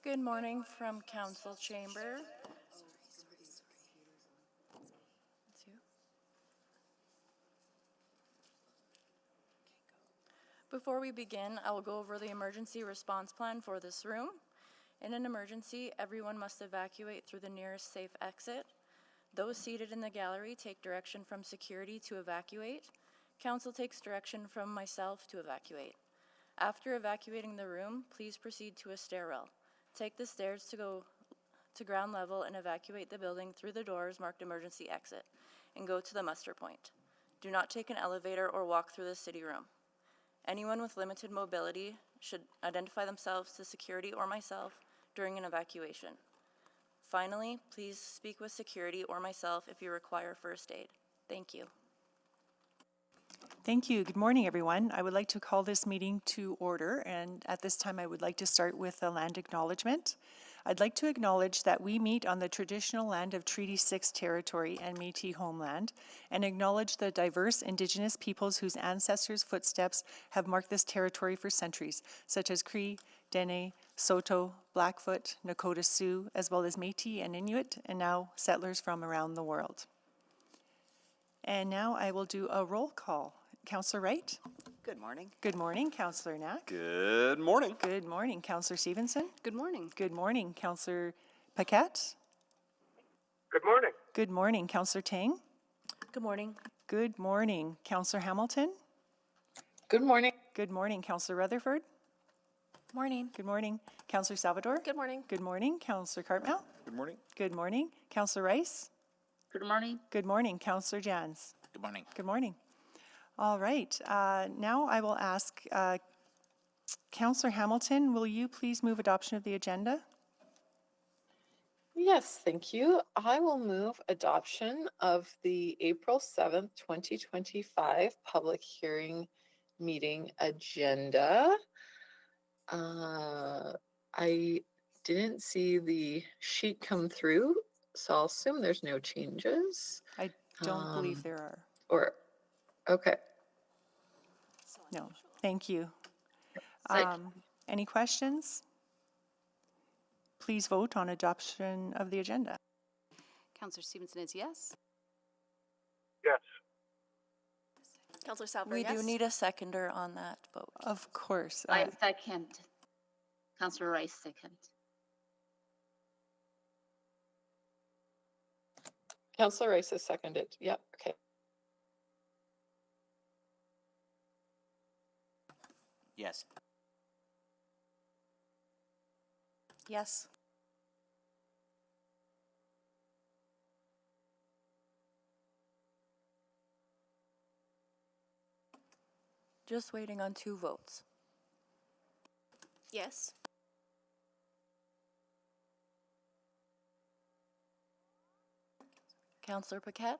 Good morning from Council Chamber. That's you. Before we begin, I will go over the emergency response plan for this room. In an emergency, everyone must evacuate through the nearest safe exit. Those seated in the gallery take direction from security to evacuate. Council takes direction from myself to evacuate. After evacuating the room, please proceed to a stairwell. Take the stairs to go to ground level and evacuate the building through the doors marked emergency exit and go to the muster point. Do not take an elevator or walk through the city room. Anyone with limited mobility should identify themselves to security or myself during an evacuation. Finally, please speak with security or myself if you require first aid. Thank you. Thank you. Good morning, everyone. I would like to call this meeting to order, and at this time I would like to start with a land acknowledgement. I'd like to acknowledge that we meet on the traditional land of Treaty 6 territory and Métis homeland, and acknowledge the diverse Indigenous peoples whose ancestors' footsteps have marked this territory for centuries, such as Cree, Dene, Saulteaux, Blackfoot, Nakota Sioux, as well as Métis and Inuit, and now settlers from around the world. And now I will do a roll call. Councillor Wright? Good morning. Good morning, Councillor Knack. Good morning. Good morning, Councillor Stevenson. Good morning. Good morning, Councillor Paquette. Good morning. Good morning, Councillor Tang. Good morning. Good morning, Councillor Hamilton. Good morning. Good morning, Councillor Rutherford. Morning. Good morning, Councillor Salvador. Good morning. Good morning, Councillor Cartmel. Good morning. Good morning, Councillor Rice. Good morning. Good morning, Councillor Jans. Good morning. Good morning. All right, now I will ask Councillor Hamilton, will you please move adoption of the agenda? Yes, thank you. I will move adoption of the April 7th, 2025 public hearing meeting agenda. I didn't see the sheet come through, so I'll assume there's no changes. I don't believe there are. Okay. No, thank you. Like- Any questions? Please vote on adoption of the agenda. Councillor Stevenson is yes. Yes. Councillor Salvador, we do need a seconder on that vote. Of course. I second. Councillor Rice second. Councillor Rice has seconded. Yep. Okay. Yes. Yes. Just waiting on 2 votes. Yes. Councillor Paquette?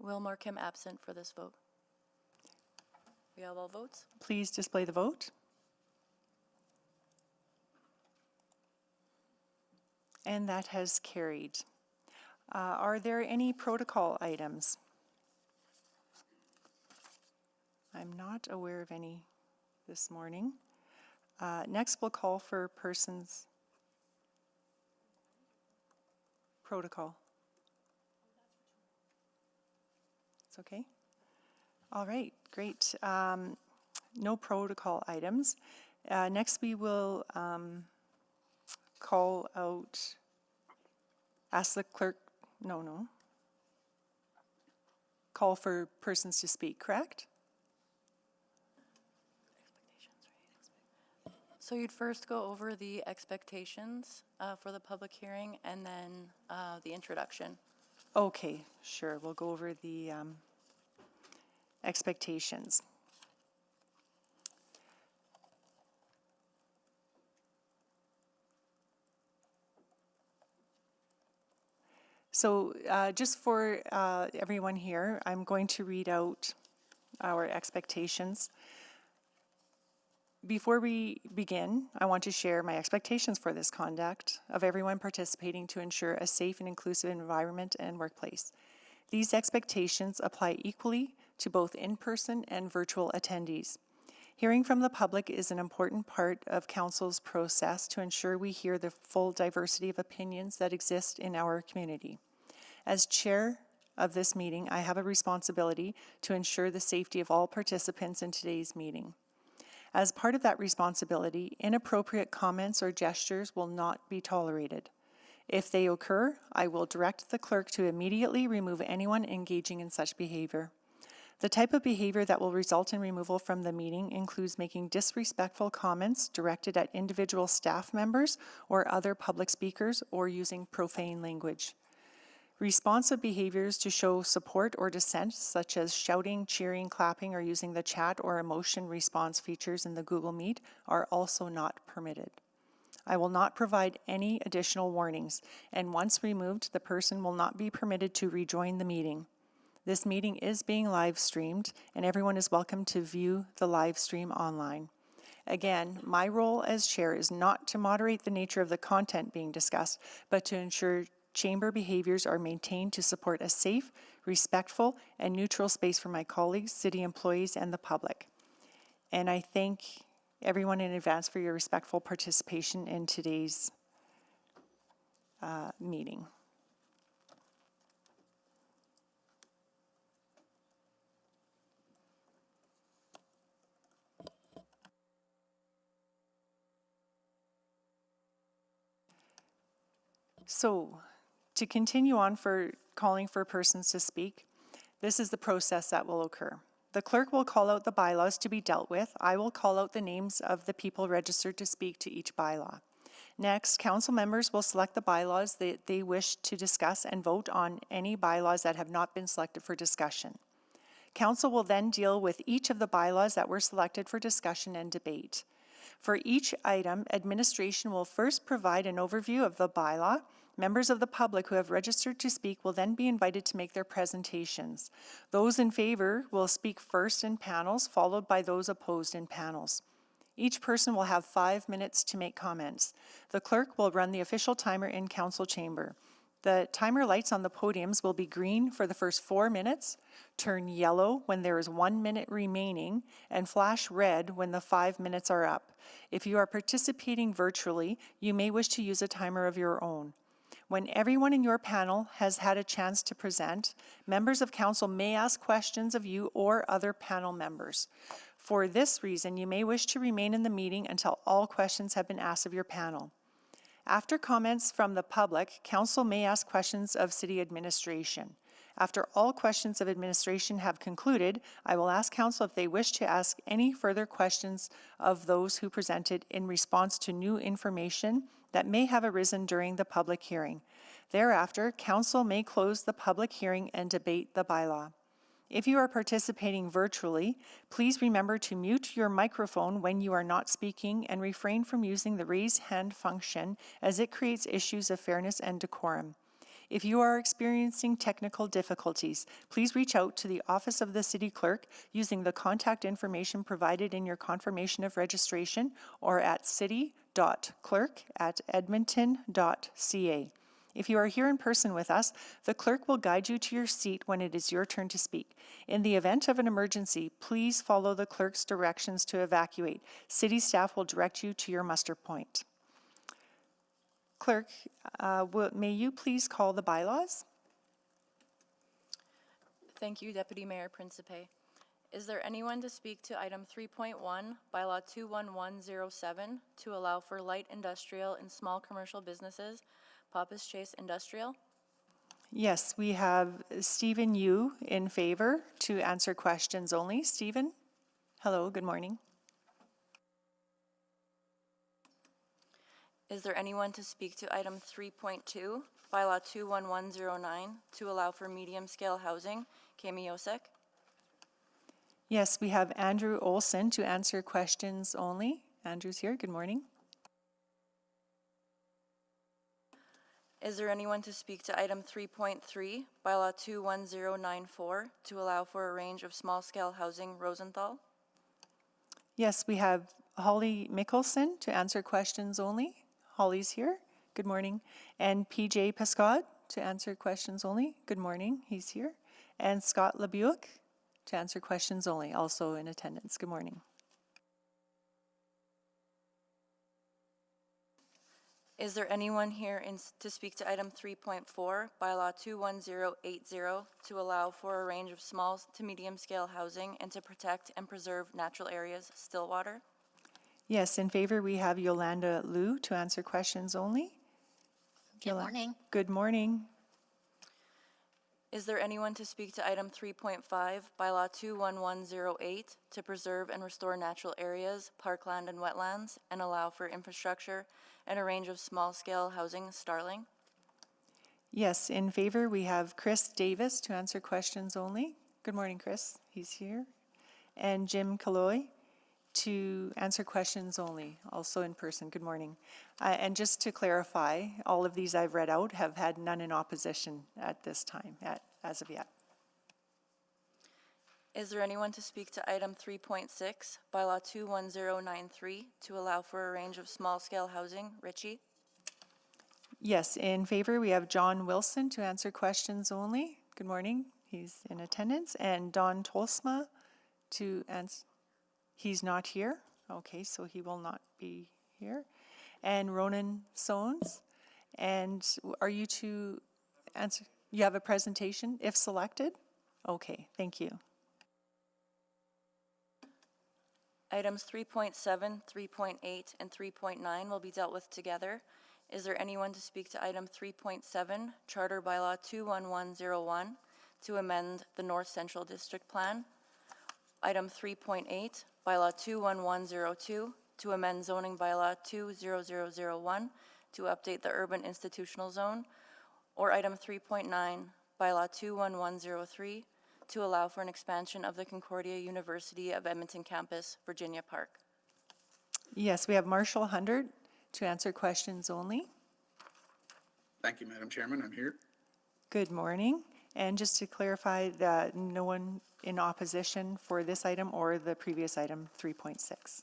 We'll mark him absent for this vote. We have all votes? Please display the vote. And that has carried. Are there any protocol items? I'm not aware of any this morning. Next, we'll call for persons protocol. It's okay? All right, great. No protocol items. Next, we will call out, ask the clerk, call for persons to speak, correct? So you'd first go over the expectations for the public hearing and then the introduction. Okay, sure. We'll go over the expectations. So just for everyone here, I'm going to read out our expectations. Before we begin, I want to share my expectations for this conduct of everyone participating to ensure a safe and inclusive environment and workplace. These expectations apply equally to both in-person and virtual attendees. Hearing from the public is an important part of Council's process to ensure we hear the full diversity of opinions that exist in our community. As chair of this meeting, I have a responsibility to ensure the safety of all participants in today's meeting. As part of that responsibility, inappropriate comments or gestures will not be tolerated. If they occur, I will direct the clerk to immediately remove anyone engaging in such behavior. The type of behavior that will result in removal from the meeting includes making disrespectful comments directed at individual staff members or other public speakers, or using profane language. Responsive behaviors to show support or dissent, such as shouting, cheering, clapping, or using the chat or emotion response features in the Google Meet, are also not permitted. I will not provide any additional warnings, and once removed, the person will not be permitted to rejoin the meeting. This meeting is being live streamed, and everyone is welcome to view the live stream online. Again, my role as chair is not to moderate the nature of the content being discussed, but to ensure chamber behaviors are maintained to support a safe, respectful, and neutral space for my colleagues, city employees, and the public. And I thank everyone in advance for your respectful participation in today's meeting. So, to continue on for calling for persons to speak, this is the process that will occur. The clerk will call out the bylaws to be dealt with. I will call out the names of the people registered to speak to each bylaw. Next, council members will select the bylaws that they wish to discuss and vote on any bylaws that have not been selected for discussion. Council will then deal with each of the bylaws that were selected for discussion and debate. For each item, administration will first provide an overview of the bylaw. Members of the public who have registered to speak will then be invited to make their presentations. Those in favor will speak first in panels, followed by those opposed in panels. Each person will have 5 minutes to make comments. The clerk will run the official timer in council chamber. The timer lights on the podiums will be green for the first 4 minutes, turn yellow when there is 1 minute remaining, and flash red when the 5 minutes are up. If you are participating virtually, you may wish to use a timer of your own. When everyone in your panel has had a chance to present, members of council may ask questions of you or other panel members. For this reason, you may wish to remain in the meeting until all questions have been asked of your panel. After comments from the public, council may ask questions of city administration. After all questions of administration have concluded, I will ask council if they wish to ask any further questions of those who presented in response to new information that may have arisen during the public hearing. Thereafter, council may close the public hearing and debate the bylaw. If you are participating virtually, please remember to mute your microphone when you are not speaking and refrain from using the raise hand function, as it creates issues of fairness and decorum. If you are experiencing technical difficulties, please reach out to the Office of the City Clerk using the contact information provided in your confirmation of registration or at city.clerk@edmonton.ca. If you are here in person with us, the clerk will guide you to your seat when it is your turn to speak. In the event of an emergency, please follow the clerk's directions to evacuate. City staff will direct you to your muster point. Clerk, may you please call the bylaws? Thank you, Deputy Mayor Principe. Is there anyone to speak to item 3.1, Bylaw 21107, to allow for light industrial and small commercial businesses, Papas Chase Industrial? Yes, we have Stephen Yu in favor to answer questions only. Stephen? Hello, good morning. Is there anyone to speak to item 3.2, Bylaw 21109, to allow for medium-scale housing, Kamiosek? Yes, we have Andrew Olson to answer questions only. Andrew's here, good morning. Is there anyone to speak to item 3.3, Bylaw 21094, to allow for a range of small-scale housing, Rosenthal? Yes, we have Holly Mickelson to answer questions only. Holly's here. Good morning. And PJ Pascott to answer questions only. Good morning. He's here. And Scott LeBuick to answer questions only, also in attendance. Good morning. Is there anyone here to speak to item 3.4, Bylaw 21080, to allow for a range of small to medium scale housing and to protect and preserve natural areas, Stillwater? Yes, in favor, we have Yolanda Liu to answer questions only. Good morning. Good morning. Is there anyone to speak to item 3.5, Bylaw 21108, to preserve and restore natural areas, parkland and wetlands, and allow for infrastructure and a range of small-scale housing, Starling? Yes, in favor, we have Chris Davis to answer questions only. Good morning, Chris. He's here. And Jim Kaloy to answer questions only, also in person. Good morning. And just to clarify, all of these I've read out have had none in opposition at this time, as of yet. Is there anyone to speak to item 3.6, Bylaw 21093, to allow for a range of small-scale housing, Ritchie? Yes, in favor, we have John Wilson to answer questions only. Good morning. He's in attendance. And Don Tolsma to answer. He's not here. Okay, so he will not be here. And Ronan Sones. And are you to answer? You have a presentation if selected? Okay, thank you. Items 3.7, 3.8, and 3.9 will be dealt with together. Is there anyone to speak to item 3.7, Charter Bylaw 21101, to amend the North Central District Plan? Item 3.8, Bylaw 21102, to amend zoning bylaw 20001, to update the urban institutional zone? Or item 3.9, Bylaw 21103, to allow for an expansion of the Concordia University of Edmonton campus, Virginia Park? Yes, we have Marshall Hundred to answer questions only. Thank you, Madam Chairman. I'm here. Good morning. And just to clarify that no one in opposition for this item or the previous item 3.6.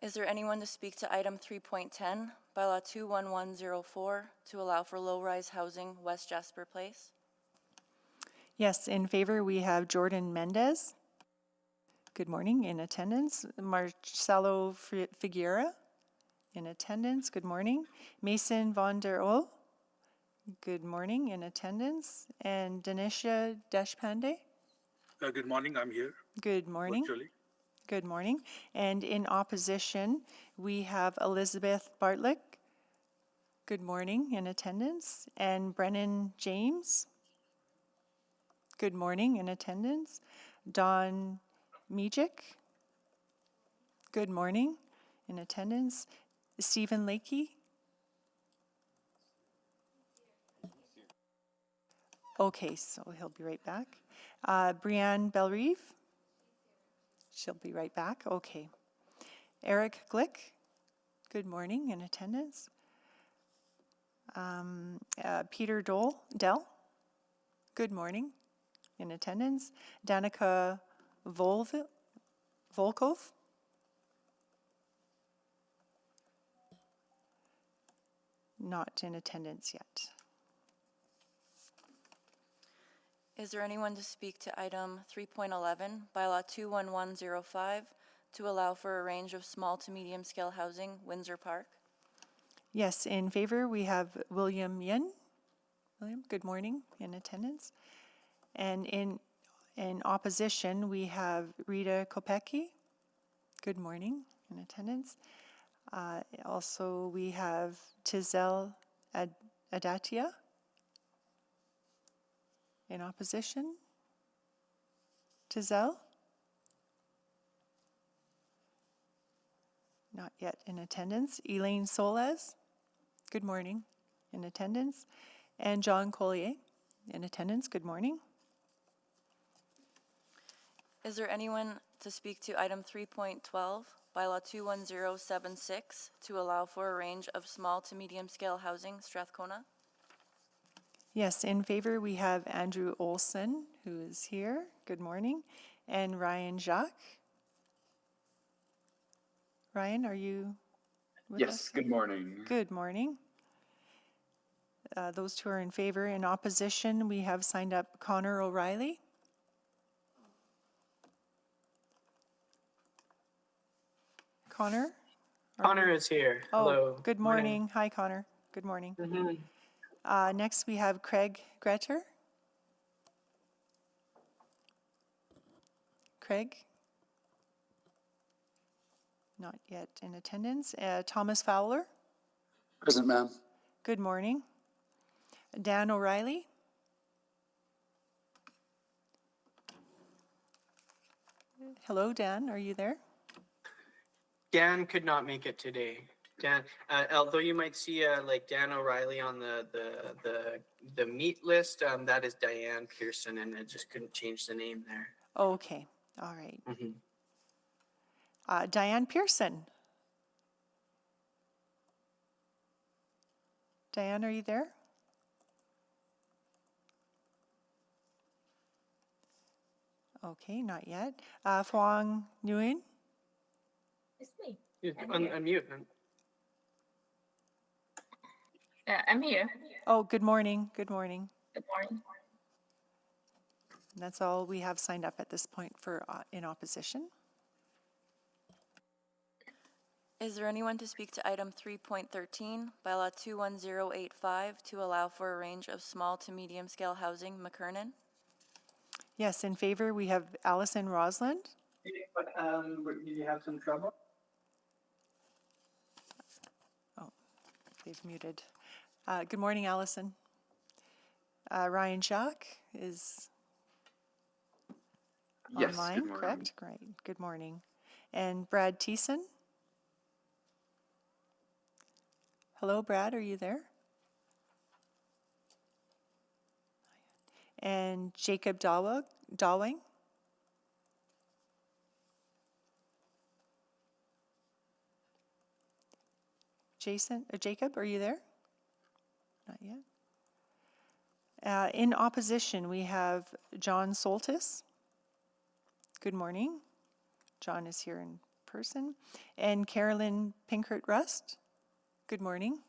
Is there anyone to speak to item 3.10, Bylaw 21104, to allow for low-rise housing, West Jasper Place? Yes, in favor, we have Jordan Mendez. Good morning, in attendance. Marcelo Figuera, in attendance. Good morning. Mason von der Oel. Good morning, in attendance. And Danisha Deshpande. Good morning. I'm here. Good morning. Virtually. Good morning. And in opposition, we have Elizabeth Bartlick. Good morning, in attendance. And Brennan James. Good morning, in attendance. Don Mijik. Good morning, in attendance. Stephen Lakey. Okay, so he'll be right back. Brianne Belrive. She'll be right back. Okay. Eric Glick. Good morning, in attendance. Peter Dell. Good morning, in attendance. Danica Volkov. Not in attendance yet. Is there anyone to speak to item 3.11, Bylaw 21105, to allow for a range of small to medium scale housing, Windsor Park? Yes, in favor, we have William Yin. William, good morning, in attendance. And in opposition, we have Rita Kopecki. Good morning, in attendance. Also, we have Tizel Adatia. In opposition? Tizel? Not yet in attendance. Elaine Soles? Good morning, in attendance. And John Collier, in attendance. Good morning. Is there anyone to speak to item 3.12, Bylaw 21076, to allow for a range of small to medium scale housing, Strathcona? Yes, in favor, we have Andrew Olson, who is here. Good morning. And Ryan Jacques. Ryan, are you with us? Yes, good morning. Good morning. Those two are in favor. In opposition, we have signed up Connor O'Reilly. Connor? Connor is here. Hello. Oh, good morning. Hi, Connor. Good morning. Mhm. Next, we have Craig Gretter. Craig? Not yet in attendance. Thomas Fowler? Present, ma'am. Good morning. Dan O'Reilly? Hello, Dan. Are you there? Dan could not make it today. Dan, although you might see like Dan O'Reilly on the meet list, that is Diane Pearson, and I just couldn't change the name there. Okay. All right. Mhm. Diane Pearson. Diane, are you there? Okay, not yet. Phuong Nguyen? It's me. Unmute. Yeah, I'm here. Oh, good morning. Good morning. Good morning. And that's all we have signed up at this point for in opposition. Is there anyone to speak to item 3.13, Bylaw 21085, to allow for a range of small to medium scale housing, McKernan? Yes, in favor, we have Allison Rosland. But did you have some trouble? Oh, they've muted. Good morning, Allison. Ryan Jacques is Yes, online, good morning. correct? Great. Good morning. And Brad Thiessen? Hello, Brad, are you there? And Jacob Dawing? Jacob, are you there? Not yet. In opposition, we have John Soltis. Good morning. John is here in person. And Carolyn Pinkert-Rust. Good morning.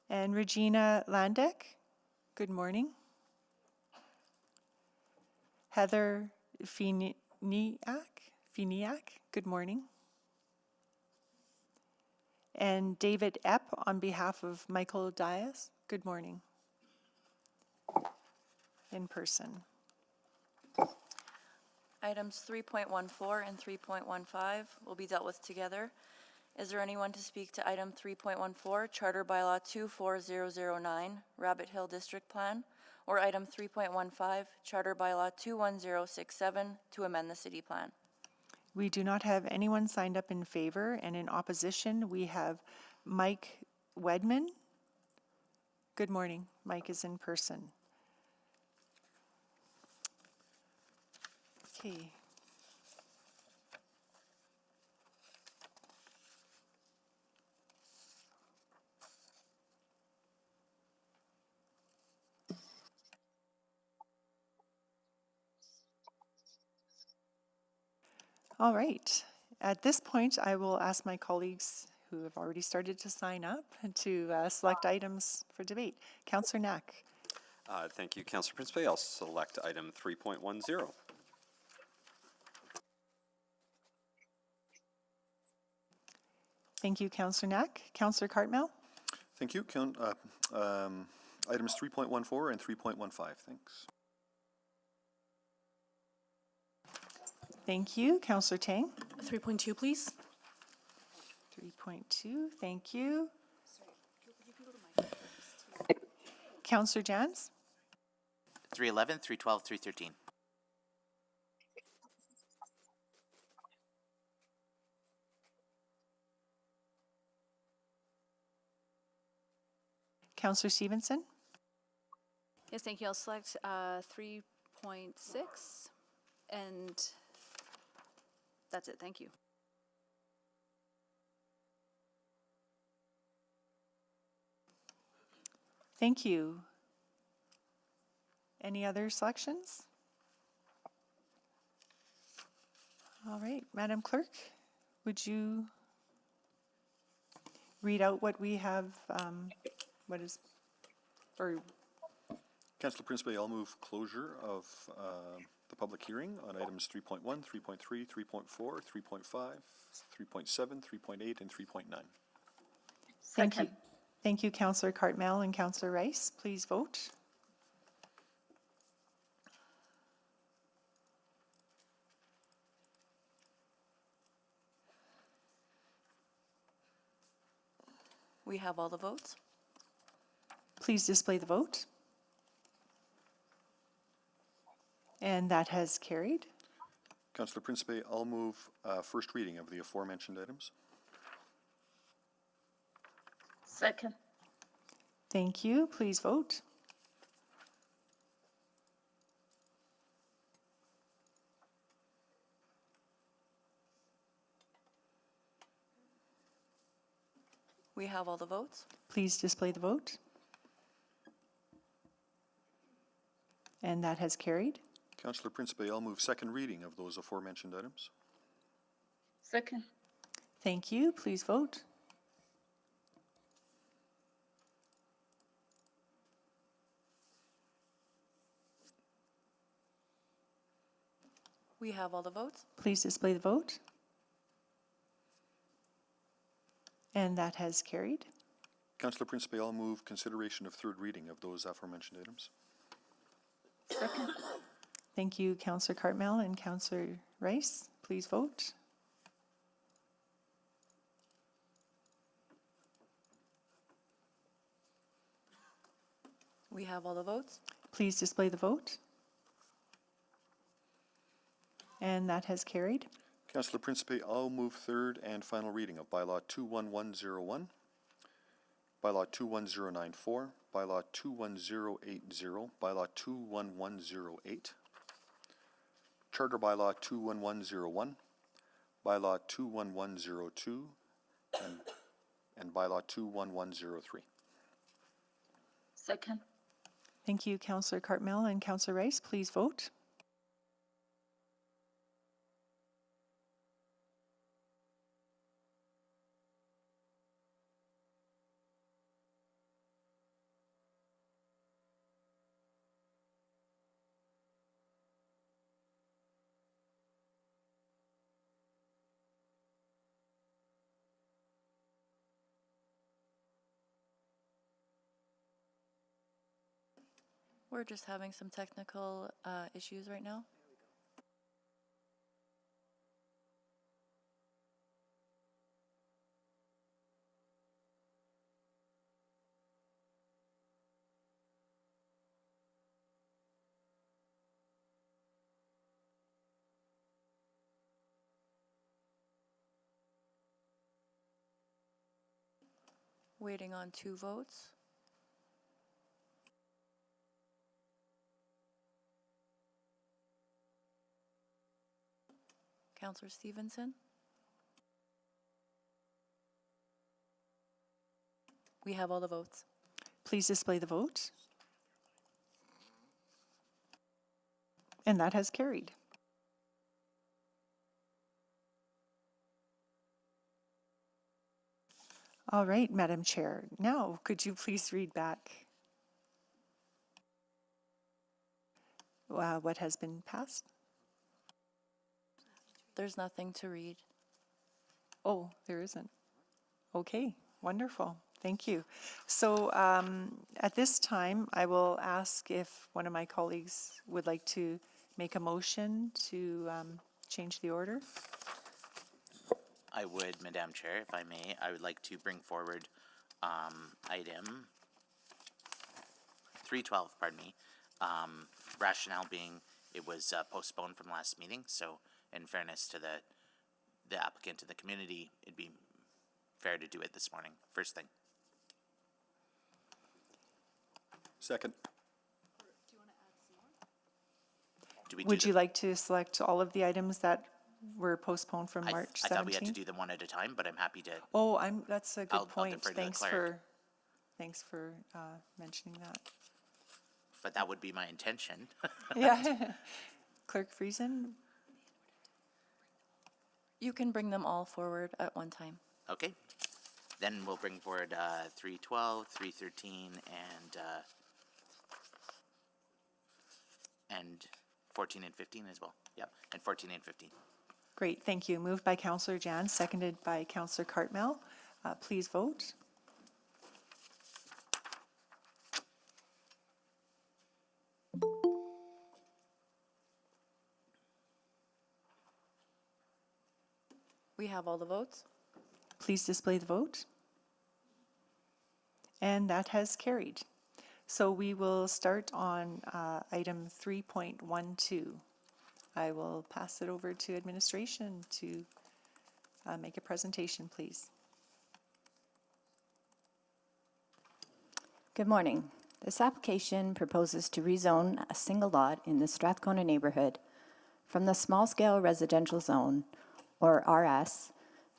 And Regina Landek. Good morning. Heather Finiak. Good morning. And David Epp on behalf of Michael Dias. Good morning. In person. Items 3.14 and 3.15 will be dealt with together. Is there anyone to speak to item 3.14, Charter Bylaw 24009, Rabbit Hill District Plan, or item 3.15, Charter Bylaw 21067, to amend the city plan? We do not have anyone signed up in favor, and in opposition, we have Mike Wedman. Good morning. Mike is in person. Okay. All right. At this point, I will ask my colleagues who have already started to sign up to select items for debate. Councillor Knack. Thank you, Councillor Principe. I'll select item 3.10. Thank you, Councillor Knack. Councillor Cartmell. Thank you. Items 3.14 and 3.15. Thanks. Thank you. Councillor Tang. 3.2, please. 3.2. Thank you. Councillor Jans. 311, 312, 313. Councillor Stevenson. Yes, thank you. I'll select 3.6, and that's it. Thank you. Thank you. Any other selections? All right, Madam Clerk, would you read out what we have, what is, or, Councillor Principe, I'll move closure of the public hearing on items 3.1, 3.3, 3.4, 3.5, 3.7, 3.8, and 3.9. thank you. Thank you, Councillor Cartmell and Councillor Rice. Please vote. We have all the votes. Please display the vote. And that has carried. Councillor Principe, I'll move first reading of the aforementioned items. Second. Thank you. Please vote. We have all the votes. Please display the vote. And that has carried. Councillor Principe, I'll move second reading of those aforementioned items. Second. Thank you. Please vote. We have all the votes. Please display the vote. And that has carried. Councillor Principe, I'll move consideration of third reading of those aforementioned items. Second. Thank you, Councillor Cartmell and Councillor Rice. Please vote. We have all the votes. Please display the vote. And that has carried. Councillor Principe, I'll move third and final reading of Bylaw 21101, Bylaw 21094, Bylaw 21080, Bylaw 21108, Charter Bylaw 21101, Bylaw 21102, and Bylaw 21103. Second. Thank you, Councillor Cartmell and Councillor Rice. Please vote. We're just having some technical issues right now. Waiting on 2 votes. Councillor Stevenson? We have all the votes. Please display the vote. And that has carried. All right, Madam Chair. Now, could you please read back what has been passed? There's nothing to read. Oh, there isn't. Okay, wonderful. Thank you. So at this time, I will ask if one of my colleagues would like to make a motion to change the order. I would, Madam Chair, if I may. I would like to bring forward item 312, pardon me. Rationale being it was postponed from last meeting, so in fairness to the applicant and the community, it'd be fair to do it this morning, first thing. Second. Would you like to select all of the items that were postponed from March 17th? I thought we had to do them one at a time, but I'm happy to. Oh, that's a good I'll point. defer to the Thanks clerk. for mentioning that. But that would be my intention. Yeah. Clerk Friesen? You can bring them all forward at one time. Okay. Then we'll bring forward 312, 313, and 14 and 15 as well. Yep, and 14 and 15. Great, thank you. Moved by Councillor Jan, seconded by Councillor Cartmell. Please vote. We have all the votes. Please display the vote. And that has carried. So we will start on item 3.12. I will pass it over to administration to make a presentation, please. Good morning. This application proposes to rezone a single lot in the Strathcona neighborhood from the small-scale residential zone, or RS,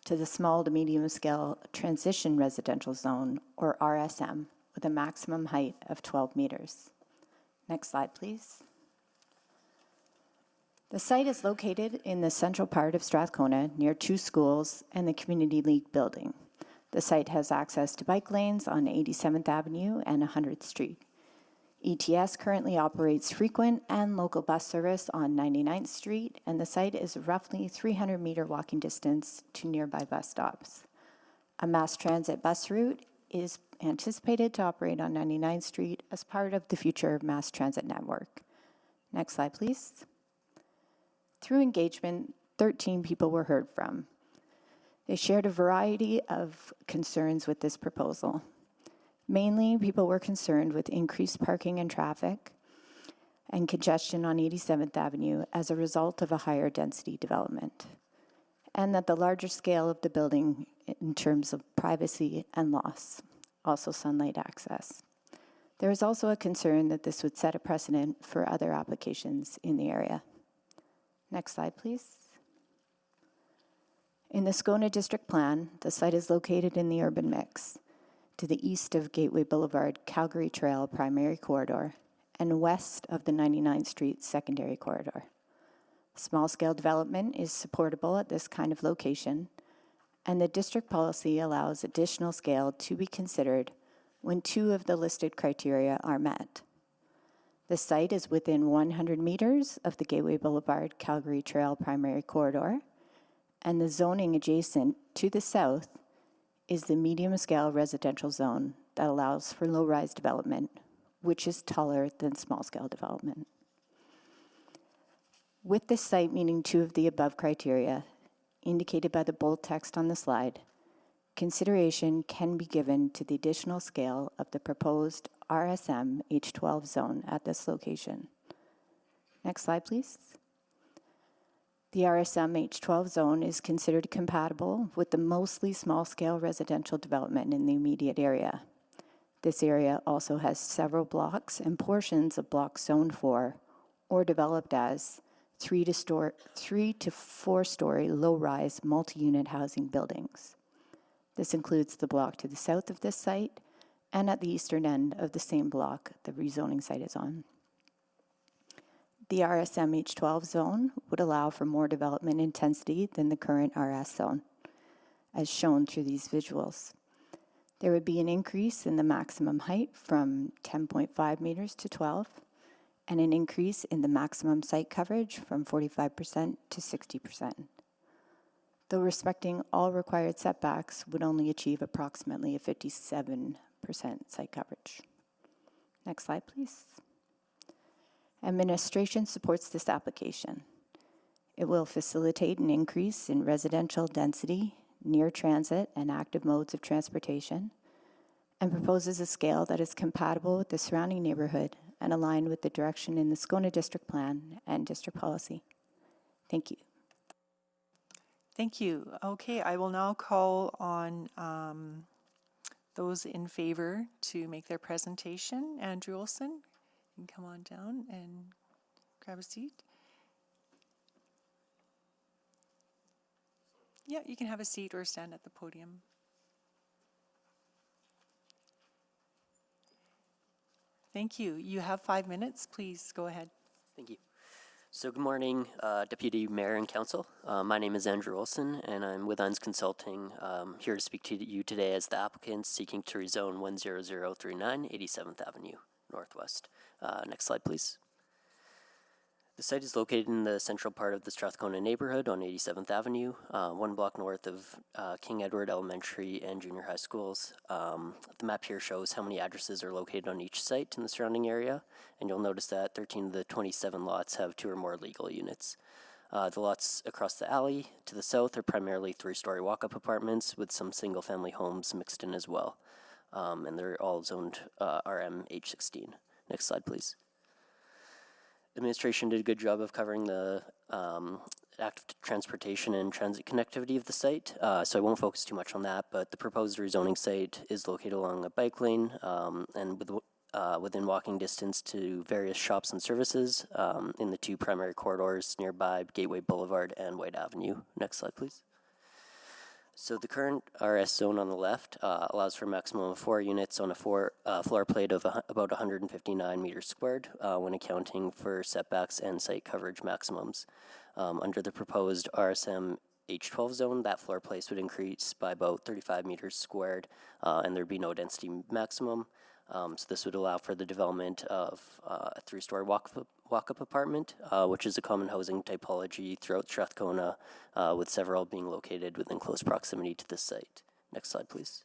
to the small to medium-scale transition residential zone, or RSM, with a maximum height of 12 meters. Next slide, please. The site is located in the central part of Strathcona, near 2 schools and the Community League building. The site has access to bike lanes on 87th Avenue and 100th Street. ETS currently operates frequent and local bus service on 99th Street, and the site is roughly 300-meter walking distance to nearby bus stops. A mass transit bus route is anticipated to operate on 99th Street as part of the future mass transit network. Next slide, please. Through engagement, 13 people were heard from. They shared a variety of concerns with this proposal. Mainly, people were concerned with increased parking and traffic and congestion on 87th Avenue as a result of a higher density development, and that the larger scale of the building in terms of privacy and loss, also sunlight access. There is also a concern that this would set a precedent for other applications in the area. Next slide, please. In the Strathcona District Plan, the site is located in the urban mix, to the east of Gateway Boulevard Calgary Trail primary corridor and west of the 99th Street secondary corridor. Small-scale development is supportable at this kind of location, and the district policy allows additional scale to be considered when 2 of the listed criteria are met. The site is within 100 meters of the Gateway Boulevard Calgary Trail primary corridor, and the zoning adjacent to the south is the medium-scale residential zone that allows for low-rise development, which is taller than small-scale development. With this site meeting 2 of the above criteria, indicated by the bold text on the slide, consideration can be given to the additional scale of the proposed RSM H12 zone at this location. Next slide, please. The RSM H12 zone is considered compatible with the mostly small-scale residential development in the immediate area. This area also has several blocks and portions of blocks zoned for or developed as 3 to 4 story low-rise multi-unit housing buildings. This includes the block to the south of this site and at the eastern end of the same block the rezoning site is on. The RSM H12 zone would allow for more development intensity than the current RS zone, as shown through these visuals. There would be an increase in the maximum height from 10.5 meters to 12, and an increase in the maximum site coverage from 45% to 60%. Though respecting all required setbacks would only achieve approximately a 57% site coverage. Next slide, please. Administration supports this application. It will facilitate an increase in residential density, near transit, and active modes of transportation, and proposes a scale that is compatible with the surrounding neighborhood and aligned with the direction in the Strathcona District Plan and District Policy. Thank you. Thank you. Okay, I will now call on those in favor to make their presentation. Andrew Olson, you can come on down and grab a seat. Yeah, you can have a seat or stand at the podium. Thank you. You have 5 minutes. Please go ahead. Thank you. So good morning, Deputy Mayor and Council. My name is Andrew Olson, and I'm with UNS Consulting, here to speak to you today as the applicant seeking to rezone 10039 87th Avenue Northwest. Next slide, please. The site is located in the central part of the Strathcona neighborhood on 87th Avenue, 1 block north of King Edward Elementary and Junior High Schools. The map here shows how many addresses are located on each site in the surrounding area, and you'll notice that 13 of the 27 lots have 2 or more legal units. The lots across the alley to the south are primarily 3-story walk-up apartments with some single-family homes mixed in as well, and they're all zoned RM H16. Next slide, please. Administration did a good job of covering the active transportation and transit connectivity of the site, so I won't focus too much on that, but the proposed rezoning site is located along a bike lane and within walking distance to various shops and services in the 2 primary corridors nearby Gateway Boulevard and White Avenue. Next slide, please. So the current RS zone on the left allows for a maximum of 4 units on a floor plate of about 159 meters squared when accounting for setbacks and site coverage maximums. Under the proposed RSM H12 zone, that floor plate would increase by about 35 meters squared and there'd be no density maximum. So this would allow for the development of a 3-story walk-up apartment, which is a common housing typology throughout Strathcona, with several being located within close proximity to this site. Next slide, please.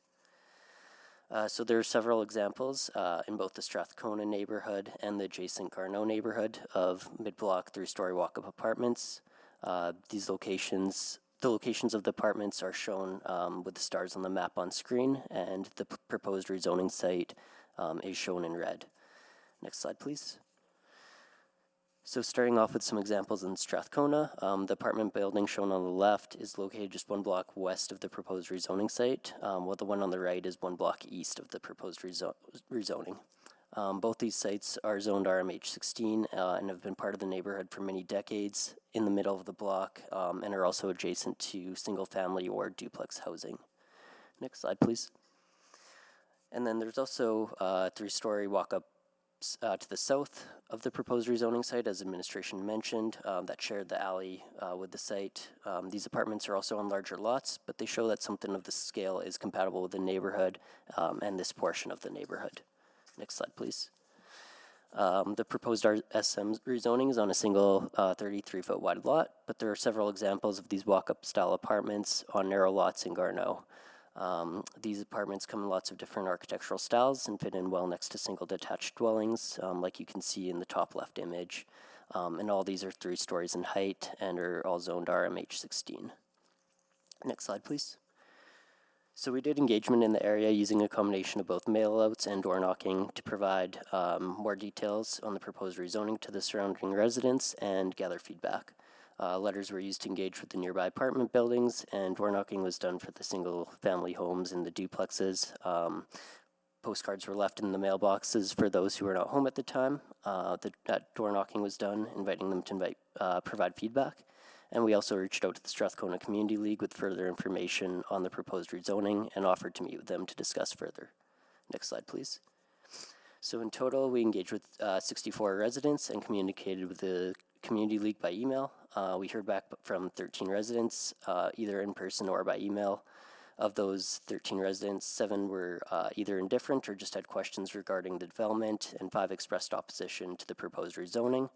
So there are several examples in both the Strathcona neighborhood and the adjacent Garneau neighborhood of mid-block 3-story walk-up apartments. The locations of the apartments are shown with the stars on the map on screen, and the proposed rezoning site is shown in red. Next slide, please. So starting off with some examples in Strathcona, the apartment building shown on the left is located just 1 block west of the proposed rezoning site, while the one on the right is 1 block east of the proposed rezoning. Both these sites are zoned RMH16 and have been part of the neighborhood for many decades in the middle of the block and are also adjacent to single-family or duplex housing. Next slide, please. And then there's also 3-story walk-ups to the south of the proposed rezoning site, as administration mentioned, that shared the alley with the site. These apartments are also on larger lots, but they show that something of this scale is compatible with the neighborhood and this portion of the neighborhood. Next slide, please. The proposed SM rezoning is on a single 33-foot wide lot, but there are several examples of these walk-up style apartments on narrow lots in Garneau. These apartments come in lots of different architectural styles and fit in well next to single detached dwellings, like you can see in the top left image. And all these are 3 stories in height and are all zoned RMH16. Next slide, please. So we did engagement in the area using a combination of both mailouts and door knocking to provide more details on the proposed rezoning to the surrounding residents and gather feedback. Letters were used to engage with the nearby apartment buildings, and door knocking was done for the single-family homes and the duplexes. Postcards were left in the mailboxes for those who were not home at the time. That door knocking was done, inviting them to provide feedback. And we also reached out to the Strathcona Community League with further information on the proposed rezoning and offered to meet with them to discuss further. Next slide, please. So in total, we engaged with 64 residents and communicated with the Community League by email. We heard back from 13 residents, either in person or by email. Of those 13 residents, 7 were either indifferent or just had questions regarding the development, and 5 expressed opposition to the proposed rezoning.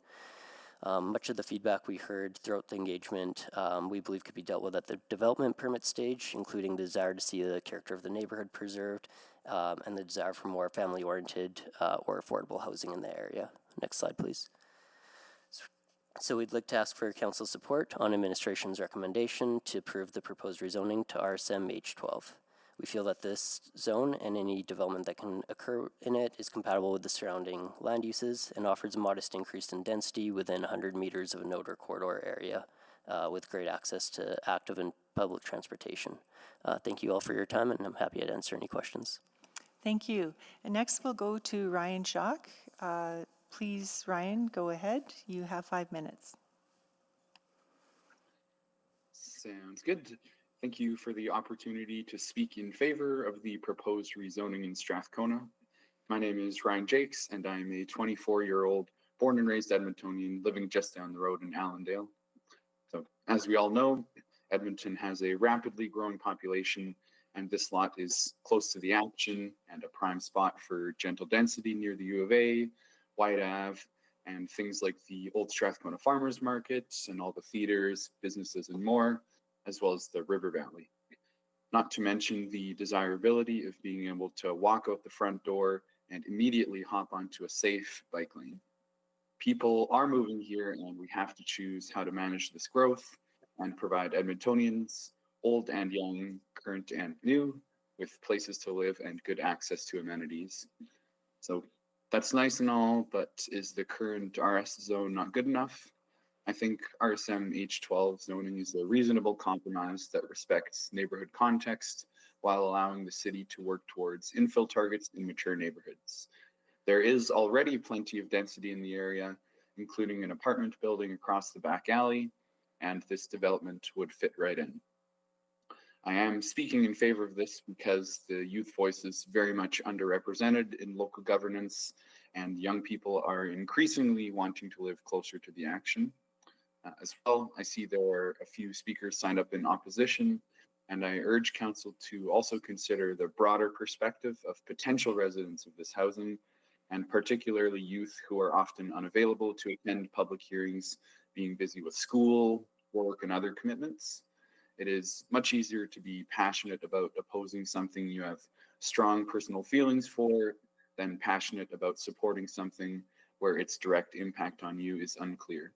Much of the feedback we heard throughout the engagement we believe could be dealt with at the development permit stage, including the desire to see the character of the neighborhood preserved and the desire for more family-oriented or affordable housing in the area. Next slide, please. So we'd like to ask for council support on administration's recommendation to approve the proposed rezoning to RSM H12. We feel that this zone and any development that can occur in it is compatible with the surrounding land uses and offers a modest increase in density within 100 meters of a node or corridor area with great access to active and public transportation. Thank you all for your time, and I'm happy to answer any questions. Thank you. And next we'll go to Ryan Schock. Please, Ryan, go ahead. You have 5 minutes. Sounds good. Thank you for the opportunity to speak in favor of the proposed rezoning in Strathcona. My name is Ryan Jakes, and I'm a 24-year-old born and raised Edmontonian, living just down the road in Allendale. So as we all know, Edmonton has a rapidly growing population, and this lot is close to the action and a prime spot for gentle density near the U of A, White Ave, and things like the old Strathcona Farmers Markets and all the theaters, businesses, and more, as well as the River Valley. Not to mention the desirability of being able to walk out the front door and immediately hop onto a safe bike lane. People are moving here, and we have to choose how to manage this growth and provide Edmontonians, old and young, current and new, with places to live and good access to amenities. So that's nice and all, but is the current RS zone not good enough? I think RSM H12 zoning is a reasonable compromise that respects neighborhood context while allowing the city to work towards infill targets in mature neighborhoods. There is already plenty of density in the area, including an apartment building across the back alley, and this development would fit right in. I am speaking in favor of this because the youth voice is very much underrepresented in local governance, and young people are increasingly wanting to live closer to the action. As well, I see there are a few speakers signed up in opposition, and I urge council to also consider the broader perspective of potential residents of this housing, and particularly youth who are often unavailable to attend public hearings, being busy with school, work, and other commitments. It is much easier to be passionate about opposing something you have strong personal feelings for than passionate about supporting something where its direct impact on you is unclear.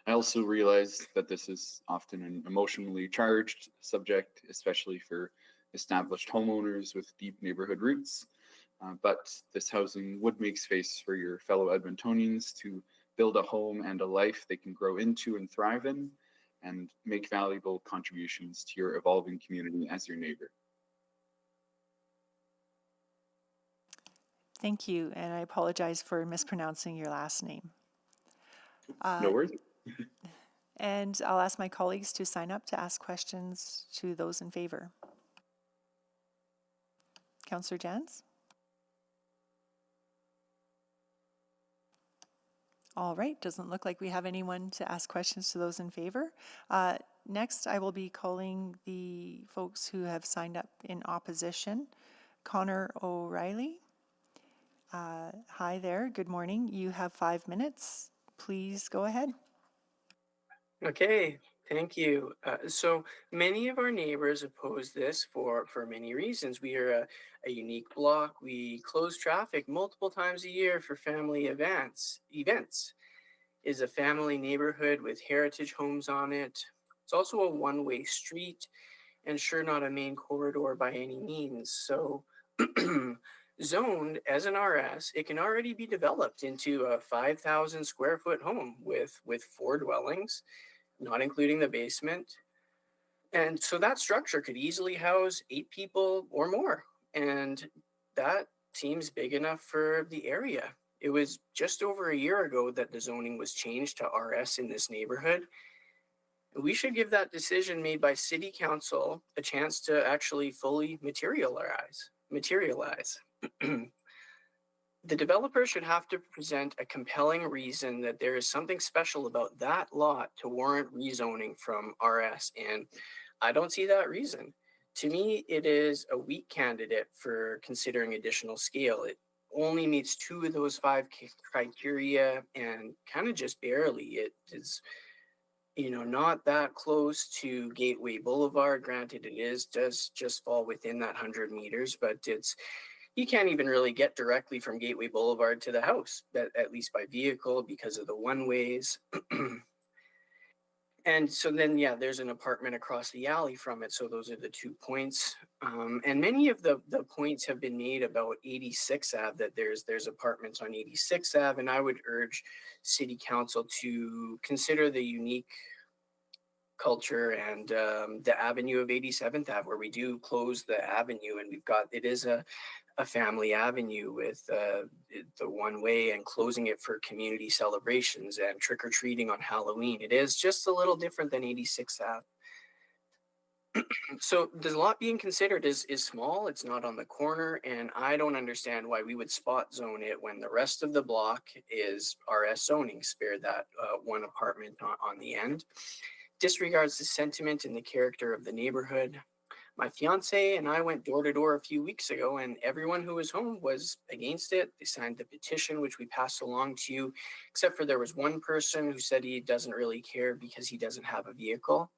I also realize that this is often an emotionally charged subject, especially for established homeowners with deep neighborhood roots. But this housing would make space for your fellow Edmontonians to build a home and a life they can grow into and thrive in, and make valuable contributions to your evolving community as your neighbor. Thank you, and I apologize for mispronouncing your last name. No worries. And I'll ask my colleagues to sign up to ask questions to those in favor. Councillor Jans? All right, doesn't look like we have anyone to ask questions to those in favor. Next, I will be calling the folks who have signed up in opposition. Connor O'Reilly. Hi there, good morning. You have 5 minutes. Please go ahead. Okay, thank you. So many of our neighbors oppose this for many reasons. We are a unique block. We close traffic multiple times a year for family events. Is a family neighborhood with heritage homes on it. It's also a one-way street, and sure, not a main corridor by any means. So zoned as an RS, it can already be developed into a 5,000 square foot home with 4 dwellings, not including the basement. And so that structure could easily house 8 people or more. And that seems big enough for the area. It was just over a year ago that the zoning was changed to RS in this neighborhood. We should give that decision made by City Council a chance to actually fully materialize. The developer should have to present a compelling reason that there is something special about that lot to warrant rezoning from RS, and I don't see that reason. To me, it is a weak candidate for considering additional scale. It only meets 2 of those 5 criteria, and kind of just barely. It is, not that close to Gateway Boulevard. Granted, does just fall within that 100 meters, but you can't even really get directly from Gateway Boulevard to the house, at least by vehicle, because of the one-ways. And so then, yeah, there's an apartment across the alley from it. So those are the 2 points. And many of the points have been made about 86 Ave, that there's apartments on 86 Ave. And I would urge City Council to consider the unique culture and the avenue of 87th Ave, where we do close the avenue, and it is a family avenue with the one way, and closing it for community celebrations and trick-or-treating on Halloween. It is just a little different than 86 Ave. So the lot being considered is small. It's not on the corner, and I don't understand why we would spot zone it when the rest of the block is RS zoning. Spare that one apartment on the end. Disregards the sentiment and the character of the neighborhood. My fiance and I went door to door a few weeks ago, and everyone who was home was against it. They signed the petition, which we passed along to you, except for there was one person who said he doesn't really care because he doesn't have a vehicle.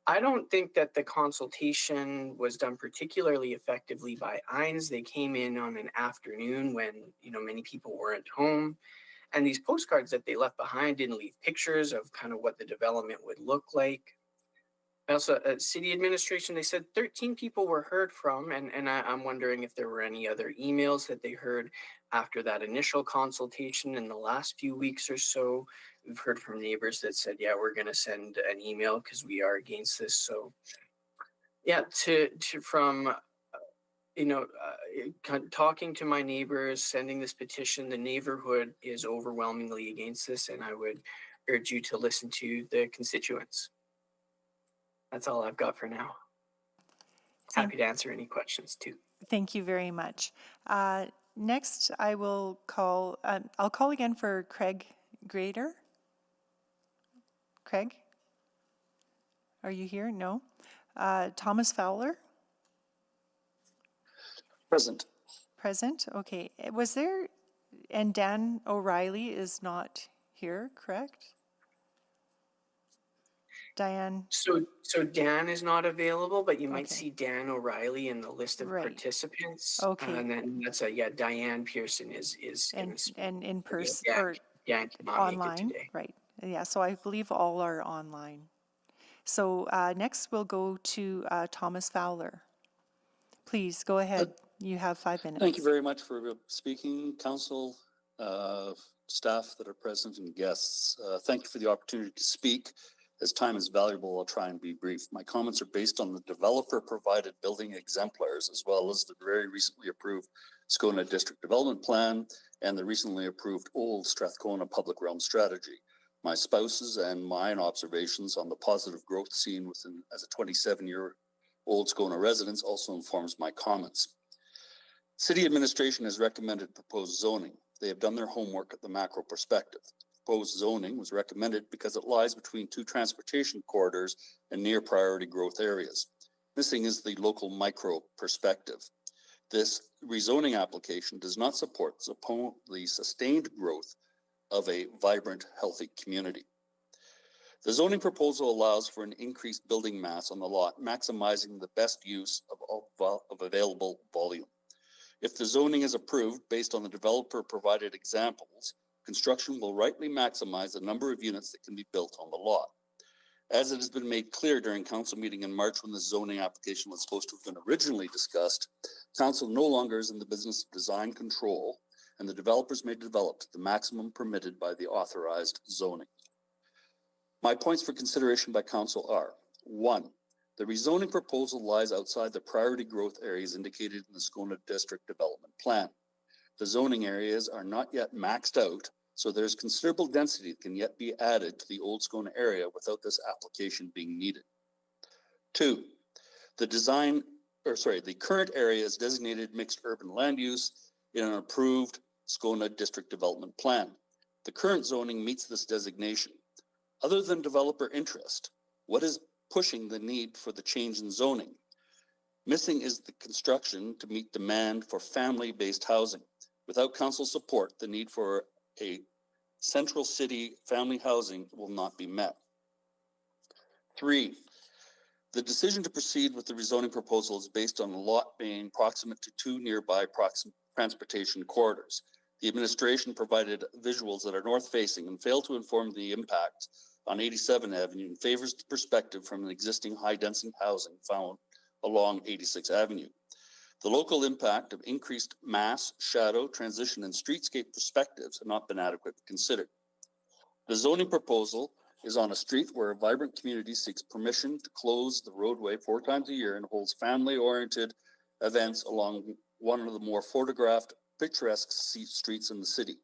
I don't think that the consultation was done particularly effectively by INS. They came in on an afternoon when, many people weren't home. And these postcards that they left behind didn't leave pictures of kind of what the development would look like. Also, city administration, they said 13 people were heard from, and I'm wondering if there were any other emails that they heard after that initial consultation in the last few weeks or so. We've heard from neighbors that said, yeah, we're going to send an email because we are against this. So yeah, talking to my neighbors, sending this petition, the neighborhood is overwhelmingly against this, and I would urge you to listen to the constituents. That's all I've got for now. Happy to answer any questions too. Thank you very much. Next, I will call, I'll call again for Craig Grader. Craig? Are you here? No. Thomas Fowler? Present. Present, okay. Was there, and Dan O'Reilly is not here, correct? Diane? So Dan is not available, but you might Okay. see Dan O'Reilly in the list of Right. participants. Okay. And then that's Diane Pearson is gonna speak. And in person, Dan- or Dan cannot make it online, today. right. Yeah, so I believe all are online. So next we'll go to Thomas Fowler. Please, go ahead. You have 5 minutes. Thank you very much for speaking, council, staff that are present, and guests. Thank you for the opportunity to speak. As time is valuable, I'll try and be brief. My comments are based on the developer-provided building exemplars, as well as the very recently approved Strathcona District Development Plan and the recently approved Old Strathcona Public Realm Strategy. My spouse's and mine observations on the positive growth seen within as a 27-year-old Strathcona residence also informs my comments. City administration has recommended proposed zoning. They have done their homework at the macro perspective. Proposed zoning was recommended because it lies between two transportation corridors and near priority growth areas. Missing is the local micro perspective. This rezoning application does not support the sustained growth of a vibrant, healthy community. The zoning proposal allows for an increased building mass on the lot, maximizing the best use of available volume. If the zoning is approved based on the developer provided examples, construction will rightly maximize the number of units that can be built on the lot. As it has been made clear during council meeting in March when the zoning application was supposed to have been originally discussed, council no longer is in the business of design control, and the developers may develop to the maximum permitted by the authorized zoning. My points for consideration by council are: 1, the rezoning proposal lies outside the priority growth areas indicated in the Strathcona District Development Plan. The zoning areas are not yet maxed out, so there's considerable density that can yet be added to the old Strathcona area without this application being needed. 2, the current area is designated mixed urban land use in an approved Strathcona District Development Plan. The current zoning meets this designation. Other than developer interest, what is pushing the need for the change in zoning? Missing is the construction to meet demand for family-based housing. Without council support, the need for a central city family housing will not be met. 3, the decision to proceed with the rezoning proposal is based on the lot being proximate to two nearby transportation corridors. The administration provided visuals that are north-facing and failed to inform the impact on 87 Avenue and favors the perspective from an existing high-density housing found along 86 Avenue. The local impact of increased mass, shadow, transition, and streetscape perspectives have not been adequately considered. The zoning proposal is on a street where a vibrant community seeks permission to close the roadway 4 times a year and holds family-oriented events along one of the more photographed, picturesque streets in the city.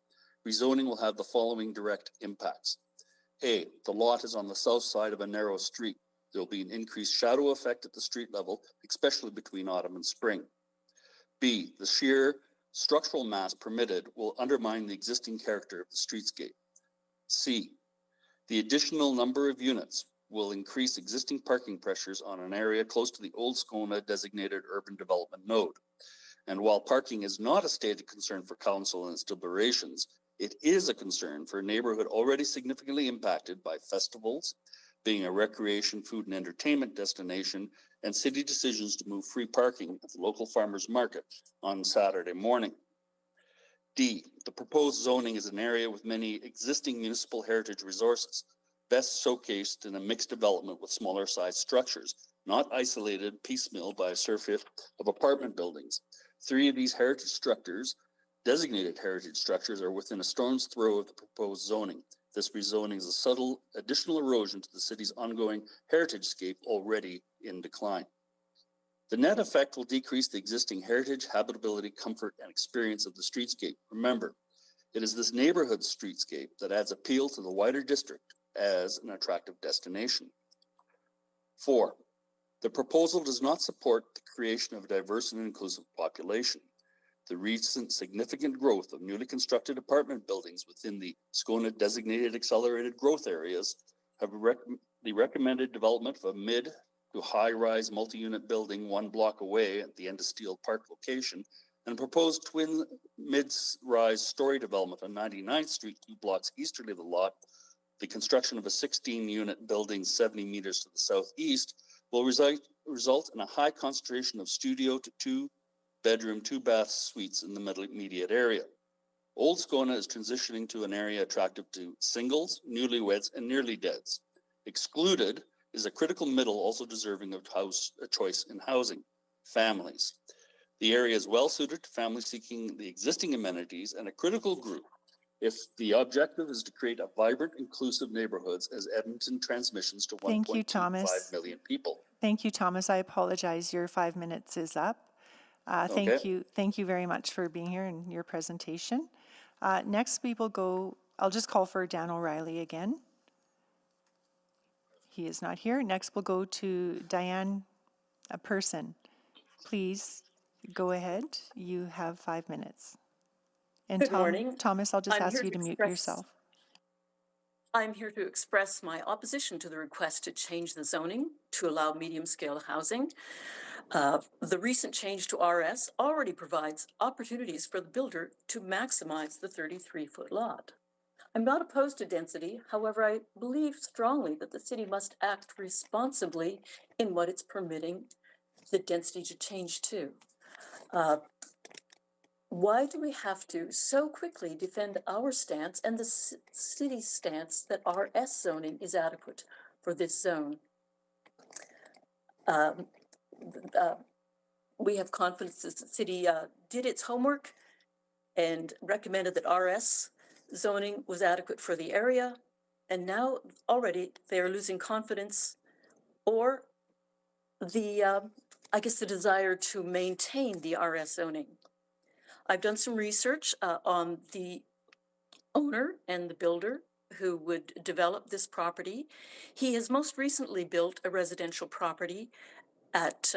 Rezoning will have the following direct impacts. A, the lot is on the south side of a narrow street. There will be an increased shadow effect at the street level, especially between autumn and spring. B, the sheer structural mass permitted will undermine the existing character of the streetscape. C, the additional number of units will increase existing parking pressures on an area close to the Old Strathcona designated urban development node. And while parking is not a stated concern for council in its deliberations, it is a concern for a neighborhood already significantly impacted by festivals, being a recreation, food, and entertainment destination, and city decisions to move free parking at the local farmers market on Saturday morning. D, the proposed zoning is an area with many existing municipal heritage resources, best showcased in a mixed development with smaller sized structures, not isolated piecemeal by a surfeit of apartment buildings. 3 of these heritage structures, designated heritage structures, are within a stone's throw of the proposed zoning. This rezoning is a subtle additional erosion to the city's ongoing heritage scape already in decline. The net effect will decrease the existing heritage, habitability, comfort, and experience of the streetscape. Remember, it is this neighborhood streetscape that adds appeal to the wider district as an attractive destination. 4, the proposal does not support the creation of a diverse and inclusive population. The recent significant growth of newly constructed apartment buildings within the Strathcona designated accelerated growth areas have the recommended development of a mid to high-rise multi-unit building 1 block away at the end of Steel Park location, and proposed twin mid-rise story development on 99th Street 2 blocks easterly of the lot. The construction of a 16-unit building 70 meters to the southeast will result in a high concentration of studio to 2-bedroom, 2-bath suites in the immediate area. Old Strathcona is transitioning to an area attractive to singles, newlyweds, and nearly deads. Excluded is a critical middle also deserving of a choice in housing, families. The area is well suited to families seeking the existing amenities and a critical group if the objective is to create a vibrant, inclusive neighborhoods as Edmonton transitions to 1.25 million people. Thank you, Thomas. I apologize. Your 5 minutes is up. Thank you very much for being here and your presentation. Next, we will go, I'll just call for Dan O'Reilly again. He is not here. Next, we'll go to Diane Person. Please go ahead. You have 5 minutes. And Good morning. Thomas, I'll just I'm ask here you to to mute express- yourself. I'm here to express my opposition to the request to change the zoning to allow medium-scale housing. The recent change to RS already provides opportunities for the builder to maximize the 33-foot lot. I'm not opposed to density. However, I believe strongly that the city must act responsibly in what it's permitting the density to change to. Why do we have to so quickly defend our stance and the city's stance that RS zoning is adequate for this zone? We have confidence that the city did its homework and recommended that RS zoning was adequate for the area. And now already they are losing confidence or the desire to maintain the RS zoning. I've done some research on the owner and the builder who would develop this property. He has most recently built a residential property at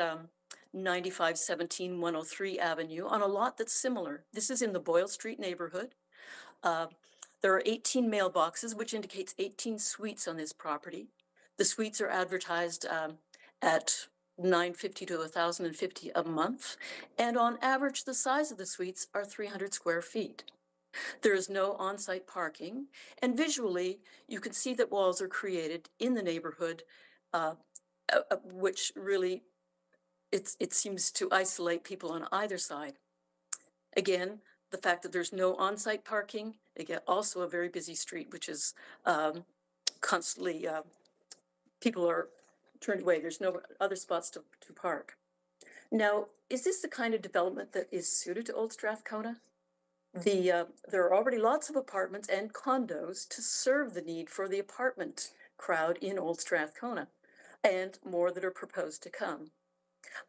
9517 103 Avenue on a lot that's similar. This is in the Boyle Street neighborhood. There are 18 mailboxes, which indicates 18 suites on this property. The suites are advertised at $950 to $1,050 a month, and on average, the size of the suites are 300 square feet. There is no on-site parking, and visually, you can see that walls are created in the neighborhood, which really, it seems to isolate people on either side. Again, the fact that there's no on-site parking, again, also a very busy street, which is constantly, people are turned away. There's no other spots to park. Now, is this the kind of development that is suited to Old Strathcona? There are already lots of apartments and condos to serve the need for the apartment crowd in Old Strathcona, and more that are proposed to come.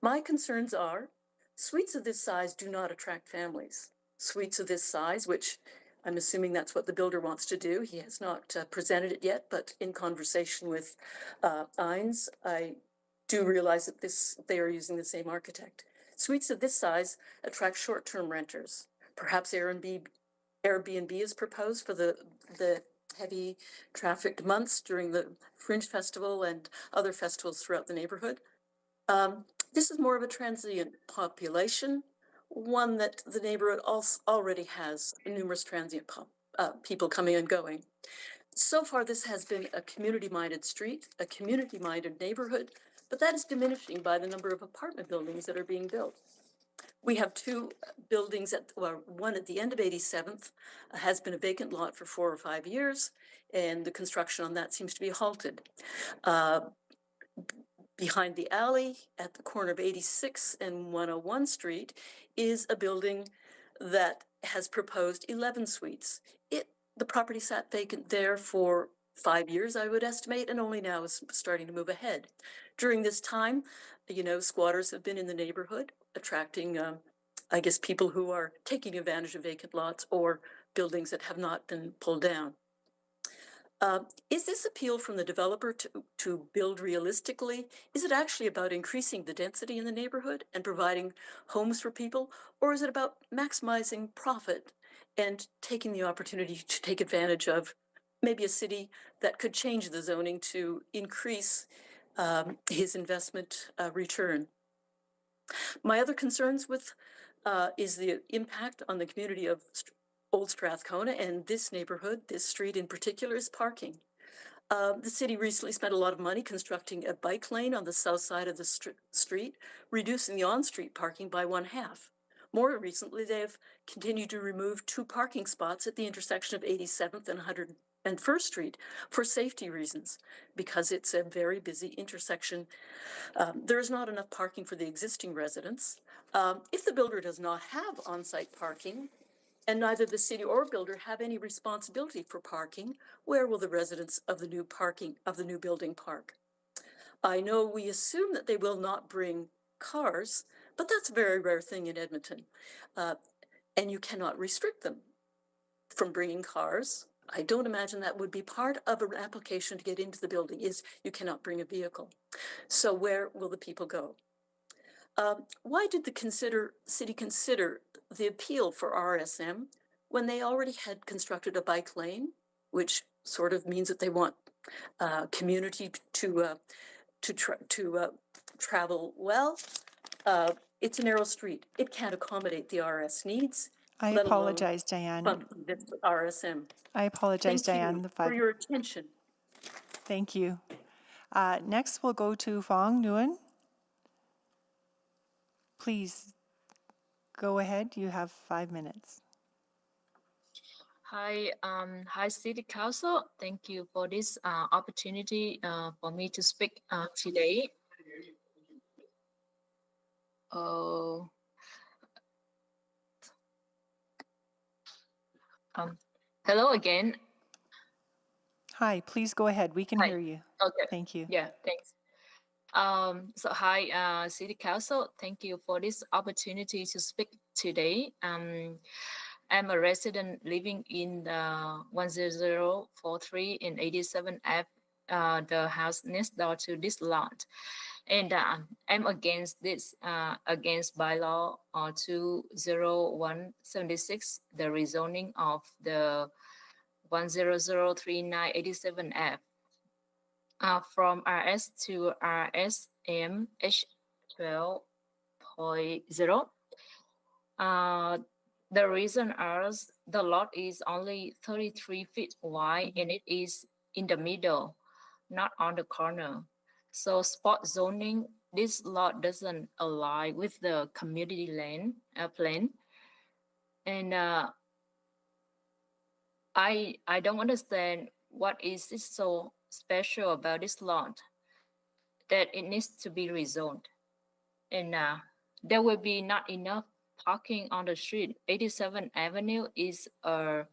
My concerns are suites of this size do not attract families. Suites of this size, which I'm assuming that's what the builder wants to do. He has not presented it yet, but in conversation with Ines, I do realize that they are using the same architect. Suites of this size attract short-term renters. Perhaps Airbnb is proposed for the heavy trafficked months during the Fringe Festival and other festivals throughout the neighborhood. This is more of a transient population, one that the neighborhood already has numerous transient people coming and going. So far, this has been a community-minded street, a community-minded neighborhood, but that is diminishing by the number of apartment buildings that are being built. We have two buildings one at the end of 87th has been a vacant lot for 4 or 5 years, and the construction on that seems to be halted. Behind the alley at the corner of 86 and 101 Street is a building that has proposed 11 suites. The property sat vacant there for 5 years, I would estimate, and only now is starting to move ahead. During this time, squatters have been in the neighborhood, attracting, I guess, people who are taking advantage of vacant lots or buildings that have not been pulled down. Is this appeal from the developer to build realistically? Is it actually about increasing the density in the neighborhood and providing homes for people? Or is it about maximizing profit and taking the opportunity to take advantage of maybe a city that could change the zoning to increase his investment return? My other concerns is the impact on the community of Old Strathcona, and this neighborhood, this street in particular, is parking. The city recently spent a lot of money constructing a bike lane on the south side of the street, reducing the on-street parking by 1/2. More recently, they have continued to remove 2 parking spots at the intersection of 87th and 101st Street for safety reasons, because it's a very busy intersection. There is not enough parking for the existing residents. If the builder does not have on-site parking, and neither the city or builder have any responsibility for parking, where will the residents of the new building park? I know we assume that they will not bring cars, but that's a very rare thing in Edmonton. And you cannot restrict them from bringing cars. I don't imagine that would be part of an application to get into the building, is you cannot bring a vehicle. So where will the people go? Why did the city consider the appeal for RSM when they already had constructed a bike lane, which sort of means that they want community to travel well? It's a narrow street. It can't accommodate the RS needs. I let alone apologize, Diane. fund this RSM. I apologize, Thank Diane. you for your attention. Thank you. Next, we'll go to Fong Nguyen. Please go ahead. You have 5 minutes. Hi, City Council. Thank you for this opportunity for me to speak today. Hello again. Hi, please go ahead. We can Hi. hear you. Okay. Thank you. Yeah, thanks. So hi, City Council. Thank you for this opportunity to speak today. I'm a resident living in the 10043 in 87F, the house next door to this lot. And I'm against this, against bylaw 20176, the rezoning of the 1003987F. From RS to RSM H12.0. The reason is the lot is only 33 feet wide and it is in the middle, not on the corner. So spot zoning, this lot doesn't align with the community land plan. And I don't understand what is this so special about this lot that it needs to be rezoned. And there will be not enough parking on the street. 87th Avenue is a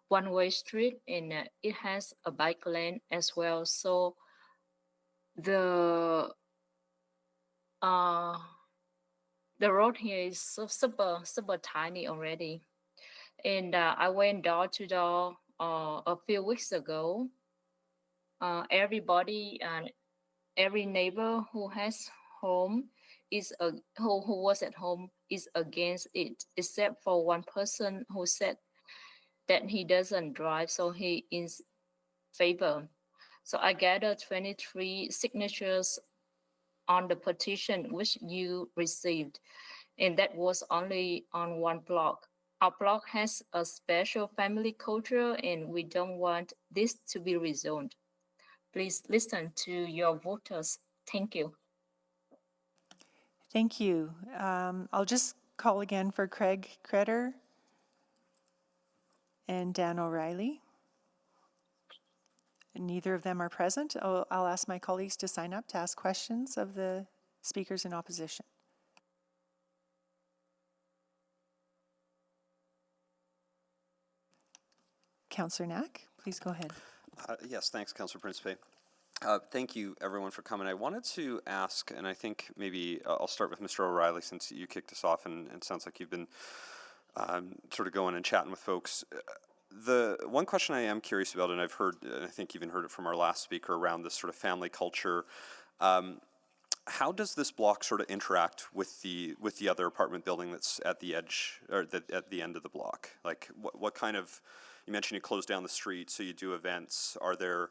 one-way street and it has a bike lane as well. So the road here is super tiny already. And I went door to door a few weeks ago. Everybody and every neighbor who has home who was at home is against it, except for one person who said that he doesn't drive, so he is favor. So I gathered 23 signatures on the petition which you received, and that was only on one block. Our block has a special family culture, and we don't want this to be rezoned. Please listen to your voters. Thank you. Thank you. I'll just call again for Craig Cretter and Dan O'Reilly. Neither of them are present. I'll ask my colleagues to sign up to ask questions of the speakers in opposition. Councillor Knack, please go ahead. Yes, thanks, Councillor Principe. Thank you, everyone, for coming. I wanted to ask, and I think maybe I'll start with Mr. O'Reilly since you kicked us off, and it sounds like you've been sort of going and chatting with folks. The one question I am curious about, and I've heard, and I think even heard it from our last speaker around this sort of family culture. How does this block sort of interact with the other apartment building that's at the edge or at the end of the block? Like, what kind of? You mentioned you close down the street, so you do events. Do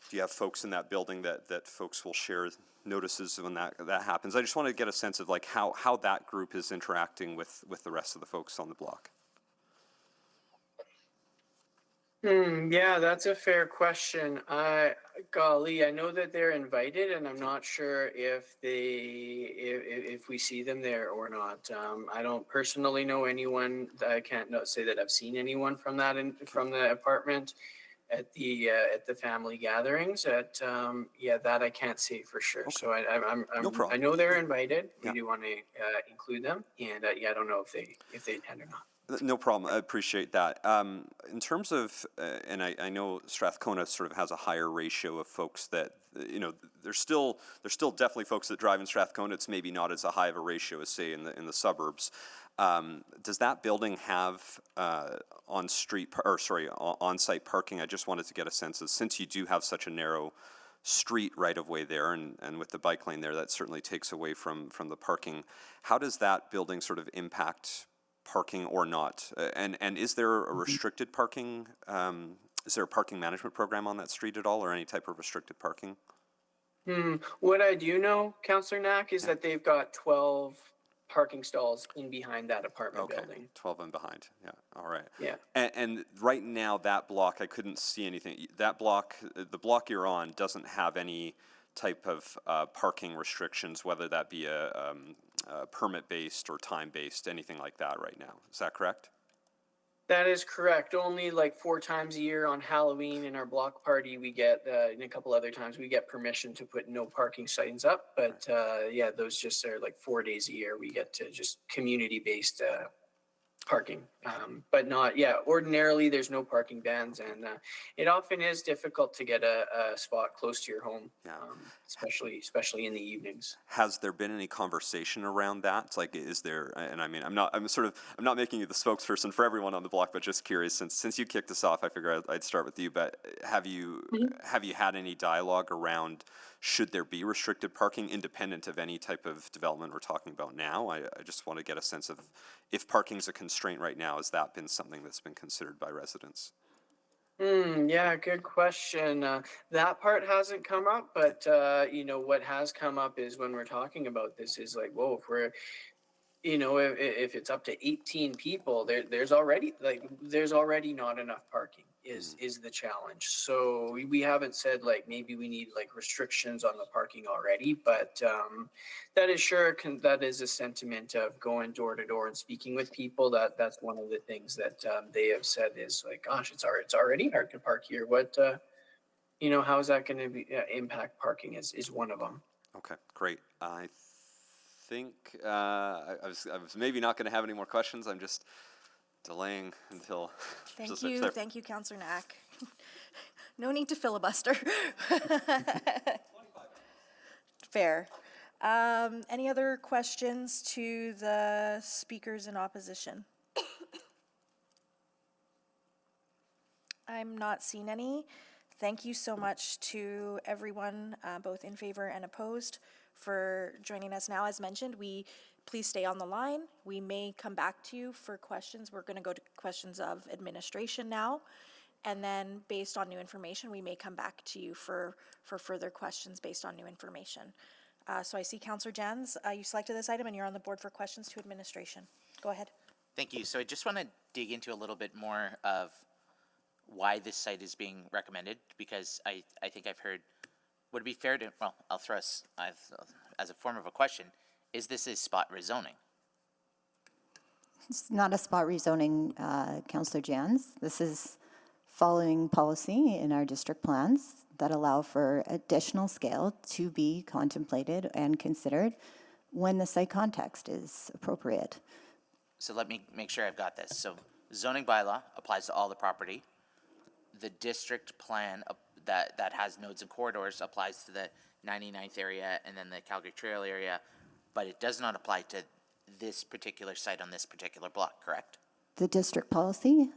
you have folks in that building that folks will share notices when that happens? I just want to get a sense of like how that group is interacting with the rest of the folks on the block. Yeah, that's a fair question. Golly, I know that they're invited, and I'm not sure if we see them there or not. I don't personally know anyone. I can't say that I've seen anyone from from the apartment at the family gatherings. That I can't say for sure. Okay. So No problem. I know they're invited. Yeah. We do want to include them, and I don't know if they attend or not. No problem. I appreciate that. In terms of, and I know Strathcona sort of has a higher ratio of folks that, there's still definitely folks that drive in Strathcona. It's maybe not as a high of a ratio as say in the suburbs. Does that building have on-site parking? I just wanted to get a sense of, since you do have such a narrow street right of way there, and with the bike lane there, that certainly takes away from the parking. How does that building sort of impact parking or not? And is there a restricted parking? Is there a parking management program on that street at all, or any type of restricted parking? What I do know, Councillor Knack, is that they've got 12 parking stalls in behind that apartment building. 12 and behind. Yeah. All right. Yeah. And right now, that block, I couldn't see anything. That block, the block you're on, doesn't have any type of parking restrictions, whether that be a permit-based or time-based, anything like that right now. Is that correct? That is correct. Only like 4 times a year on Halloween in our block party, we get, and a couple other times, we get permission to put no parking signs up. But those just are like 4 days a year. We get to just community-based parking, but not, ordinarily there's no parking bans, and it often is difficult to get a spot close to your home, especially in the evenings. Has there been any conversation around that? It's like, is there, and I mean, I'm not making you the spokesperson for everyone on the block, but just curious, since you kicked us off, I figured I'd start with you, but have you had any dialogue around, should there be restricted parking independent of any type of development we're talking about now? I just want to get a sense of, if parking's a constraint right now, has that been something that's been considered by residents? Yeah, good question. That part hasn't come up, but what has come up is when we're talking about this is like, whoa, if we're, if it's up to 18 people, there's already not enough parking is the challenge. So we haven't said like maybe we need like restrictions on the parking already, but that is a sentiment of going door to door and speaking with people. That's one of the things that they have said is like, gosh, it's already hard to park here. What how is that going to impact parking is one of them. Okay, great. I think I was maybe not going to have any more questions. I'm just delaying until. Thank you, Councillor Knack. No need to filibuster. Fair. Any other questions to the speakers in opposition? I'm not seeing any. Thank you so much to everyone, both in favor and opposed, for joining us now. As mentioned, please stay on the line. We may come back to you for questions. We're going to go to questions of administration now. And then based on new information, we may come back to you for further questions based on new information. So I see Councillor Jans, you selected this item and you're on the board for questions to administration. Go ahead. Thank you. So I just want to dig into a little bit more of why this site is being recommended, because I think I've heard, would it be fair to, well, I'll throw us as a form of a question, is this a spot rezoning? It's not a spot rezoning, Councillor Jans. This is following policy in our district plans that allow for additional scale to be contemplated and considered when the site context is appropriate. So let me make sure I've got this. So zoning bylaw applies to all the property. The district plan that has nodes and corridors applies to the 99th area and then the Calgary Trail area, but it does not apply to this particular site on this particular block, correct? The district policy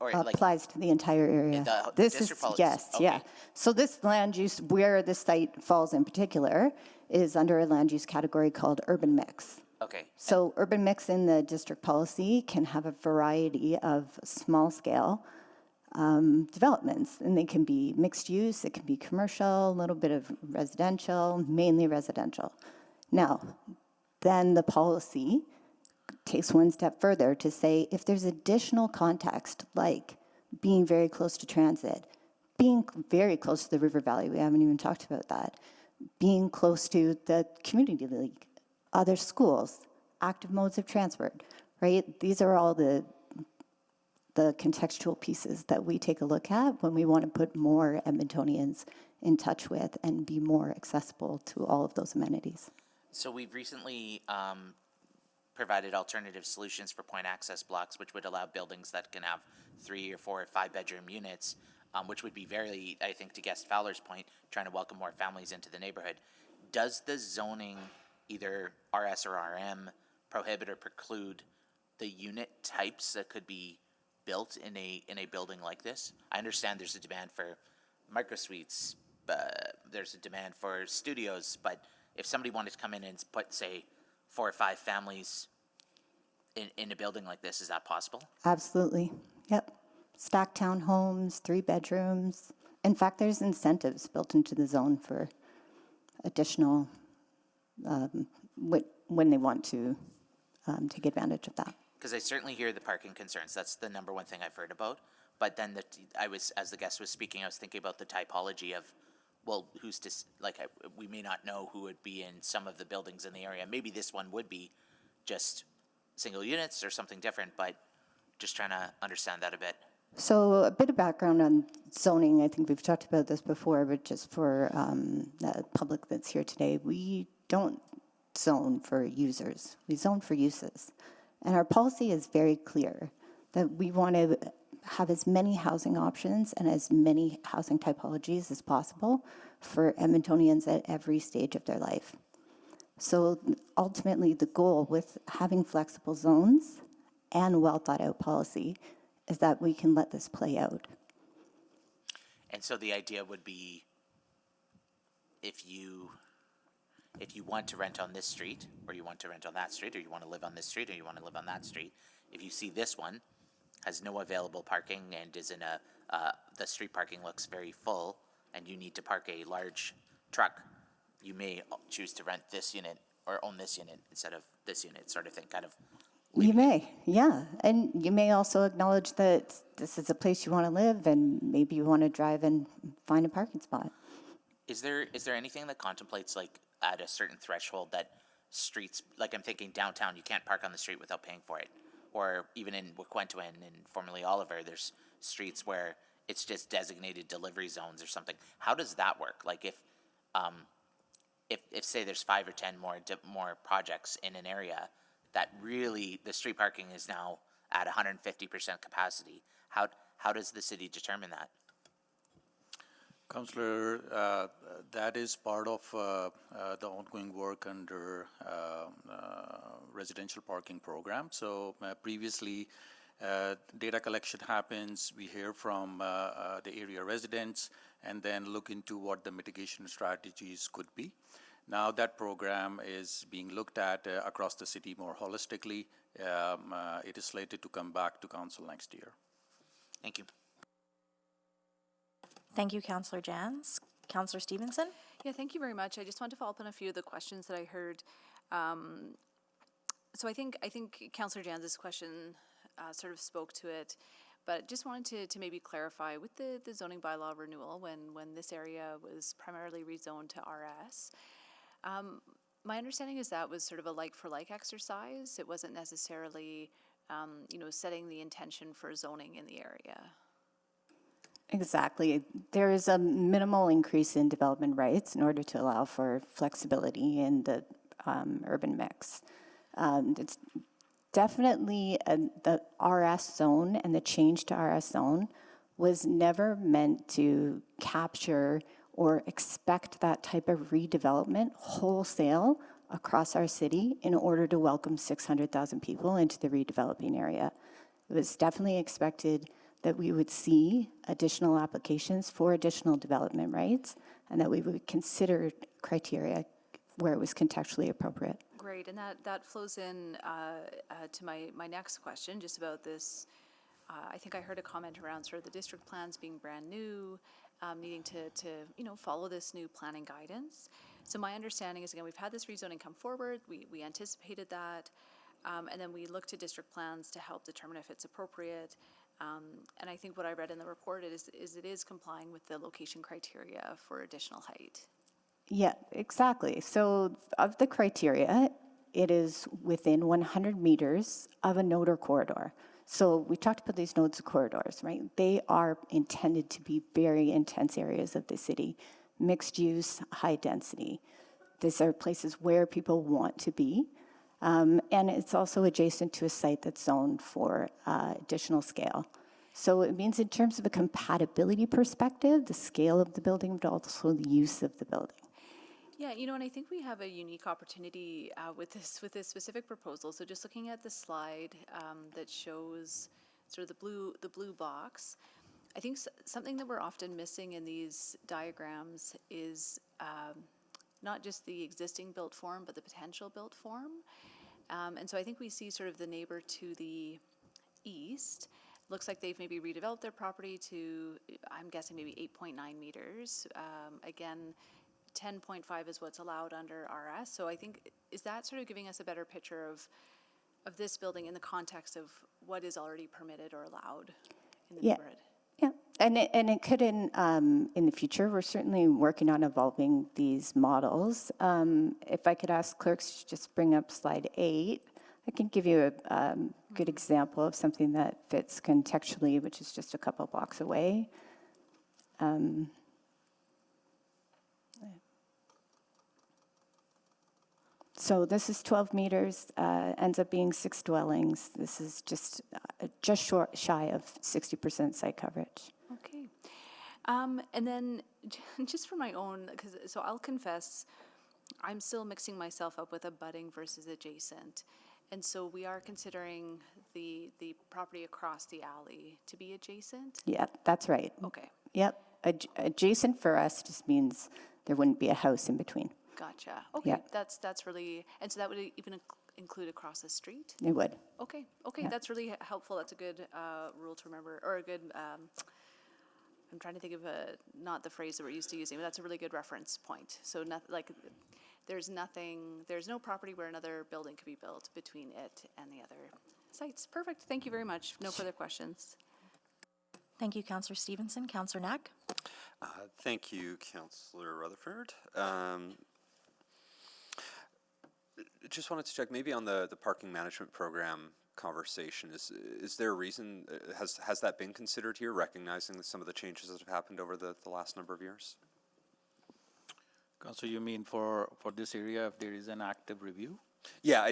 applies to the entire area. This district policy, yes, okay. yeah. So this land use, where the site falls in particular, is under a land use category called urban mix. Okay. So urban mix in the district policy can have a variety of small scale developments, and they can be mixed use, it can be commercial, a little bit of residential, mainly residential. Now, then the policy takes one step further to say if there's additional context, like being very close to transit, being very close to the river valley, we haven't even talked about that, being close to the community league, other schools, active modes of transport, right? These are all the contextual pieces that we take a look at when we want to put more Edmontonians in touch with and be more accessible to all of those amenities. So we've recently provided alternative solutions for point access blocks, which would allow buildings that can have 3 or 4 or 5 bedroom units, which would be very, I think, to Guest Fowler's point, trying to welcome more families into the neighborhood. Does the zoning, either RS or RM, prohibit or preclude the unit types that could be built in a building like this? I understand there's a demand for micro suites, there's a demand for studios, but if somebody wanted to come in and put, say, 4 or 5 families in a building like this, is that possible? Absolutely, yep. Stacked townhomes, 3 bedrooms. In fact, there's incentives built into the zone for additional, when they want to take advantage of that. Because I certainly hear the parking concerns. That's the number one thing I've heard about. But then as the guest was speaking, I was thinking about the typology of, well, who's to, we may not know who would be in some of the buildings in the area. Maybe this one would be just single units or something different, but just trying to understand that a bit. So a bit of background on zoning. I think we've talked about this before, but just for the public that's here today, we don't zone for users. We zone for uses. And our policy is very clear that we want to have as many housing options and as many housing typologies as possible for Edmontonians at every stage of their life. So ultimately, the goal with having flexible zones and well thought out policy is that we can let this play out. And so the idea would be, if you want to rent on this street, or you want to rent on that street, or you want to live on this street, or you want to live on that street, if you see this one has no available parking and is in the street parking looks very full, and you need to park a large truck, you may choose to rent this unit or own this unit instead of this unit, sort of thing, kind of. You may, yeah. And you may also acknowledge that this is a place you want to live and maybe you want to drive and find a parking spot. Is there anything that contemplates, like, at a certain threshold that streets, like I'm thinking downtown, you can't park on the street without paying for it? Or even in Wauquatoin and formerly Oliver, there's streets where it's just designated delivery zones or something. How does that work? Like if say there's 5 or 10 more projects in an area that really the street parking is now at 150% capacity, how does the city determine that? Councillor, that is part of the ongoing work under residential parking program. So previously, Data collection happens, we hear from the area residents, and then look into what the mitigation strategies could be. Now that program is being looked at across the city more holistically. It is slated to come back to council next year. Thank you. Thank you, Councillor Jans. Councillor Stevenson? Yeah, thank you very much. I just want to follow up on a few of the questions that I heard. So I think Councillor Jans's question sort of spoke to it, but just wanted to maybe clarify with the zoning bylaw renewal when this area was primarily rezoned to RS. My understanding is that was sort of a like-for-like exercise. It wasn't necessarily, setting the intention for zoning in the area. Exactly. There is a minimal increase in development rights in order to allow for flexibility in the urban mix. It's definitely the RS zone, and the change to RS zone was never meant to capture or expect that type of redevelopment wholesale across our city in order to welcome 600,000 people into the redeveloping area. It was definitely expected that we would see additional applications for additional development rights, and that we would consider criteria where it was contextually appropriate. Great, and that flows in to my next question, just about this. I think I heard a comment around sort of the district plans being brand new, needing to follow this new planning guidance. So my understanding is, again, we've had this rezoning come forward. We anticipated that, and then we looked at district plans to help determine if it's appropriate. And I think what I read in the report is it is complying with the location criteria for additional height. Yeah, exactly. So of the criteria, it is within 100 meters of a node or corridor. So we talked about these nodes or corridors, right? They are intended to be very intense areas of the city, mixed use, high density. These are places where people want to be. And it's also adjacent to a site that's zoned for additional scale. So it means in terms of a compatibility perspective, the scale of the building, but also the use of the building. Yeah, and I think we have a unique opportunity with this specific proposal. So just looking at the slide that shows sort of the blue box, I think something that we're often missing in these diagrams is not just the existing built form, but the potential built form. And so I think we see sort of the neighbor to the east. Looks like they've maybe redeveloped their property to, I'm guessing, maybe 8.9 meters. Again, 10.5 is what's allowed under RS. So I think, is that sort of giving us a better picture of this building in the context of what is already permitted or allowed in the neighborhood? Yeah, and it could in the future. We're certainly working on evolving these models. If I could ask clerks to just bring up slide 8, I can give you a good example of something that fits contextually, which is just a couple blocks away. So this is 12 meters, ends up being 6 dwellings. This is just shy of 60% site coverage. Okay. And then just for my own, so I'll confess, I'm still mixing myself up with abutting versus adjacent. And so we are considering the property across the alley to be adjacent? Yeah, that's right. Okay. Yep. Adjacent for us just means there wouldn't be a house in between. Gotcha. Okay, Yeah. that's really, and so that would even include across the street? It would. Okay, Yeah. that's really helpful. That's a good rule to remember, or a good, I'm trying to think of not the phrase that we're used to using, but that's a really good reference point. So there's no property where another building could be built between it and the other sites. Perfect, thank you very much. No further questions. Thank you, Councillor Stevenson. Councillor Knack? Thank you, Councillor Rutherford. Just wanted to check maybe on the parking management program conversation. Is there a reason, has that been considered here, recognizing some of the changes that have happened over the last number of years? So you mean for this area, if there is an active review? Yeah,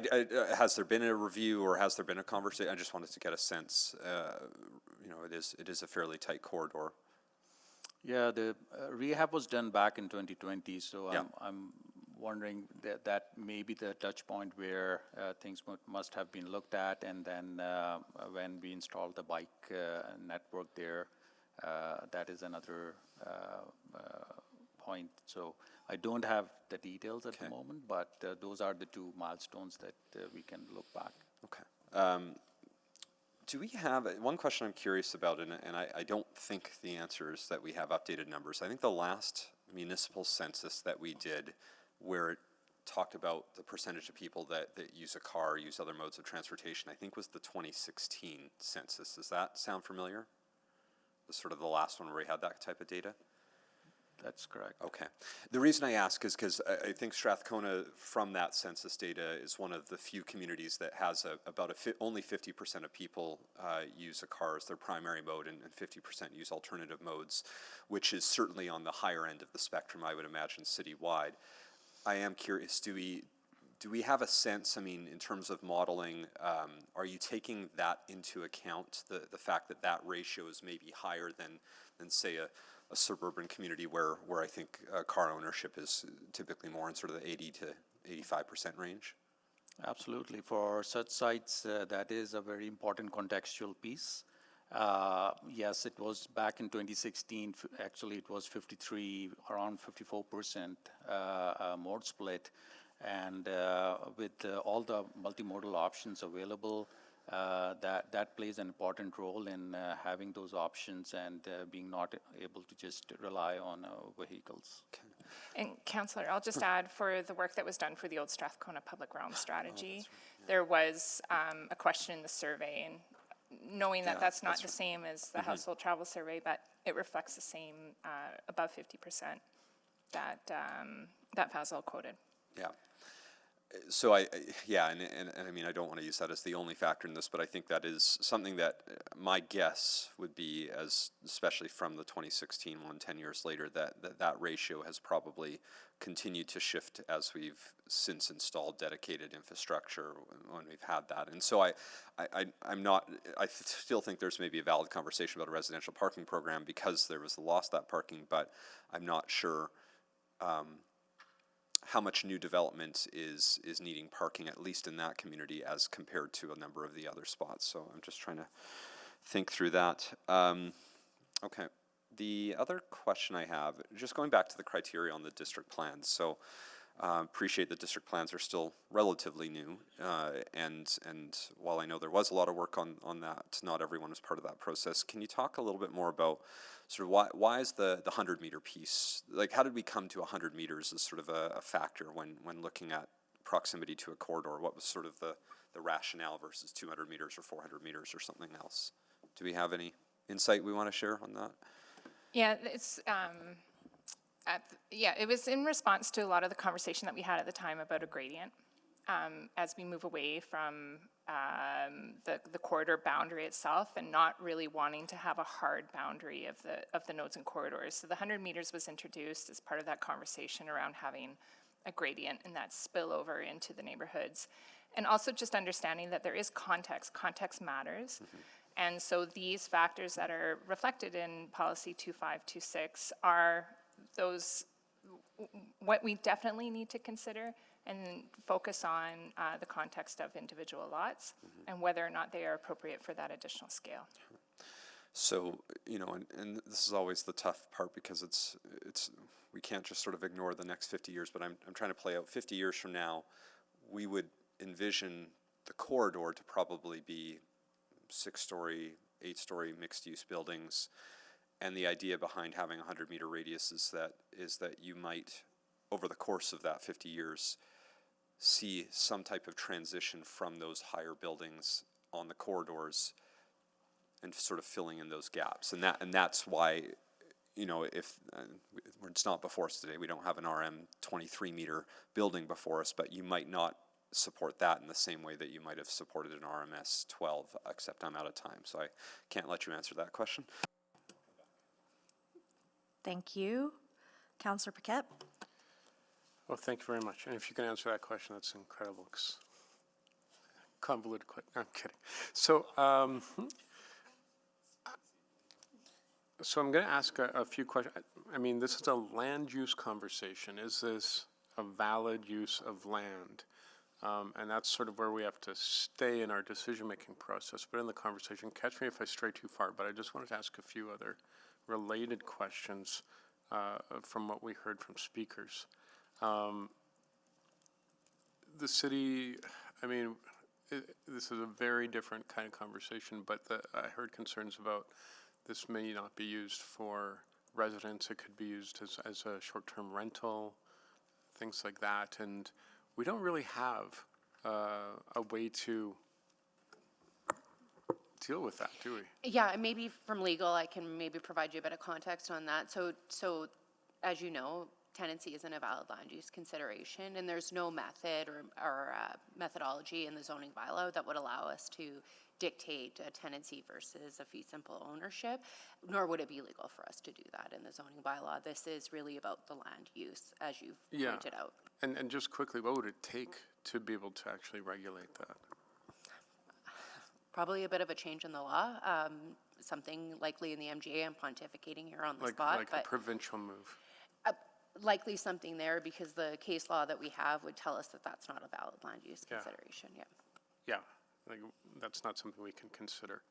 has there been a review or has there been a conversation? I just wanted to get a sense. It is a fairly tight corridor. Yeah, the rehab was done back in 2020, so Yeah. I'm wondering that may be the touch point where things must have been looked at, and then when we install the bike network there, that is another point. So I don't have the details at the moment, but those are the two milestones that we can look back. Okay. Do we have, one question I'm curious about, and I don't think the answer is that we have updated numbers. I think the last municipal census that we did, where it talked about the percentage of people that use a car, use other modes of transportation, I think was the 2016 census. Does that sound familiar? Was sort of the last one where we had that type of data? That's correct. Okay. The reason I ask is because I think Strathcona, from that census data, is one of the few communities that has only 50% of people use a car as their primary mode, and 50% use alternative modes, which is certainly on the higher end of the spectrum, I would imagine, citywide. I am curious, do we have a sense, I mean, in terms of modeling, are you taking that into account, the fact that that ratio is maybe higher than say, a suburban community where I think car ownership is typically more in sort of the 80 to 85% range? Absolutely. For such sites, that is a very important contextual piece. Yes, it was back in 2016, actually it was 53, around 54% mode split. And with all the multimodal options available, that plays an important role in having those options and being not able to just rely on vehicles. And Councillor, I'll just add, for the work that was done for the Old Strathcona Public Realm Strategy, there was a question in the survey, and knowing that that's not the same as the household travel survey, but it reflects the same above 50% that Fazal quoted. Yeah. So and I mean, I don't want to use that as the only factor in this, but I think that is something that my guess would be, as especially from the 2016 one, 10 years later, that ratio has probably continued to shift as we've since installed dedicated infrastructure when we've had that. And so I still think there's maybe a valid conversation about a residential parking program because there was the loss of that parking, but I'm not sure how much new development is needing parking, at least in that community, as compared to a number of the other spots. So I'm just trying to think through that. Okay. The other question I have, just going back to the criteria on the district plans. So appreciate the district plans are still relatively new. And while I know there was a lot of work on that, not everyone was part of that process. Can you talk a little bit more about sort of why is the 100-meter piece, like how did we come to 100 meters as sort of a factor when looking at proximity to a corridor? What was sort of the rationale versus 200 meters or 400 meters or something else? Do we have any insight we want to share on that? Yeah, it's it was in response to a lot of the conversation that we had at the time about a gradient. As we move away from the corridor boundary itself and not really wanting to have a hard boundary of the nodes and corridors. So the 100 meters was introduced as part of that conversation around having a gradient and that spillover into the neighborhoods. And also just understanding that there is context. Context matters. Mm-hmm. And so these factors that are reflected in policy 2526 are those what we definitely need to consider and focus on the context of individual lots and whether or not they are appropriate for that additional scale. So, you know, and this is always the tough part because it's we can't just sort of ignore the next 50 years, but I'm trying to play out 50 years from now, we would envision the corridor to probably be 6-story, 8-story mixed-use buildings. And the idea behind having a 100-meter radius is that you might, over the course of that 50 years, see some type of transition from those higher buildings on the corridors and sort of filling in those gaps. And that's why, you know, if it's not before us today, we don't have an RM 23-meter building before us, but you might not support that in the same way that you might have supported an RMS 12, except I'm out of time, so I can't let you answer that question. Thank you. Councillor Paquette. Well, thank you very much. And if you can answer that question, that's incredible. Convoluted question. No, I'm kidding. So, so I'm going to ask a few questions. I mean, this is a land use conversation. Is this a valid use of land. And that's sort of where we have to stay in our decision-making process. But in the conversation, catch me if I stray too far, but I just wanted to ask a few other related questions from what we heard from speakers. The city, I mean, this is a very different kind of conversation, but I heard concerns about this may not be used for residents. It could be used as a short-term rental, things like that. And we don't really have a way to deal with that, do we? Yeah, and maybe from legal, I can maybe provide you a bit of context on that. So as you know, tenancy isn't a valid land use consideration, and there's no method or methodology in the zoning bylaw that would allow us to dictate a tenancy versus a fee simple ownership, nor would it be legal for us to do that in the zoning bylaw. This is really about the land use, as you've pointed out. And just quickly, what would it take to be able to actually regulate that? Probably a bit of a change in the law, something likely in the MGA. I'm pontificating here on the spot. Like a provincial move. Likely something there, because the case law that we have would tell us that that's not a valid land use consideration. Yeah, like that's not something we can consider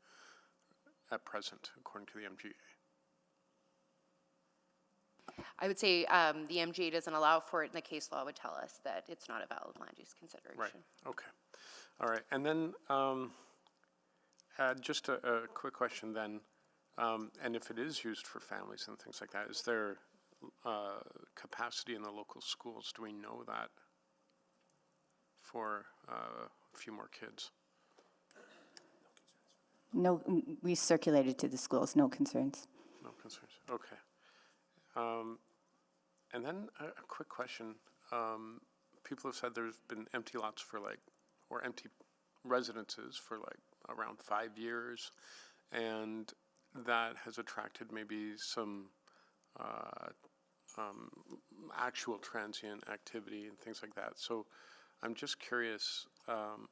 at present, according to the MGA. I would say the MGA doesn't allow for it, and the case law would tell us that it's not a valid land use consideration. Right, okay. All right, and then just a quick question then, and if it is used for families and things like that, is there capacity in the local schools? Do we know that for a few more kids? No, we circulated to the schools, no concerns. No concerns, okay. And then a quick question. People have said there's been empty lots for or empty residences for around 5 years, and that has attracted maybe some actual transient activity and things like that. So I'm just curious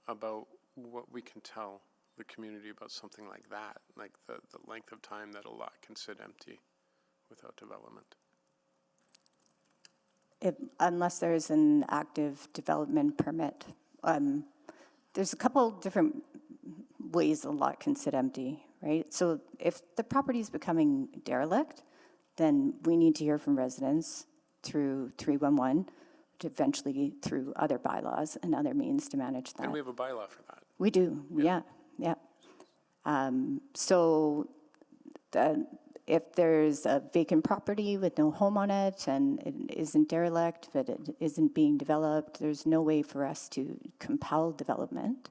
about what we can tell the community about something like that, like the length of time that a lot can sit empty without development. Unless there's an active development permit. There's a couple different ways a lot can sit empty, right? So if the property is becoming derelict, then we need to hear from residents through 311, eventually through other bylaws and other means to manage that. And we have a bylaw for that. We do, yeah. So if there's a vacant property with no home on it and it isn't derelict, but it isn't being developed, there's no way for us to compel development.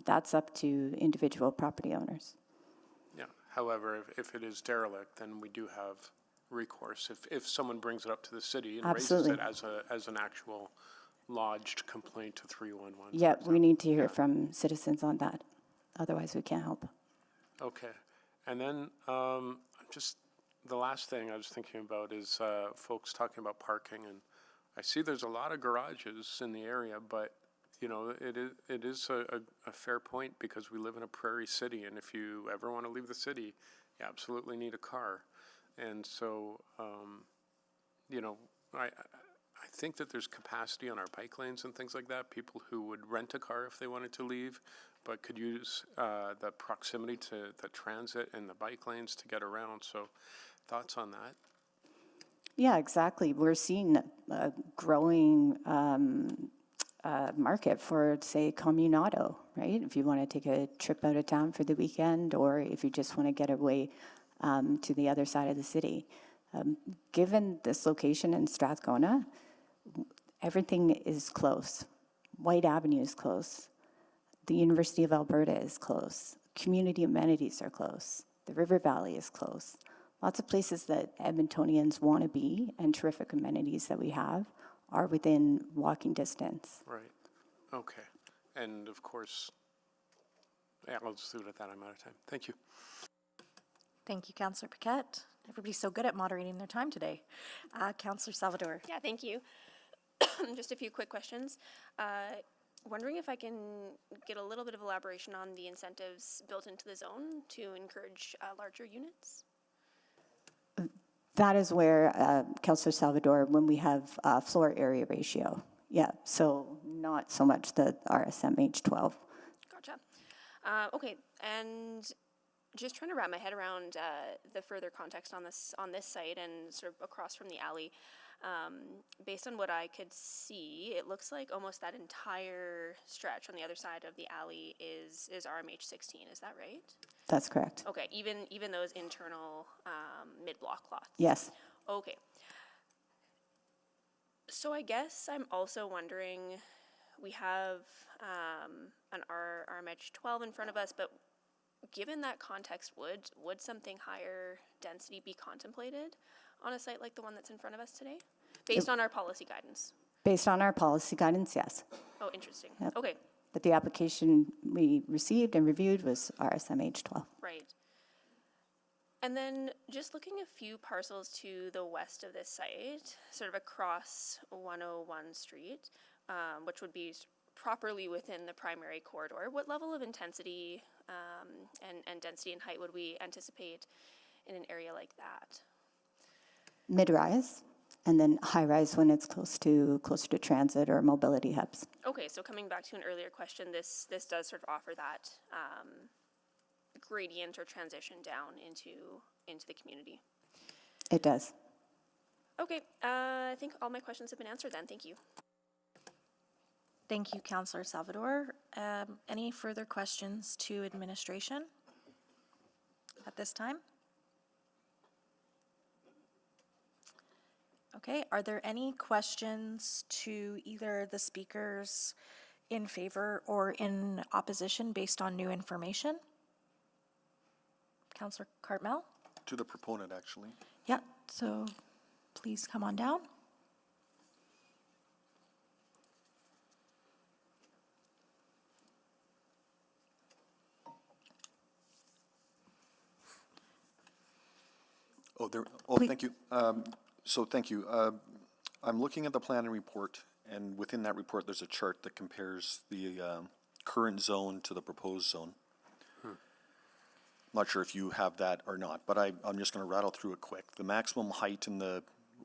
That's up to individual property owners. Yeah. However, if it is derelict, then we do have recourse. If someone brings it up to the city and Absolutely. raises it as an actual lodged complaint to 311. Yeah, we need to hear from citizens on that. Otherwise, we can't help. Okay. And then just the last thing I was thinking about is folks talking about parking, and I see there's a lot of garages in the area, but you know, it is a fair point, because we live in a prairie city, and if you ever want to leave the city, you absolutely need a car. And so, you know, I think that there's capacity on our bike lanes and things like that, people who would rent a car if they wanted to leave, but could use the proximity to the transit and the bike lanes to get around. So thoughts on that? Yeah, exactly. We're seeing a growing market for, say, commune auto, right? If you want to take a trip out of town for the weekend, or if you just want to get away to the other side of the city. Given this location in Strathcona, everything is close. White Avenue is close. The University of Alberta is close. Community amenities are close. The River Valley is close. Lots of places that Edmontonians want to be, and terrific amenities that we have, are within walking distance. Right. Okay. And of course, yeah, I'll just leave it at that. I'm out of time. Thank you. Thank you, Councillor Paquette. Everybody's so good at moderating their time today. Councillor Salvador. Yeah, thank you. Just a few quick questions. Wondering if I can get a little bit of elaboration on the incentives built into the zone to encourage larger units? That is where, Councillor Salvador, when we have floor area ratio. Yeah, so not so much the RSM H12. Gotcha. Okay, and just trying to wrap my head around the further context on this site and sort of across from the alley. Based on what I could see, it looks like almost that entire stretch on the other side of the alley is RMH 16. Is that right? That's correct. Okay, even those internal mid-block lots. Yes. Okay. So I guess I'm also wondering, we have an RMH 12 in front of us, but given that context, would something higher density be contemplated on a site like the one that's in front of us today, based on our policy guidance? Based on our policy guidance, yes. Oh, interesting. Yep. Okay. But the application we received and reviewed was RSM H12. Right. And then just looking a few parcels to the west of this site, sort of across 101 Street, which would be properly within the primary corridor, what level of intensity and density and height would we anticipate in an area like that? Mid-rise, and then high-rise when it's closer to transit or mobility hubs. Okay, so coming back to an earlier question, this does sort of offer that gradient or transition down into the community. It does. Okay, I think all my questions have been answered then. Thank you. Thank you, Councillor Salvador. Any further questions to administration at this time? Okay, are there any questions to either the speakers in favor or in opposition based on new information? Councillor Cartmel? To the proponent, actually. Yeah, so please come on down. Thank you. Thank you. I'm looking at the planning report, and within that report, there's a chart that compares the current zone to the proposed zone. Not sure if you have that or not, but I'm just going to rattle through it quick. The maximum height in the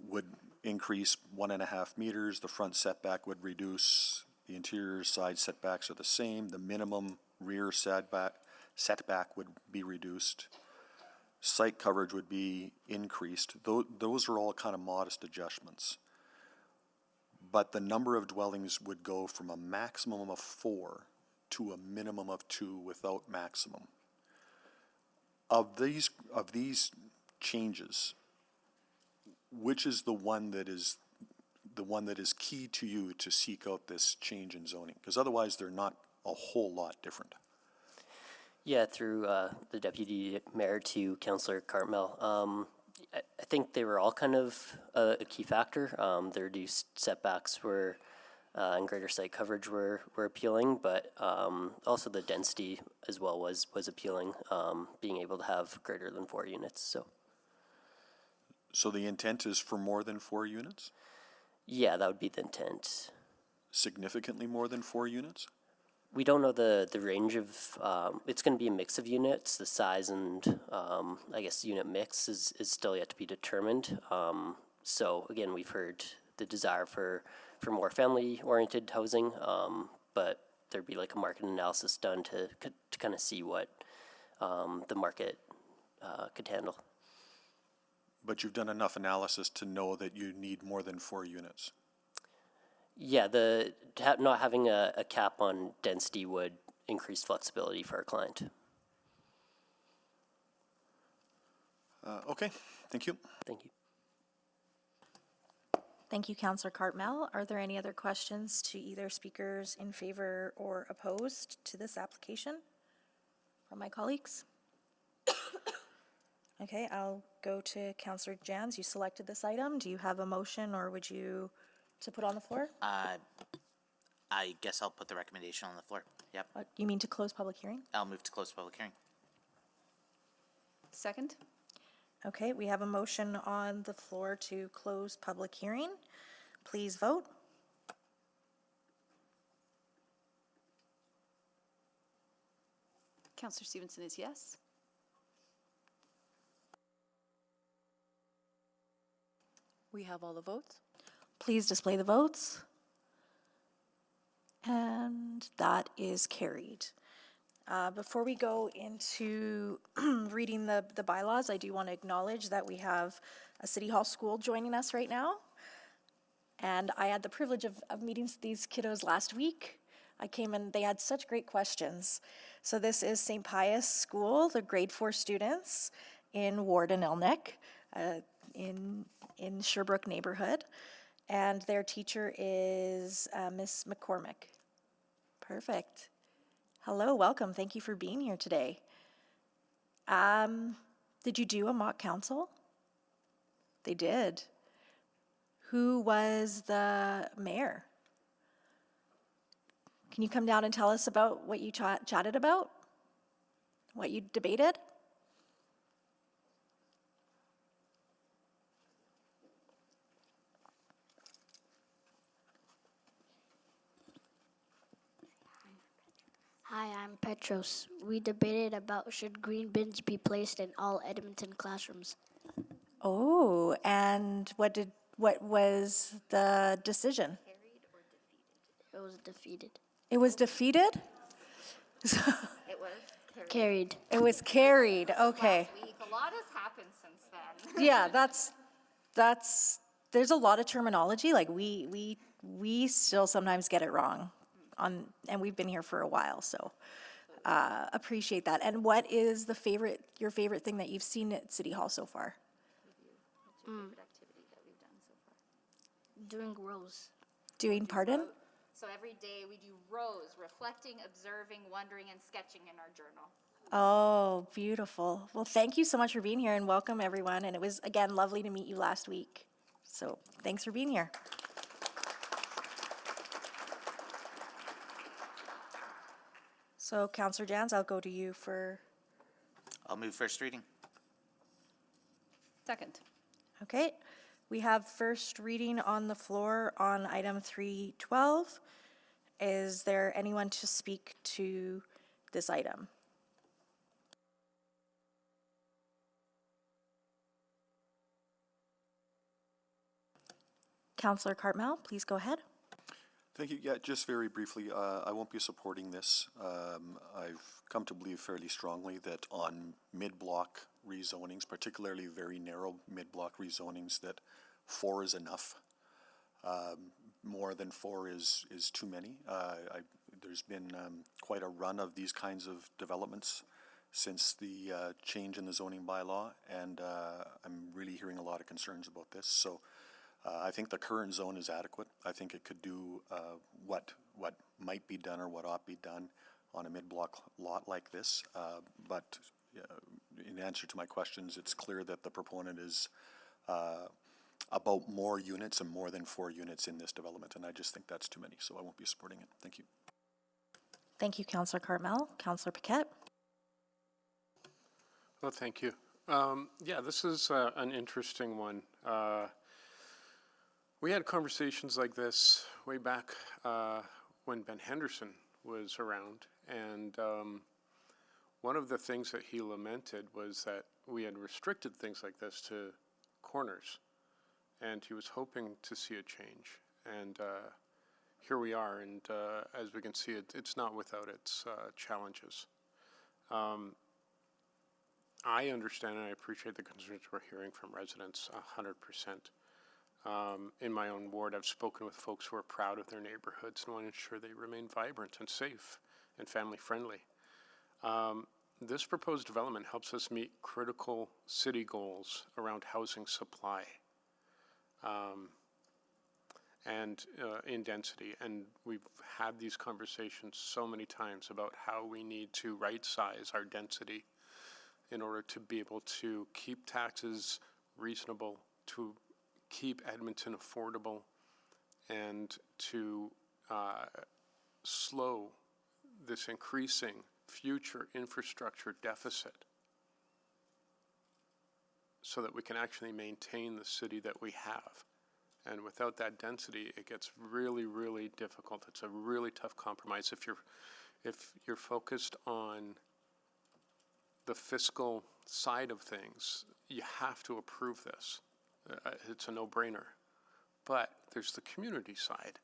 would increase 1.5 meters. The front setback would reduce. The interior side setbacks are the same. The minimum rear setback would be reduced. Site coverage would be increased. Those are all kind of modest adjustments. But the number of dwellings would go from a maximum of 4 to a minimum of 2 without maximum. Of these changes, which is the one that is key to you to seek out this change in zoning? Because otherwise they're not a whole lot different. Yeah, through the deputy mayor to Councillor Cartmel. I think they were all kind of a key factor. The reduced setbacks were and greater site coverage were appealing, but also the density as well was appealing, being able to have greater than 4 units. So the intent is for more than 4 units? Yeah, that would be the intent. Significantly more than 4 units? We don't know the range of, it's going to be a mix of units. The size and I guess unit mix is still yet to be determined. So again, we've heard the desire for more family-oriented housing, but there'd be like a market analysis done to kind of see what the market could handle. But you've done enough analysis to know that you need more than 4 units? Yeah, not having a cap on density would increase flexibility for our client. Okay, thank you. Thank you. Thank you, Councillor Cartmel. Are there any other questions to either speakers in favor or opposed to this application from my colleagues? Okay, I'll go to Councillor Jans. You selected this item. Do you have a motion or would you to put on the floor? I guess I'll put the recommendation on the floor. Yep. You mean to close public hearing? I'll move to close public hearing. Second? Okay, we have a motion on the floor to close public hearing. Please vote. Councillor Stevenson is yes. We have all the votes. Please display the votes. And that is carried. Before we go into reading the bylaws, I do want to acknowledge that we have a City Hall school joining us right now. And I had the privilege of meeting these kiddos last week. I came and they had such great questions. So this is St. Pius School, the grade 4 students in Ward and Elnick, in Sherbrooke neighborhood. And their teacher is Miss McCormick. Perfect. Hello, welcome. Thank you for being here today. Did you do a mock council? They did. Who was the mayor? Can you come down and tell us about what you chatted about? What you debated? Hi, I'm Petros. We debated about should green bins be placed in all Edmonton classrooms. Oh, and what was the decision? It was defeated. It was defeated? It was carried. It was carried, okay. A lot has happened since then. Yeah, that's there's a lot of terminology, like we still sometimes get it wrong and we've been here for a while, so appreciate that. And what is your favorite thing that you've seen at City Hall so far? Activity that we've done so far? Doing rows. Doing pardon? So every day we do rows, reflecting, observing, wondering, and sketching in our journal. Oh, beautiful. Well, thank you so much for being here and welcome everyone. And it was, again, lovely to meet you last week. So thanks for being here. So Councillor Jans, I'll go to you for... I'll move first reading. Second. Okay. We have first reading on the floor on item 312. Is there anyone to speak to this item? Councillor Cartmel, please go ahead. Thank you. Yeah, just very briefly, I won't be supporting this. I've come to believe fairly strongly that on mid-block rezonings, particularly very narrow mid-block rezonings, that 4 is enough. More than 4 is too many. There's been quite a run of these kinds of developments since the change in the zoning bylaw, and I'm really hearing a lot of concerns about this. So I think the current zone is adequate. I think it could do what might be done or what ought to be done on a mid-block lot like this. But in answer to my questions, it's clear that the proponent is about more units and more than 4 units in this development, and I just think that's too many, so I won't be supporting it. Thank you. Thank you, Councillor Cartmel. Councillor Paquette. Well, thank you. Yeah, this is an interesting one. We had conversations like this way back when Ben Henderson was around, and one of the things that he lamented was that we had restricted things like this to corners, and he was hoping to see a change. And here we are, and as we can see, it's not without its challenges. I understand and I appreciate the concerns we're hearing from residents 100%. In my own ward, I've spoken with folks who are proud of their neighborhoods and want to ensure they remain vibrant and safe and family-friendly. This proposed development helps us meet critical city goals around housing supply and in density. And we've had these conversations so many times about how we need to right-size our density in order to be able to keep taxes reasonable, to keep Edmonton affordable, and to slow this increasing future infrastructure deficit so that we can actually maintain the city that we have. And without that density, it gets really, really difficult. It's a really tough compromise. If you're focused on the fiscal side of things, you have to approve this. It's a no-brainer. But there's the community side.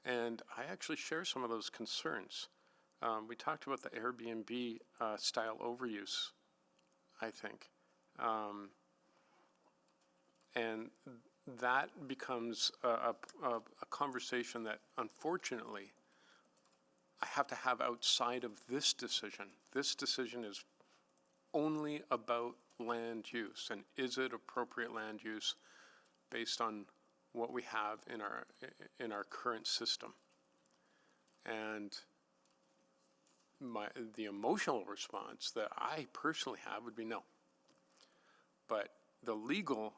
And I actually share some of those concerns. We talked about the Airbnb style overuse, I think. And that becomes a conversation that, unfortunately, I have to have outside of this decision. This decision is only about land use, and is it appropriate land use based on what we have in our current system? And the emotional response that I personally have would be no. But the legal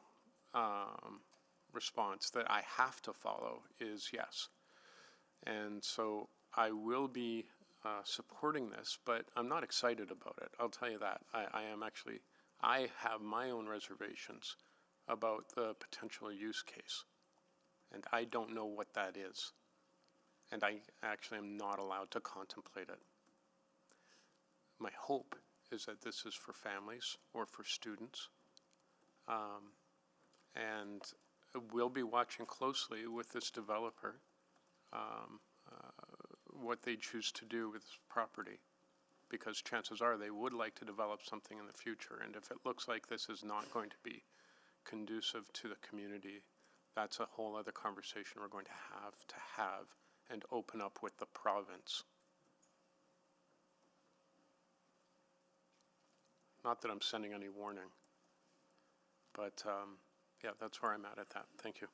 response that I have to follow is yes. And so I will be supporting this, but I'm not excited about it. I'll tell you that. I have my own reservations about the potential use case. And I don't know what that is. And I actually am not allowed to contemplate it. My hope is that this is for families or for students. And we'll be watching closely with this developer what they choose to do with this property, because chances are they would like to develop something in the future. And if it looks like this is not going to be conducive to the community, that's a whole other conversation we're going to have and open up with the province. Not that I'm sending any warning, but yeah, that's where I'm at that. Thank you.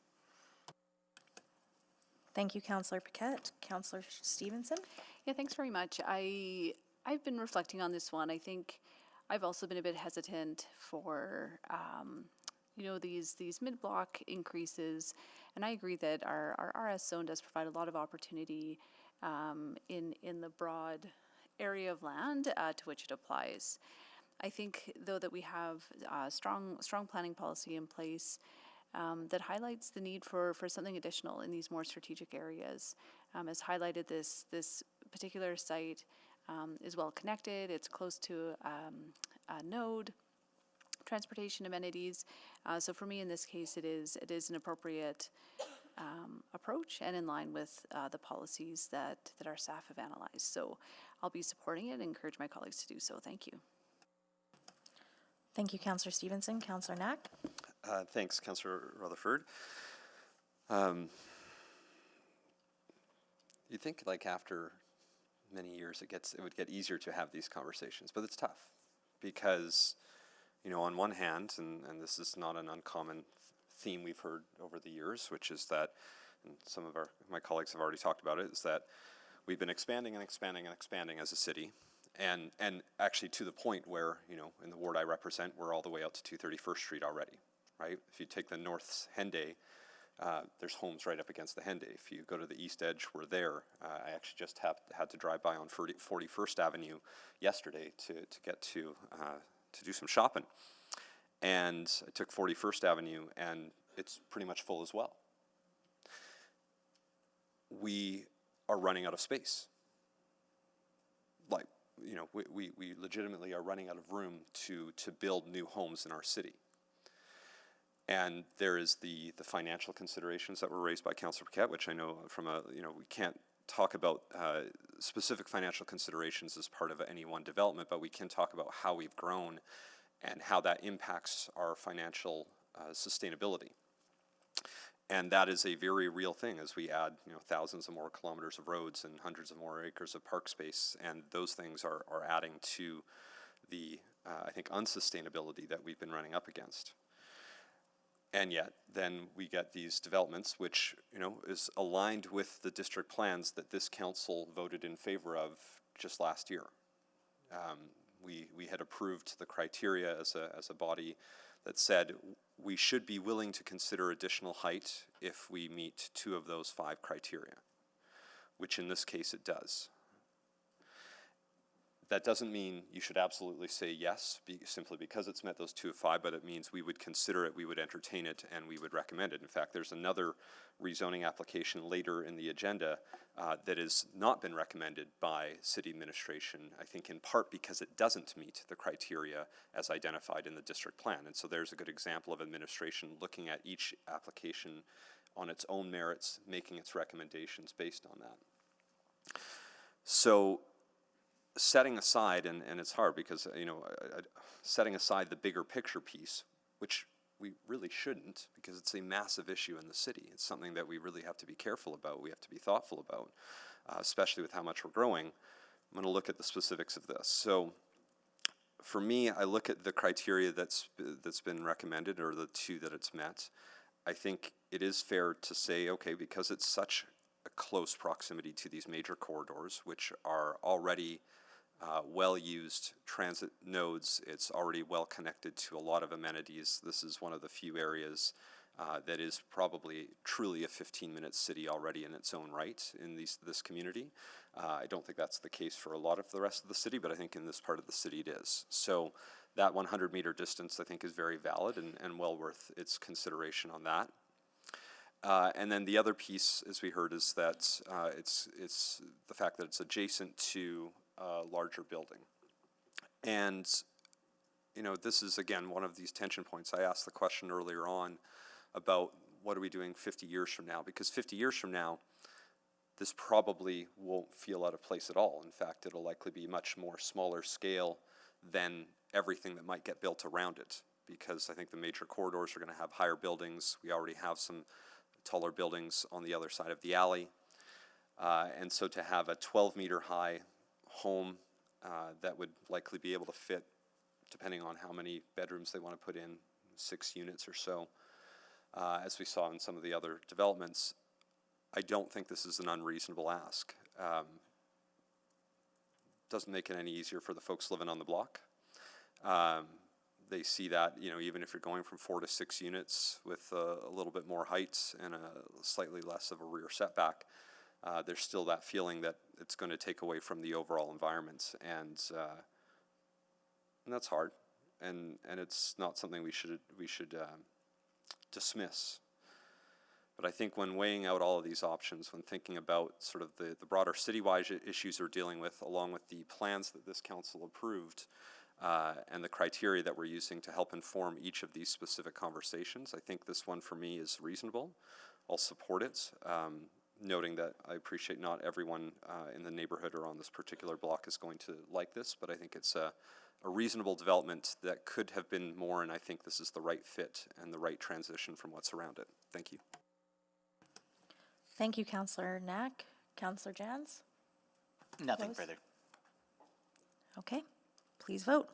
Thank you, Councillor Paquette. Councillor Stevenson? Yeah, thanks very much. I've been reflecting on this one. I think I've also been a bit hesitant for these mid-block increases, and I agree that our RS zone does provide a lot of opportunity in the broad area of land to which it applies. I think, though, that we have strong planning policy in place that highlights the need for something additional in these more strategic areas. As highlighted, this particular site is well connected. It's close to a node, transportation amenities. So for me, in this case, it is an appropriate approach and in line with the policies that our staff have analyzed. So I'll be supporting it and encourage my colleagues to do so. Thank you. Thank you, Councillor Stevenson. Councillor Knack? Thanks, Councillor Rutherford. You'd think, like, after many years it would get easier to have these conversations, but it's tough because, on one hand, and this is not an uncommon theme we've heard over the years, which is that, and some of my colleagues have already talked about it, is that we've been expanding and expanding and expanding as a city. And actually to the point where, in the ward I represent, we're all the way out to 231st Street already, right? If you take the North Henday, there's homes right up against the Henday. If you go to the east edge, we're there. I actually just had to drive by on 41st Avenue yesterday to get to do some shopping. And I took 41st Avenue, and it's pretty much full as well. We are running out of space. We legitimately are running out of room to build new homes in our city. And there is the financial considerations that were raised by Councillor Paquette, which I know from we can't talk about specific financial considerations as part of any one development, but we can talk about how we've grown and how that impacts our financial sustainability. And that is a very real thing as we add, thousands of more kilometers of roads and hundreds of more acres of park space, and those things are adding to the, I think, unsustainability that we've been running up against. And yet, then we get these developments, which, is aligned with the district plans that this council voted in favor of just last year. We had approved the criteria as a body that said we should be willing to consider additional height if we meet 2 of those 5 criteria, which in this case it does. That doesn't mean you should absolutely say yes, simply because it's met those 2 of 5, but it means we would consider it, we would entertain it, and we would recommend it. In fact, there's another rezoning application later in the agenda that has not been recommended by city administration, I think in part because it doesn't meet the criteria as identified in the district plan. And so there's a good example of administration looking at each application on its own merits, making its recommendations based on that. So setting aside, and it's hard because, you know, setting aside the bigger picture piece, which we really shouldn't, because it's a massive issue in the city. It's something that we really have to be careful about, we have to be thoughtful about, especially with how much we're growing. I'm going to look at the specifics of this. So for me, I look at the criteria that's been recommended, or the 2 that it's met. I think it is fair to say, okay, because it's such a close proximity to these major corridors, which are already well-used transit nodes, it's already well connected to a lot of amenities. This is one of the few areas that is probably truly a 15-minute city already in its own right in this community. I don't think that's the case for a lot of the rest of the city, but I think in this part of the city it is. So that 100-meter distance, I think, is very valid and well worth its consideration on that. And then the other piece, as we heard, is that it's the fact that it's adjacent to a larger building. And, you know, this is, again, one of these tension points. I asked the question earlier on about what are we doing 50 years from now? Because 50 years from now, this probably won't feel out of place at all. In fact, it'll likely be much more smaller scale than everything that might get built around it, because I think the major corridors are going to have higher buildings. We already have some taller buildings on the other side of the alley. And so to have a 12-meter high home that would likely be able to fit, depending on how many bedrooms they want to put in, 6 units or so, as we saw in some of the other developments, I don't think this is an unreasonable ask. Doesn't make it any easier for the folks living on the block. They see that, you know, even if you're going from 4 to 6 units with a little bit more height and a slightly less of a rear setback, there's still that feeling that it's going to take away from the overall environment, and that's hard, and it's not something we should dismiss. But I think when weighing out all of these options, when thinking about sort of the broader citywide issues we're dealing with, along with the plans that this council approved, and the criteria that we're using to help inform each of these specific conversations, I think this one for me is reasonable. I'll support it, noting that I appreciate not everyone in the neighborhood or on this particular block is going to like this, but I think it's a reasonable development that could have been more, and I think this is the right fit and the right transition from what's around it. Thank you. Thank you, Councillor Knack. Councillor Jans? Nothing further. Okay, please vote.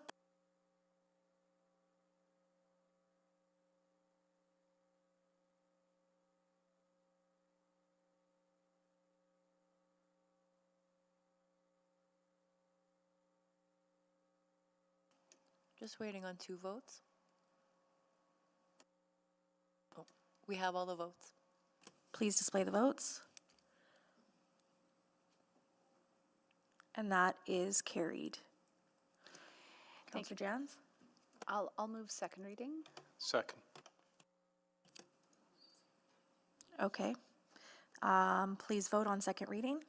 Just waiting on 2 votes. Oh, we have all the votes. Please display the votes. And that is carried. Councillor Jans? I'll move second reading. Second. Okay. Please vote on second reading.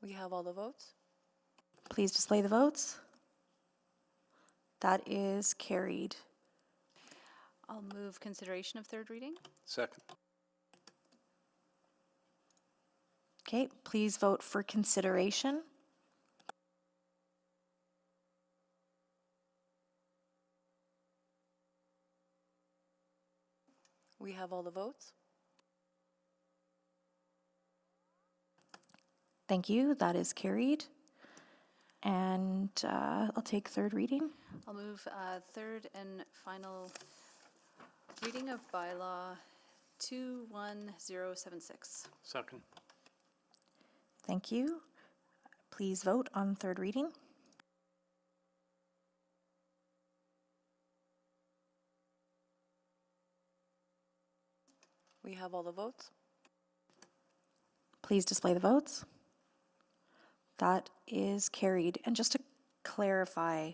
We have all the votes. Please display the votes. That is carried. I'll move consideration of third reading. Second. Okay, please vote for consideration. We have all the votes. Thank you, that is carried. And I'll take third reading. I'll move third and final reading of Bylaw 21076. Second. Thank you. Please vote on third reading. We have all the votes. Please display the votes. That is carried. And just to clarify,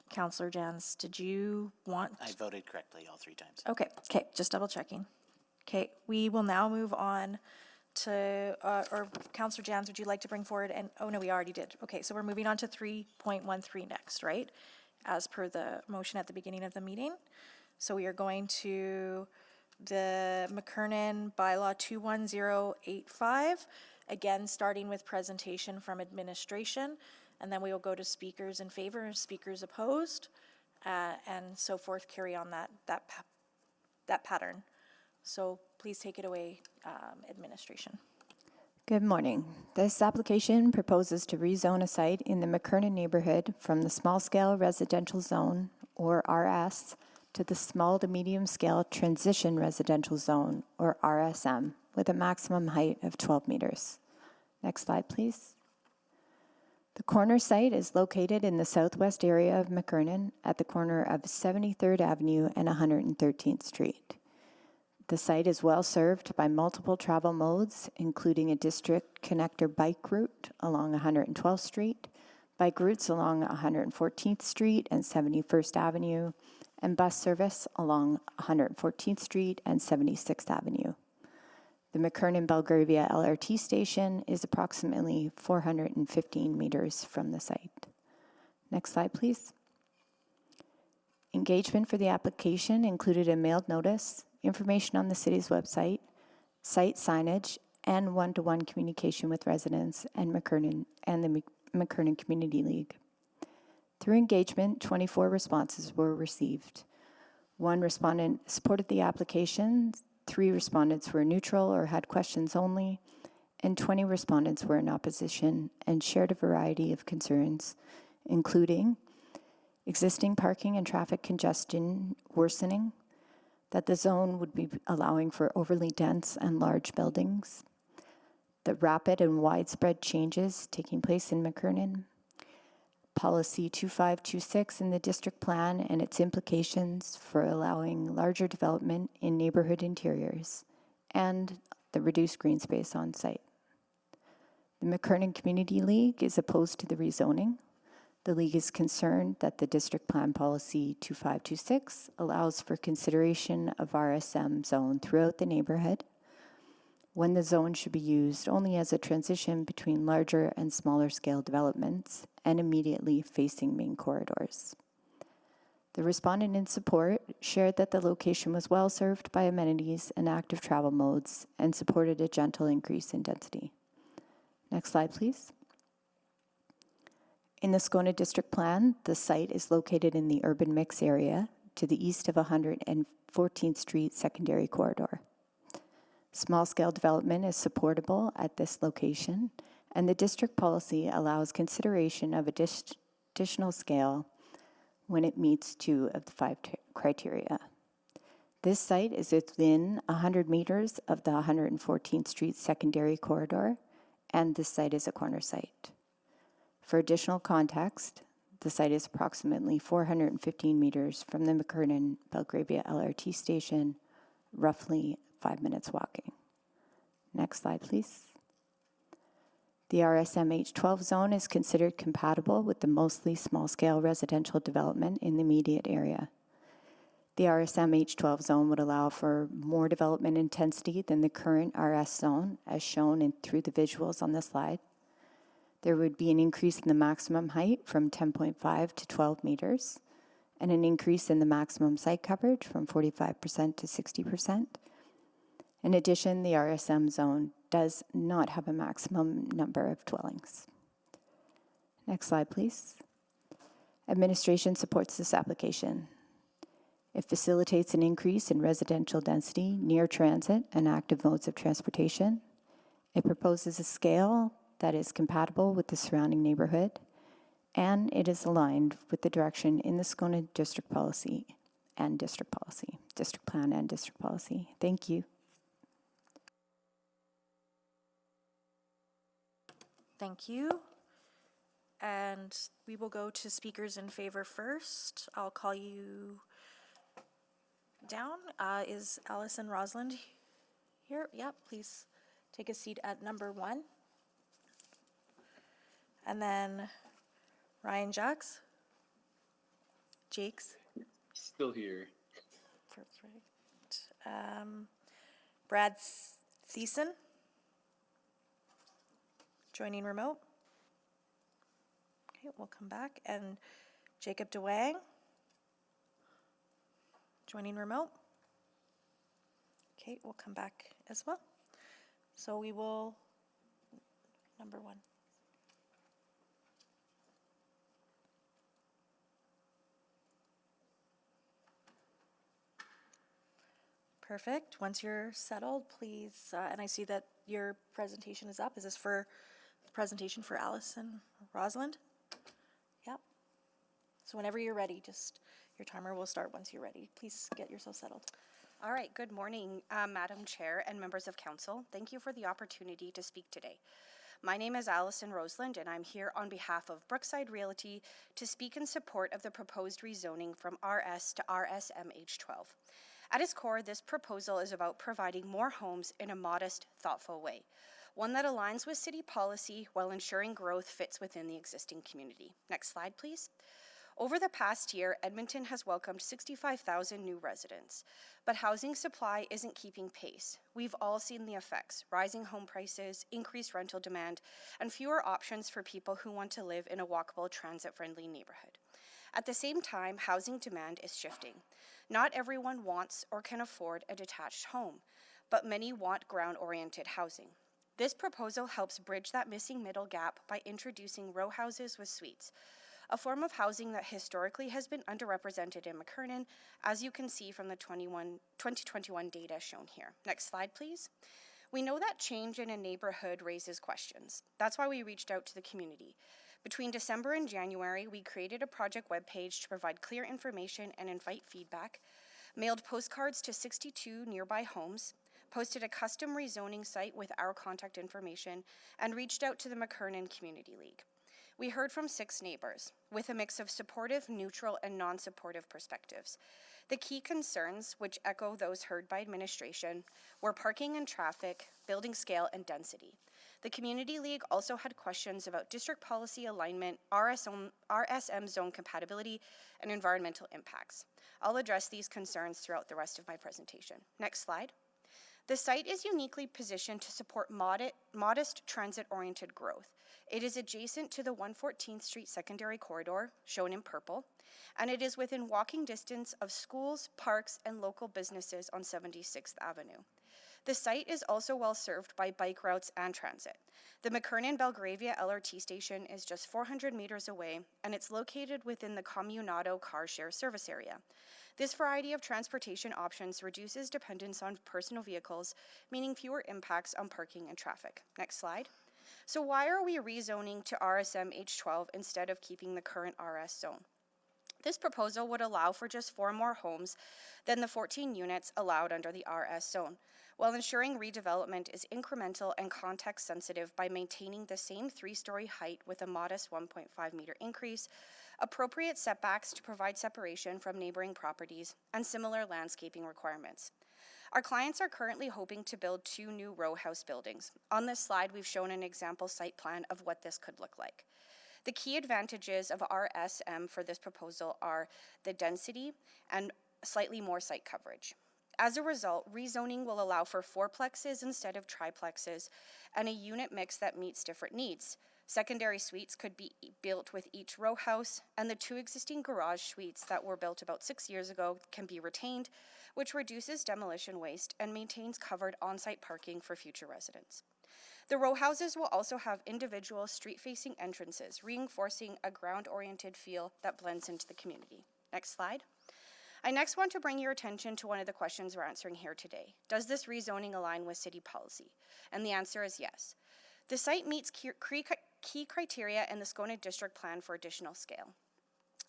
Councillor Jans, did you want? I voted correctly all 3 times. Okay, just double checking. Okay, we will now move on to, or Councillor Jans, would you like to bring forward, and, oh no, we already did. Okay, so we're moving on to 3.13 next, right? As per the motion at the beginning of the meeting. So we are going to the McKernan Bylaw 21085, again, starting with presentation from administration, and then we will go to speakers in favor, speakers opposed, and so forth, carry on that pattern. So please take it away, administration. Good morning. This application proposes to rezone a site in the McKernan neighborhood from the small-scale residential zone, or RS, to the small to medium-scale transition residential zone, or RSM, with a maximum height of 12 meters. Next slide, please. The corner site is located in the southwest area of McKernan at the corner of 73rd Avenue and 113th Street. The site is well served by multiple travel modes, including a district connector bike route along 112th Street, bike routes along 114th Street and 71st Avenue, and bus service along 114th Street and 76th Avenue. The McKernan-Belgravia LRT station is approximately 415 meters from the site. Next slide, please. Engagement for the application included a mailed notice, information on the city's website, site signage, and one-to-one communication with residents and McKernan and the McKernan Community League. Through engagement, 24 responses were received. 1 respondent supported the application, 3 respondents were neutral or had questions only, and 20 respondents were in opposition and shared a variety of concerns, including existing parking and traffic congestion worsening, that the zone would be allowing for overly dense and large buildings, the rapid and widespread changes taking place in McKernan, Policy 2526 in the district plan and its implications for allowing larger development in neighborhood interiors, and the reduced green space on site. The McKernan Community League is opposed to the rezoning. The League is concerned that the District Plan Policy 2526 allows for consideration of RSM zone throughout the neighborhood, when the zone should be used only as a transition between larger and smaller scale developments and immediately facing main corridors. The respondent in support shared that the location was well served by amenities and active travel modes and supported a gentle increase in density. Next slide, please. In the Strathcona District Plan, the site is located in the urban mix area to the east of 114th Street secondary corridor. Small-scale development is supportable at this location, and the district policy allows consideration of additional scale when it meets 2 of the 5 criteria. This site is within 100 meters of the 114th Street secondary corridor, and this site is a corner site. For additional context, the site is approximately 415 meters from the McKernan-Belgravia LRT station, roughly 5 minutes walking. Next slide, please. The RSM H12 zone is considered compatible with the mostly small-scale residential development in the immediate area. The RSM H12 zone would allow for more development intensity than the current RS zone, as shown through the visuals on the slide. There would be an increase in the maximum height from 10.5 to 12 meters, and an increase in the maximum site coverage from 45% to 60%. In addition, the RSM zone does not have a maximum number of dwellings. Next slide, please. Administration supports this application. It facilitates an increase in residential density near transit and active modes of transportation. It proposes a scale that is compatible with the surrounding neighborhood, and it is aligned with the direction in the Strathcona district policy and district policy, district plan and district policy. Thank you. Thank you. And we will go to speakers in favor first. I'll call you down. Is Allison Rosland here? Yep, please take a seat at number 1. And then Ryan Jakes. Still here. Perfect. Brad Thiessen. Joining remote. Okay, we'll come back. And Jacob DeWang. Joining remote. Okay, we'll come back as well. So we will, number 1. Perfect. Once you're settled, please, and I see that your presentation is up. Is this for the presentation for Allison Rosland? Yep. So whenever you're ready, just your timer will start once you're ready. Please get yourself settled. All right, good morning, Madam Chair and members of council. Thank you for the opportunity to speak today. My name is Allison Roseland, and I'm here on behalf of Brookside Realty to speak in support of the proposed rezoning from RS to RSMH12. At its core, this proposal is about providing more homes in a modest, thoughtful way, one that aligns with city policy while ensuring growth fits within the existing community. Next slide, please. Over the past year, Edmonton has welcomed 65,000 new residents, but housing supply isn't keeping pace. We've all seen the effects: rising home prices, increased rental demand, and fewer options for people who want to live in a walkable, transit-friendly neighborhood. At the same time, housing demand is shifting. Not everyone wants or can afford a detached home, but many want ground-oriented housing. This proposal helps bridge that missing middle gap by introducing row houses with suites, a form of housing that historically has been underrepresented in McKernan, as you can see from the 2021 data shown here. Next slide, please. We know that change in a neighborhood raises questions. That's why we reached out to the community. Between December and January, we created a project webpage to provide clear information and invite feedback, mailed postcards to 62 nearby homes, posted a custom rezoning site with our contact information, and reached out to the McKernan Community League. We heard from 6 neighbors, with a mix of supportive, neutral, and non-supportive perspectives. The key concerns, which echo those heard by administration, were parking and traffic, building scale, and density. The Community League also had questions about district policy alignment, RSM zone compatibility, and environmental impacts. I'll address these concerns throughout the rest of my presentation. Next slide. The site is uniquely positioned to support modest transit-oriented growth. It is adjacent to the 114th Street secondary corridor, shown in purple, and it is within walking distance of schools, parks, and local businesses on 76th Avenue. The site is also well served by bike routes and transit. The McKernan-Belgravia LRT station is just 400 meters away, and it's located within the Communado car share service area. This variety of transportation options reduces dependence on personal vehicles, meaning fewer impacts on parking and traffic. Next slide. So why are we rezoning to RSM H12 instead of keeping the current RS zone? This proposal would allow for just 4 more homes than the 14 units allowed under the RS zone, while ensuring redevelopment is incremental and context sensitive by maintaining the same 3-story height with a modest 1.5 meter increase, appropriate setbacks to provide separation from neighboring properties, and similar landscaping requirements. Our clients are currently hoping to build 2 new row house buildings. On this slide, we've shown an example site plan of what this could look like. The key advantages of RSM for this proposal are the density and slightly more site coverage. As a result, rezoning will allow for 4plexes instead of triplexes and a unit mix that meets different needs. Secondary suites could be built with each row house, and the 2 existing garage suites that were built about 6 years ago can be retained, which reduces demolition waste and maintains covered on-site parking for future residents. The row houses will also have individual street-facing entrances, reinforcing a ground-oriented feel that blends into the community. Next slide. I next want to bring your attention to one of the questions we're answering here today. Does this rezoning align with city policy? And the answer is yes. The site meets key criteria in the Strathcona District Plan for additional scale.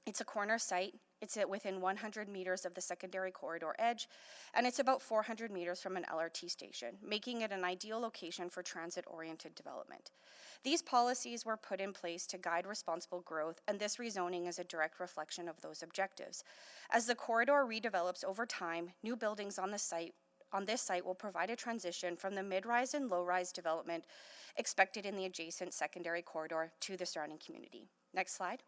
It's a corner site. It's within 100 meters of the secondary corridor edge, and it's about 400 meters from an LRT station, making it an ideal location for transit-oriented development. These policies were put in place to guide responsible growth, and this rezoning is a direct reflection of those objectives. As the corridor redevelops over time, new buildings on this site will provide a transition from the mid-rise and low-rise development expected in the adjacent secondary corridor to the surrounding community. Next slide.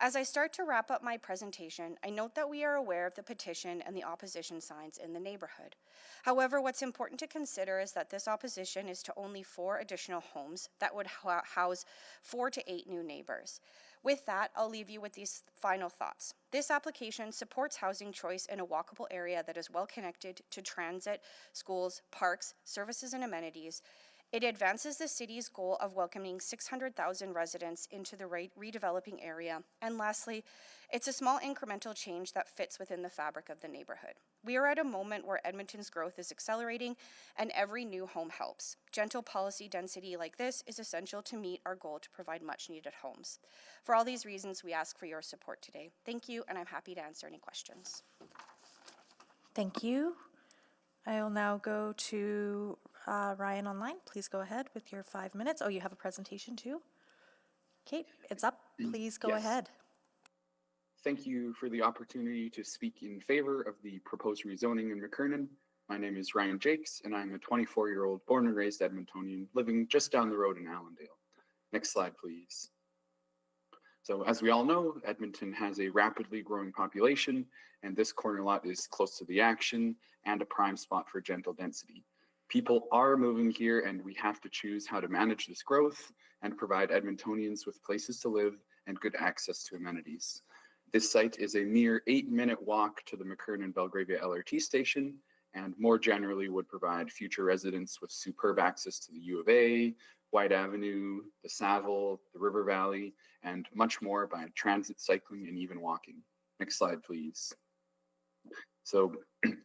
As I start to wrap up my presentation, I note that we are aware of the petition and the opposition signs in the neighborhood. However, what's important to consider is that this opposition is to only 4 additional homes that would house 4 to 8 new neighbors. With that, I'll leave you with these final thoughts. This application supports housing choice in a walkable area that is well connected to transit, schools, parks, services, and amenities. It advances the city's goal of welcoming 600,000 residents into the redeveloping area. And lastly, it's a small incremental change that fits within the fabric of the neighborhood. We are at a moment where Edmonton's growth is accelerating and every new home helps. Gentle policy density like this is essential to meet our goal to provide much needed homes. For all these reasons, we ask for your support today. Thank you, and I'm happy to answer any questions. Thank you. I will now go to Ryan online. Please go ahead with your 5 minutes. Oh, you have a presentation too? Okay, it's up. Please go ahead. Thank you for the opportunity to speak in favor of the proposed rezoning in McKernan. My name is Ryan Jakes, and I'm a 24-year-old born and raised Edmontonian living just down the road in Allendale. Next slide, please. So as we all know, Edmonton has a rapidly growing population, and this corner lot is close to the action and a prime spot for gentle density. People are moving here, and we have to choose how to manage this growth and provide Edmontonians with places to live and good access to amenities. This site is a mere 8-minute walk to the McKernan-Belgravia LRT station, and more generally would provide future residents with superb access to the U of A, White Avenue, the Saville, the River Valley, and much more by transit, cycling, and even walking. Next slide, please. So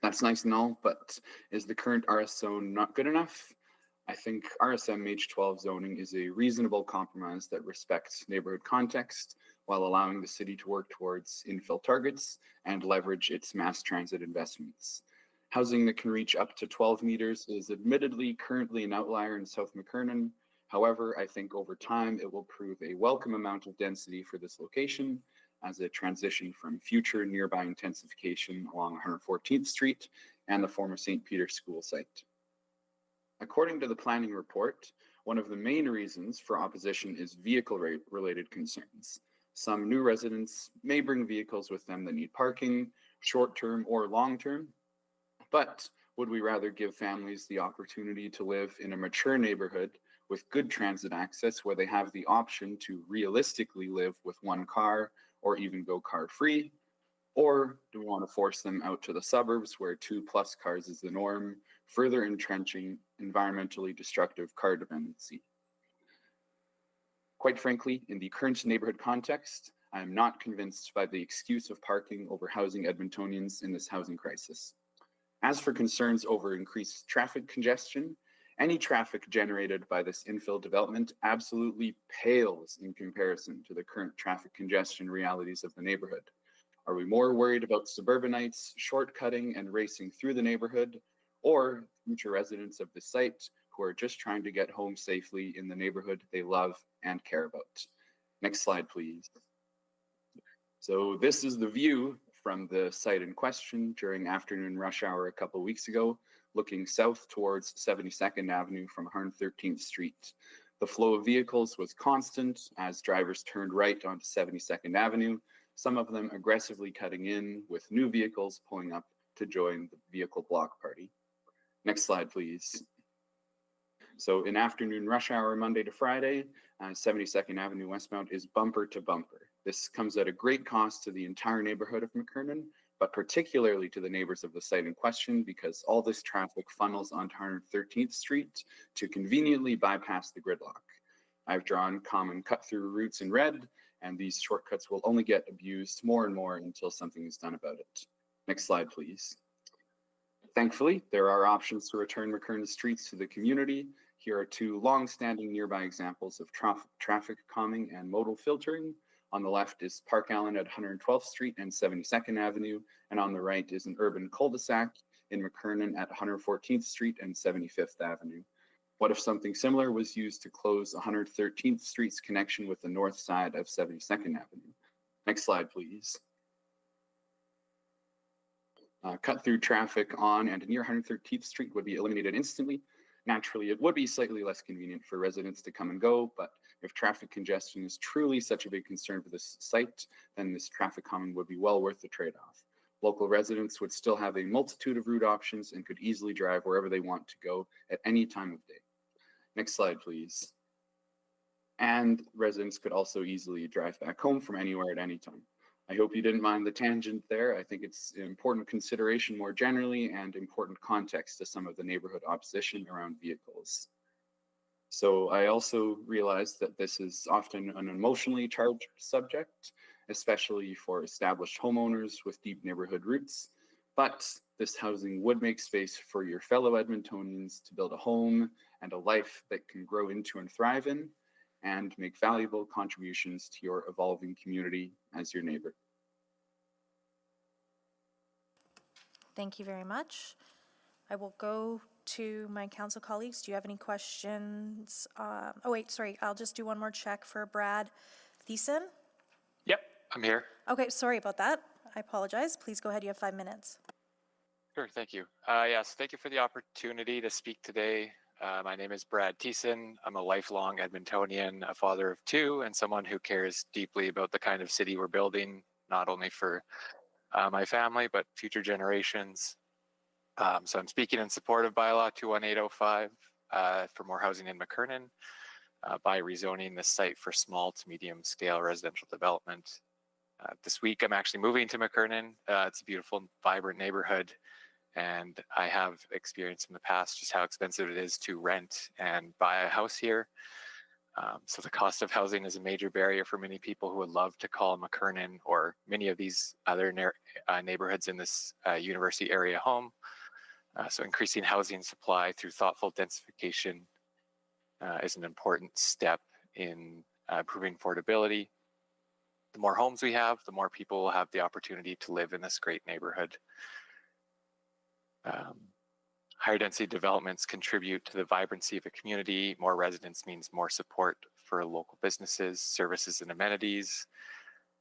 that's nice and all, but is the current RS zone not good enough? I think RSM H12 zoning is a reasonable compromise that respects neighborhood context while allowing the city to work towards infill targets and leverage its mass transit investments. Housing that can reach up to 12 meters is admittedly currently an outlier in South McKernan. However, I think over time it will prove a welcome amount of density for this location as a transition from future nearby intensification along 114th Street and the former St. Peter's School site. According to the planning report, one of the main reasons for opposition is vehicle-related concerns. Some new residents may bring vehicles with them that need parking, short-term or long-term, but would we rather give families the opportunity to live in a mature neighborhood with good transit access where they have the option to realistically live with one car or even go car-free? Or do we want to force them out to the suburbs where 2+ cars is the norm, further entrenching environmentally destructive car dependency? Quite frankly, in the current neighborhood context, I am not convinced by the excuse of parking over housing Edmontonians in this housing crisis. As for concerns over increased traffic congestion, any traffic generated by this infill development absolutely pales in comparison to the current traffic congestion realities of the neighborhood. Are we more worried about suburbanites shortcutting and racing through the neighborhood, or future residents of the site who are just trying to get home safely in the neighborhood they love and care about? Next slide, please. So this is the view from the site in question during afternoon rush hour a couple weeks ago, looking south towards 72nd Avenue from 113th Street. The flow of vehicles was constant as drivers turned right onto 72nd Avenue, some of them aggressively cutting in with new vehicles pulling up to join the vehicle block party. Next slide, please. So in afternoon rush hour, Monday to Friday, 72nd Avenue westbound is bumper to bumper. This comes at a great cost to the entire neighborhood of McKernan, but particularly to the neighbors of the site in question because all this traffic funnels onto 113th Street to conveniently bypass the gridlock. I've drawn common cut-through routes in red, and these shortcuts will only get abused more and more until something is done about it. Next slide, please. Thankfully, there are options to return McKernan streets to the community. Here are two long-standing nearby examples of traffic calming and modal filtering. On the left is Park Allen at 112th Street and 72nd Avenue, and on the right is an urban cul-de-sac in McKernan at 114th Street and 75th Avenue. What if something similar was used to close 113th Street's connection with the north side of 72nd Avenue? Next slide, please. Cut through traffic on and near 113th Street would be eliminated instantly. Naturally, it would be slightly less convenient for residents to come and go, but if traffic congestion is truly such a big concern for this site, then this traffic calming would be well worth the trade-off. Local residents would still have a multitude of route options and could easily drive wherever they want to go at any time of day. Next slide, please. And residents could also easily drive back home from anywhere at any time. I hope you didn't mind the tangent there. I think it's an important consideration more generally and important context to some of the neighborhood opposition around vehicles. So I also realize that this is often an emotionally charged subject, especially for established homeowners with deep neighborhood roots. But this housing would make space for your fellow Edmontonians to build a home and a life that can grow into and thrive in, and make valuable contributions to your evolving community as your neighbor. Thank you very much. I will go to my council colleagues. Do you have any questions? Oh wait, sorry, I'll just do one more check for Brad Thiessen. Yep, I'm here. Okay, sorry about that. I apologize. Please go ahead, you have 5 minutes. Sure, thank you. Yes, thank you for the opportunity to speak today. My name is Brad Thiessen. I'm a lifelong Edmontonian, a father of 2, and someone who cares deeply about the kind of city we're building, not only for my family, but future generations. So I'm speaking in support of Bylaw 21805 for more housing in McKernan by rezoning this site for small to medium scale residential development. This week, I'm actually moving to McKernan. It's a beautiful, vibrant neighborhood. And I have experienced in the past just how expensive it is to rent and buy a house here. So the cost of housing is a major barrier for many people who would love to call McKernan or many of these other neighborhoods in this university area home. So increasing housing supply through thoughtful densification is an important step in improving affordability. The more homes we have, the more people will have the opportunity to live in this great neighborhood. Higher density developments contribute to the vibrancy of a community. More residents means more support for local businesses, services, and amenities.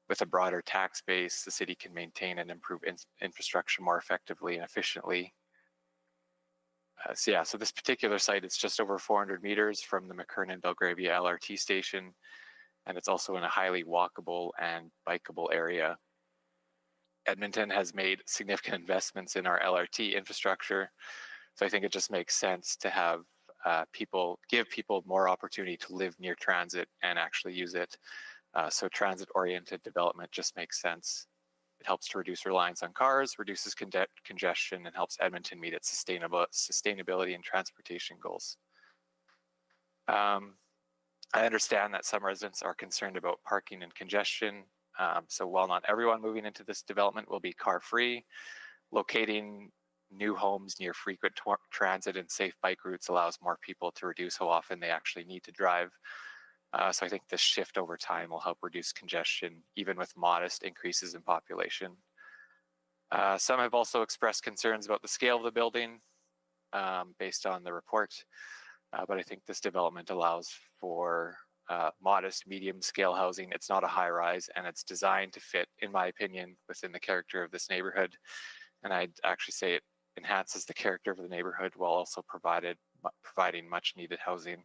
With a broader tax base, the city can maintain and improve infrastructure more effectively and efficiently. So this particular site is just over 400 meters from the McKernan-Belgravia LRT station, and it's also in a highly walkable and bikeable area. Edmonton has made significant investments in our LRT infrastructure, so I think it just makes sense to have give people more opportunity to live near transit and actually use it. So transit-oriented development just makes sense. It helps to reduce reliance on cars, reduces congestion, and helps Edmonton meet its sustainability and transportation goals. I understand that some residents are concerned about parking and congestion. So while not everyone moving into this development will be car-free, locating new homes near frequent transit and safe bike routes allows more people to reduce how often they actually need to drive. So I think this shift over time will help reduce congestion, even with modest increases in population. Some have also expressed concerns about the scale of the building based on the report, but I think this development allows for modest, medium-scale housing. It's not a high-rise, and it's designed to fit, in my opinion, within the character of this neighborhood. And I'd actually say it enhances the character of the neighborhood while also providing much-needed housing.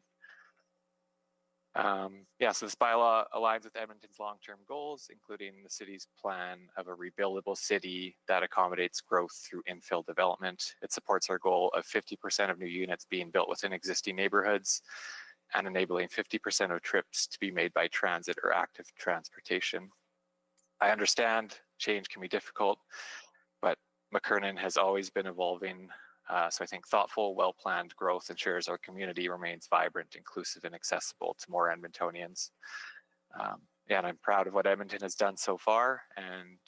So this bylaw aligns with Edmonton's long-term goals, including the city's plan of a rebuildable city that accommodates growth through infill development. It supports our goal of 50% of new units being built within existing neighborhoods and enabling 50% of trips to be made by transit or active transportation. I understand change can be difficult, but McKernan has always been evolving. So I think thoughtful, well-planned growth ensures our community remains vibrant, inclusive, and accessible to more Edmontonians. And I'm proud of what Edmonton has done so far, and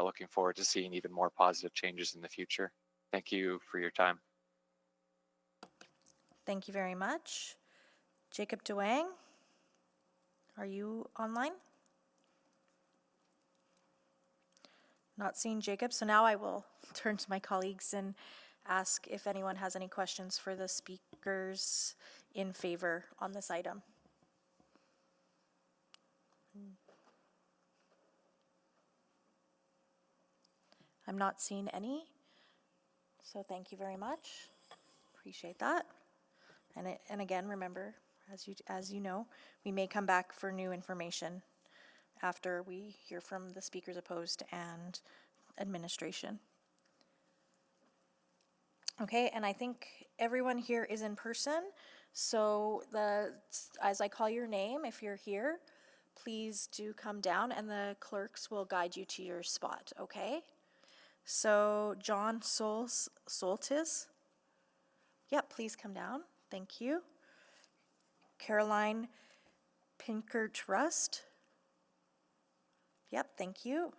looking forward to seeing even more positive changes in the future. Thank you for your time. Thank you very much. Jacob Duang, are you online? Not seeing Jacob, so now I will turn to my colleagues and ask if anyone has any questions for the speakers in favor on this item. I'm not seeing any, so thank you very much. Appreciate that. And again, remember, as you know, we may come back for new information after we hear from the speakers opposed and administration. Okay, and I think everyone here is in person, so as I call your name, if you're here, please do come down and the clerks will guide you to your spot, okay? So John Soltis, yep, please come down, thank you. Caroline Pinkert-Rust, yep, thank you.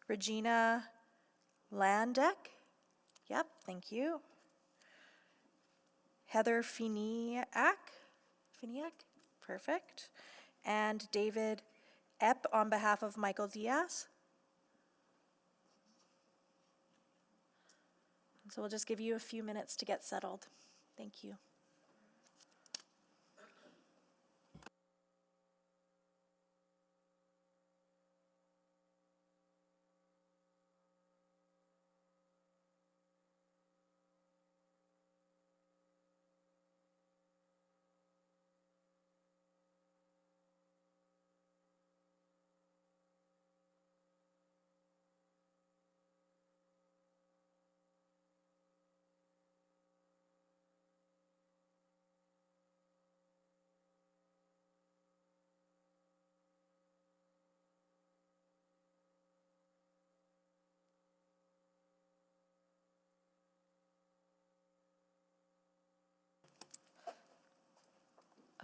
Regina Landeck, yep, thank you. Heather Finiak, perfect. And David Epp on behalf of Michael Diaz. So we'll just give you a few minutes to get settled. Thank you.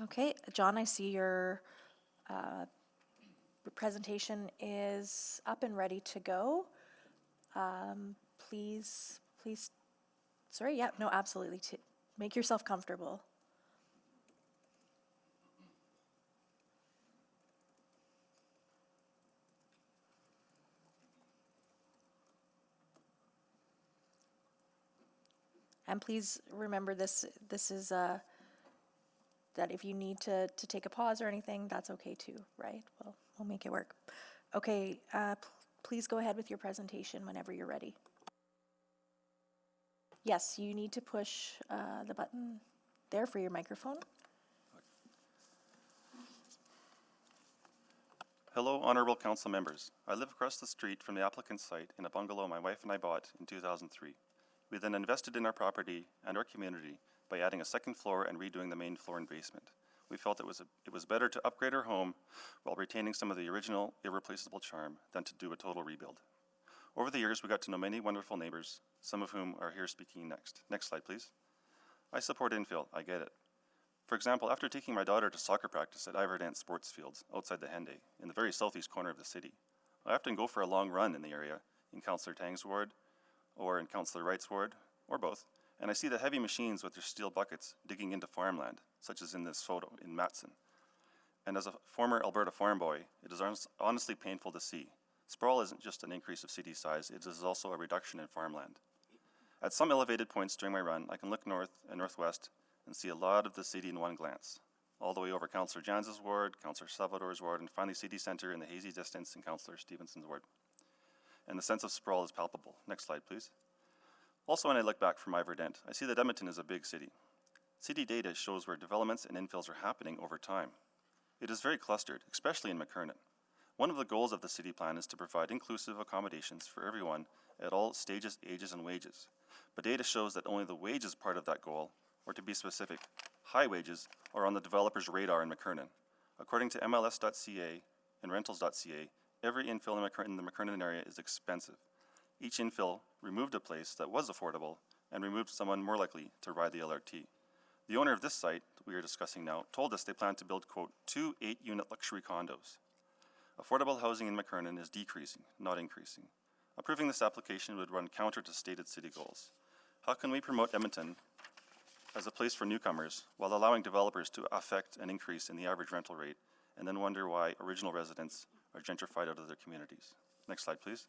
Okay, John, I see your presentation is up and ready to go. Please, sorry, yeah, no, absolutely, make yourself comfortable. And please remember this is that if you need to take a pause or anything, that's okay too, right? We'll make it work. Okay, please go ahead with your presentation whenever you're ready. Yes, you need to push the button there for your microphone. Hello, honorable council members. I live across the street from the applicant's site in a bungalow my wife and I bought in 2003. We then invested in our property and our community by adding a second floor and redoing the main floor and basement. We felt it was better to upgrade our home while retaining some of the original irreplaceable charm than to do a total rebuild. Over the years, we got to know many wonderful neighbors, some of whom are here speaking next. Next slide, please. I support infill, I get it. For example, after taking my daughter to soccer practice at Iverdance Sports Fields outside the Henday, in the very southeast corner of the city, I often go for a long run in the area, in Councillor Tang's ward, or in Councillor Wright's ward, or both, and I see the heavy machines with their steel buckets digging into farmland, such as in this photo in Matson. And as a former Alberta farm boy, it is honestly painful to see. Sprawl isn't just an increase of city size, it is also a reduction in farmland. At some elevated points during my run, I can look north and northwest and see a lot of the city in one glance, all the way over Councillor Jans's ward, Councillor Salvador's ward, and finally city centre in the hazy distance in Councillor Stevenson's ward. And the sense of sprawl is palpable. Next slide, please. Also, when I look back from Iverdent, I see that Edmonton is a big city. City data shows where developments and infills are happening over time. It is very clustered, especially in McKernan. One of the goals of the city plan is to provide inclusive accommodations for everyone at all stages, ages, and wages. But data shows that only the wages part of that goal, or to be specific, high wages, are on the developer's radar in McKernan. According to MLS.ca and Rentals.ca, every infill in the McKernan area is expensive. Each infill removed a place that was affordable and removed someone more likely to ride the LRT. The owner of this site we are discussing now told us they plan to build, quote, 2 8-unit luxury condos. Affordable housing in McKernan is decreasing, not increasing. Approving this application would run counter to stated city goals. How can we promote Edmonton as a place for newcomers while allowing developers to affect an increase in the average rental rate and then wonder why original residents are gentrified out of their communities? Next slide, please.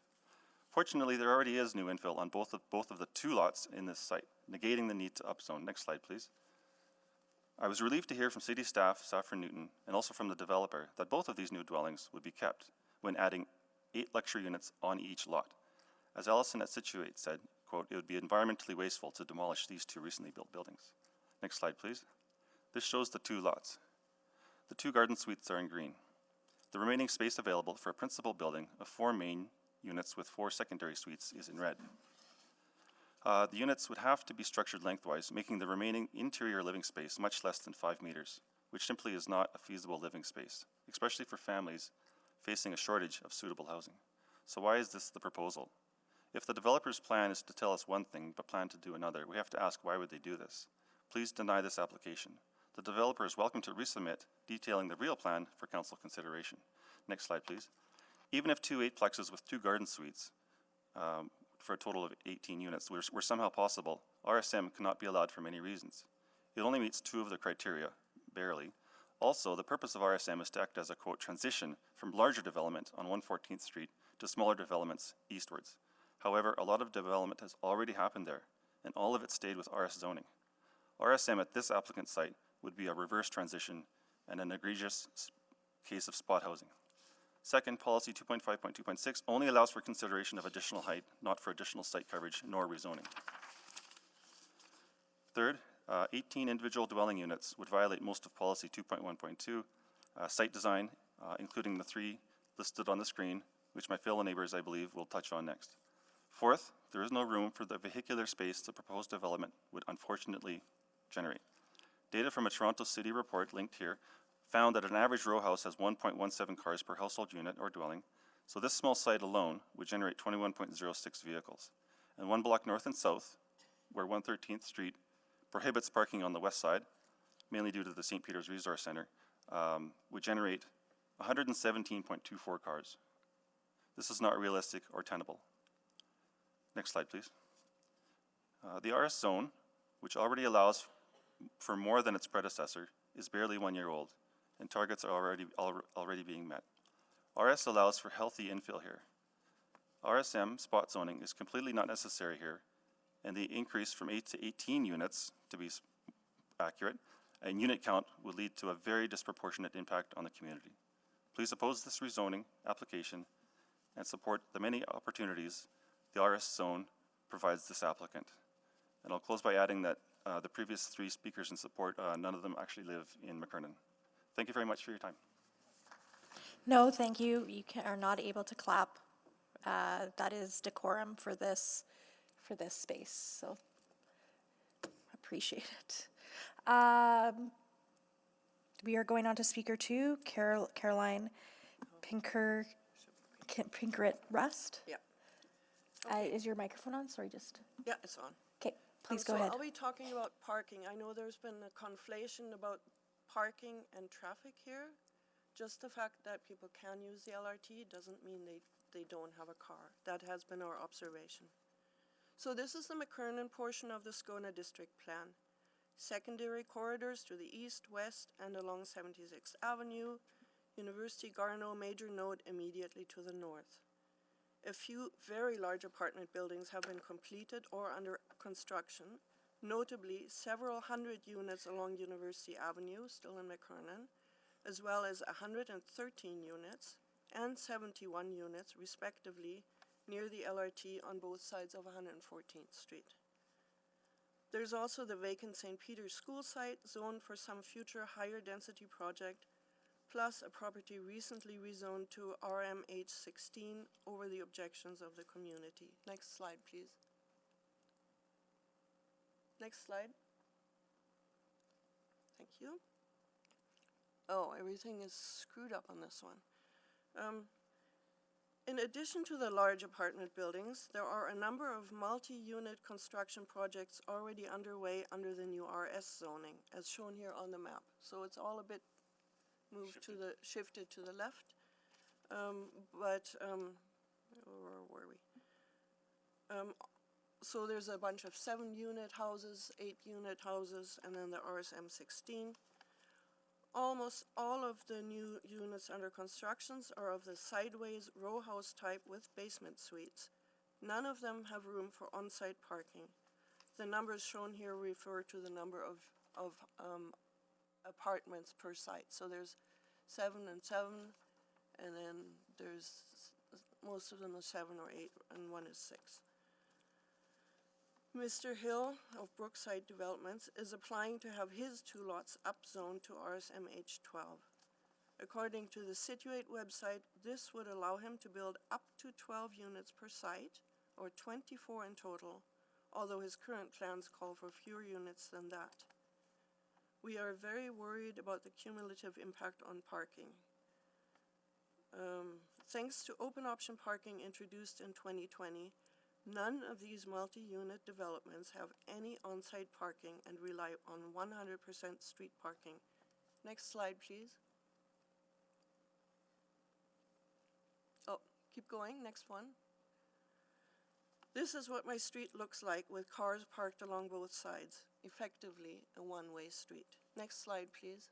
Fortunately, there already is new infill on both of the two lots in this site, negating the need to upzone. Next slide, please. I was relieved to hear from city staff, Saffron Newton, and also from the developer that both of these new dwellings would be kept when adding 8 lecture units on each lot. As Allison at Situate said, quote, "It would be environmentally wasteful to demolish these 2 recently built buildings." Next slide, please. This shows the 2 lots. The 2 garden suites are in green. The remaining space available for a principal building of 4 main units with 4 secondary suites is in red. The units would have to be structured lengthwise, making the remaining interior living space much less than 5 meters, which simply is not a feasible living space, especially for families facing a shortage of suitable housing. So why is this the proposal? If the developer's plan is to tell us one thing but plan to do another, we have to ask why would they do this? Please deny this application. The developer is welcome to resubmit detailing the real plan for council consideration. Next slide, please. Even if 2 8-plexes with 2 garden suites for a total of 18 units were somehow possible, RSM cannot be allowed for many reasons. It only meets 2 of the criteria, barely. Also, the purpose of RSM is to act as a, quote, transition from larger development on 114th Street to smaller developments eastwards. However, a lot of development has already happened there, and all of it stayed with RS zoning. RSM at this applicant site would be a reverse transition and an egregious case of spot housing. Second, policy 2.5.2.6 only allows for consideration of additional height, not for additional site coverage nor rezoning. Third, 18 individual dwelling units would violate most of policy 2.1.2, site design, including the 3 listed on the screen, which my fellow neighbors, I believe, will touch on next. Fourth, there is no room for the vehicular space the proposed development would unfortunately generate. Data from a Toronto City report linked here found that an average row house has 1.17 cars per household unit or dwelling, so this small site alone would generate 21.06 vehicles. And 1 block north and south, where 113th Street prohibits parking on the west side, mainly due to the St. Peter's Resource Center, would generate 117.24 cars. This is not realistic or tenable. Next slide, please. The RS zone, which already allows for more than its predecessor, is barely 1 year old, and targets are already being met. RS allows for healthy infill here. RSM spot zoning is completely not necessary here, and the increase from 8 to 18 units, to be accurate, and unit count would lead to a very disproportionate impact on the community. Please oppose this rezoning application and support the many opportunities the RS zone provides this applicant. And I'll close by adding that the previous 3 speakers in support, none of them actually live in McKernan. Thank you very much for your time. No, thank you. You are not able to clap. That is decorum for this space. So appreciate it. We are going on to speaker 2, Caroline Pinkert Rust. Yeah. Is your microphone on? Sorry, just. Yeah, it's on. Okay, please go ahead. I'll be talking about parking. I know there's been a conflation about parking and traffic here. Just the fact that people can use the LRT doesn't mean they don't have a car. That has been our observation. So this is the McKernan portion of the Strathcona District Plan. Secondary corridors to the east, west, and along 76th Avenue. University Garneau major node immediately to the north. A few very large apartment buildings have been completed or under construction, notably several hundred units along University Avenue, still in McKernan, as well as 113 units and 71 units, respectively, near the LRT on both sides of 114th Street. There's also the vacant St. Peter's School site zoned for some future higher density project, plus a property recently rezoned to RMH16 over the objections of the community. Next slide, please. Next slide. Thank you. Oh, everything is screwed up on this one. In addition to the large apartment buildings, there are a number of multi-unit construction projects already underway under the new RS zoning, as shown here on the map. So it's all a bit shifted to the left, where were we? So there's a bunch of 7-unit houses, 8-unit houses, and then the RSM 16. Almost all of the new units under constructions are of the sideways row house type with basement suites, None of them have room for on-site parking. The numbers shown here refer to the number of apartments per site. So there's 7 and 7, and then there's, most of them are 7 or 8, and one is 6. Mr. Hill of Brookside Developments is applying to have his 2 lots upzoned to RSMH 12. According to the Situate website, this would allow him to build up to 12 units per site, or 24 in total, although his current plans call for fewer units than that. We are very worried about the cumulative impact on parking. Thanks to open option parking introduced in 2020, none of these multi-unit developments have any on-site parking and rely on 100% street parking. Next slide, please. Oh, keep going, next one. This is what my street looks like with cars parked along both sides, effectively a one-way street. Next slide, please.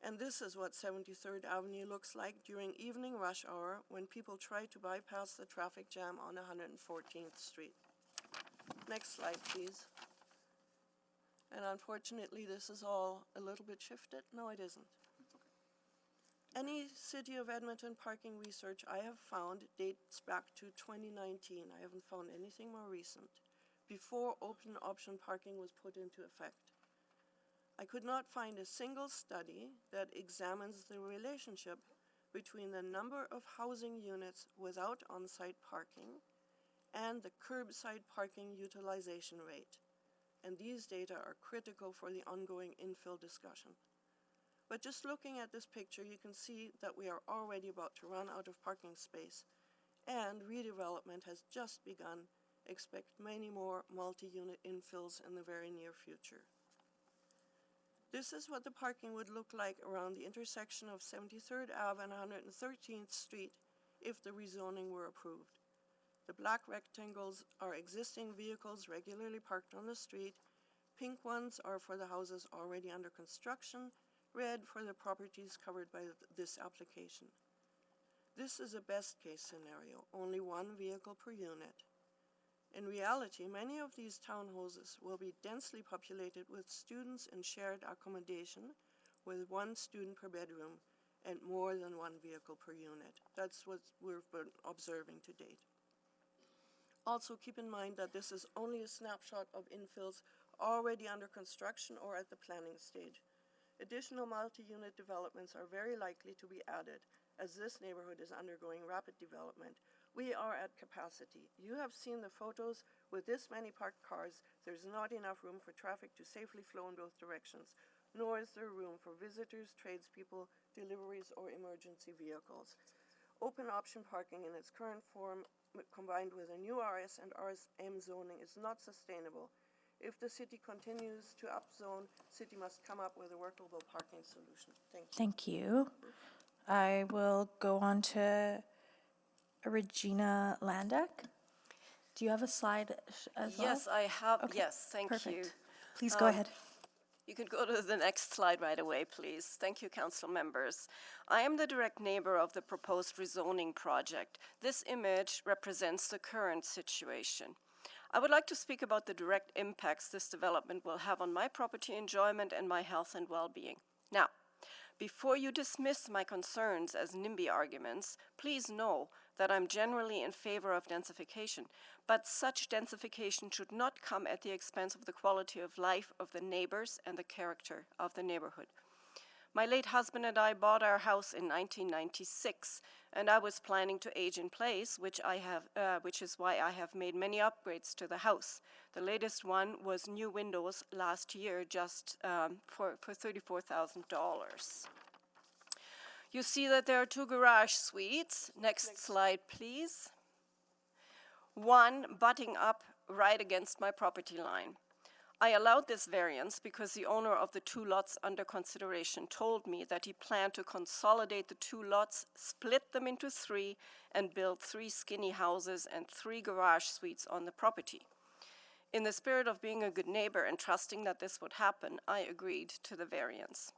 And this is what 73rd Avenue looks like during evening rush hour when people try to bypass the traffic jam on 114th Street. Next slide, please. And unfortunately, this is all a little bit shifted. No, it isn't. Any City of Edmonton parking research I have found dates back to 2019. I haven't found anything more recent, before open option parking was put into effect. I could not find a single study that examines the relationship between the number of housing units without on-site parking and the curbside parking utilization rate. And these data are critical for the ongoing infill discussion. But just looking at this picture, you can see that we are already about to run out of parking space, and redevelopment has just begun. Expect many more multi-unit infills in the very near future. This is what the parking would look like around the intersection of 73rd Ave and 113th Street if the rezoning were approved. The black rectangles are existing vehicles regularly parked on the street. Pink ones are for the houses already under construction. Red for the properties covered by this application. This is a best case scenario, only 1 vehicle per unit. In reality, many of these townhouses will be densely populated with students in shared accommodation with 1 student per bedroom and more than 1 vehicle per unit. That's what we've been observing to date. Also keep in mind that this is only a snapshot of infills already under construction or at the planning stage. Additional multi-unit developments are very likely to be added as this neighborhood is undergoing rapid development. We are at capacity. You have seen the photos. With this many parked cars, there's not enough room for traffic to safely flow in both directions, nor is there room for visitors, tradespeople, deliveries, or emergency vehicles. Open option parking in its current form, combined with a new RS and RSM zoning, is not sustainable. If the city continues to upzone, city must come up with a workable parking solution. Thank you. Thank you. I will go on to Regina Landak. Do you have a slide as well? Yes, I have. Okay, Yes, thank you. perfect. Please go ahead. You can go to the next slide right away, please. Thank you, council members. I am the direct neighbor of the proposed rezoning project. This image represents the current situation. I would like to speak about the direct impacts this development will have on my property enjoyment and my health and well-being. Now, before you dismiss my concerns as NIMBY arguments, please know that I'm generally in favor of densification, but such densification should not come at the expense of the quality of life of the neighbors and the character of the neighborhood. My late husband and I bought our house in 1996, and I was planning to age in place, which is why I have made many upgrades to the house. The latest one was new windows last year, just for $34,000. You see that there are 2 garage suites. Next slide, please. One butting up right against my property line. I allowed this variance because the owner of the 2 lots under consideration told me that he planned to consolidate the 2 lots, split them into 3, and build 3 skinny houses and 3 garage suites on the property. In the spirit of being a good neighbor and trusting that this would happen, I agreed to the variance.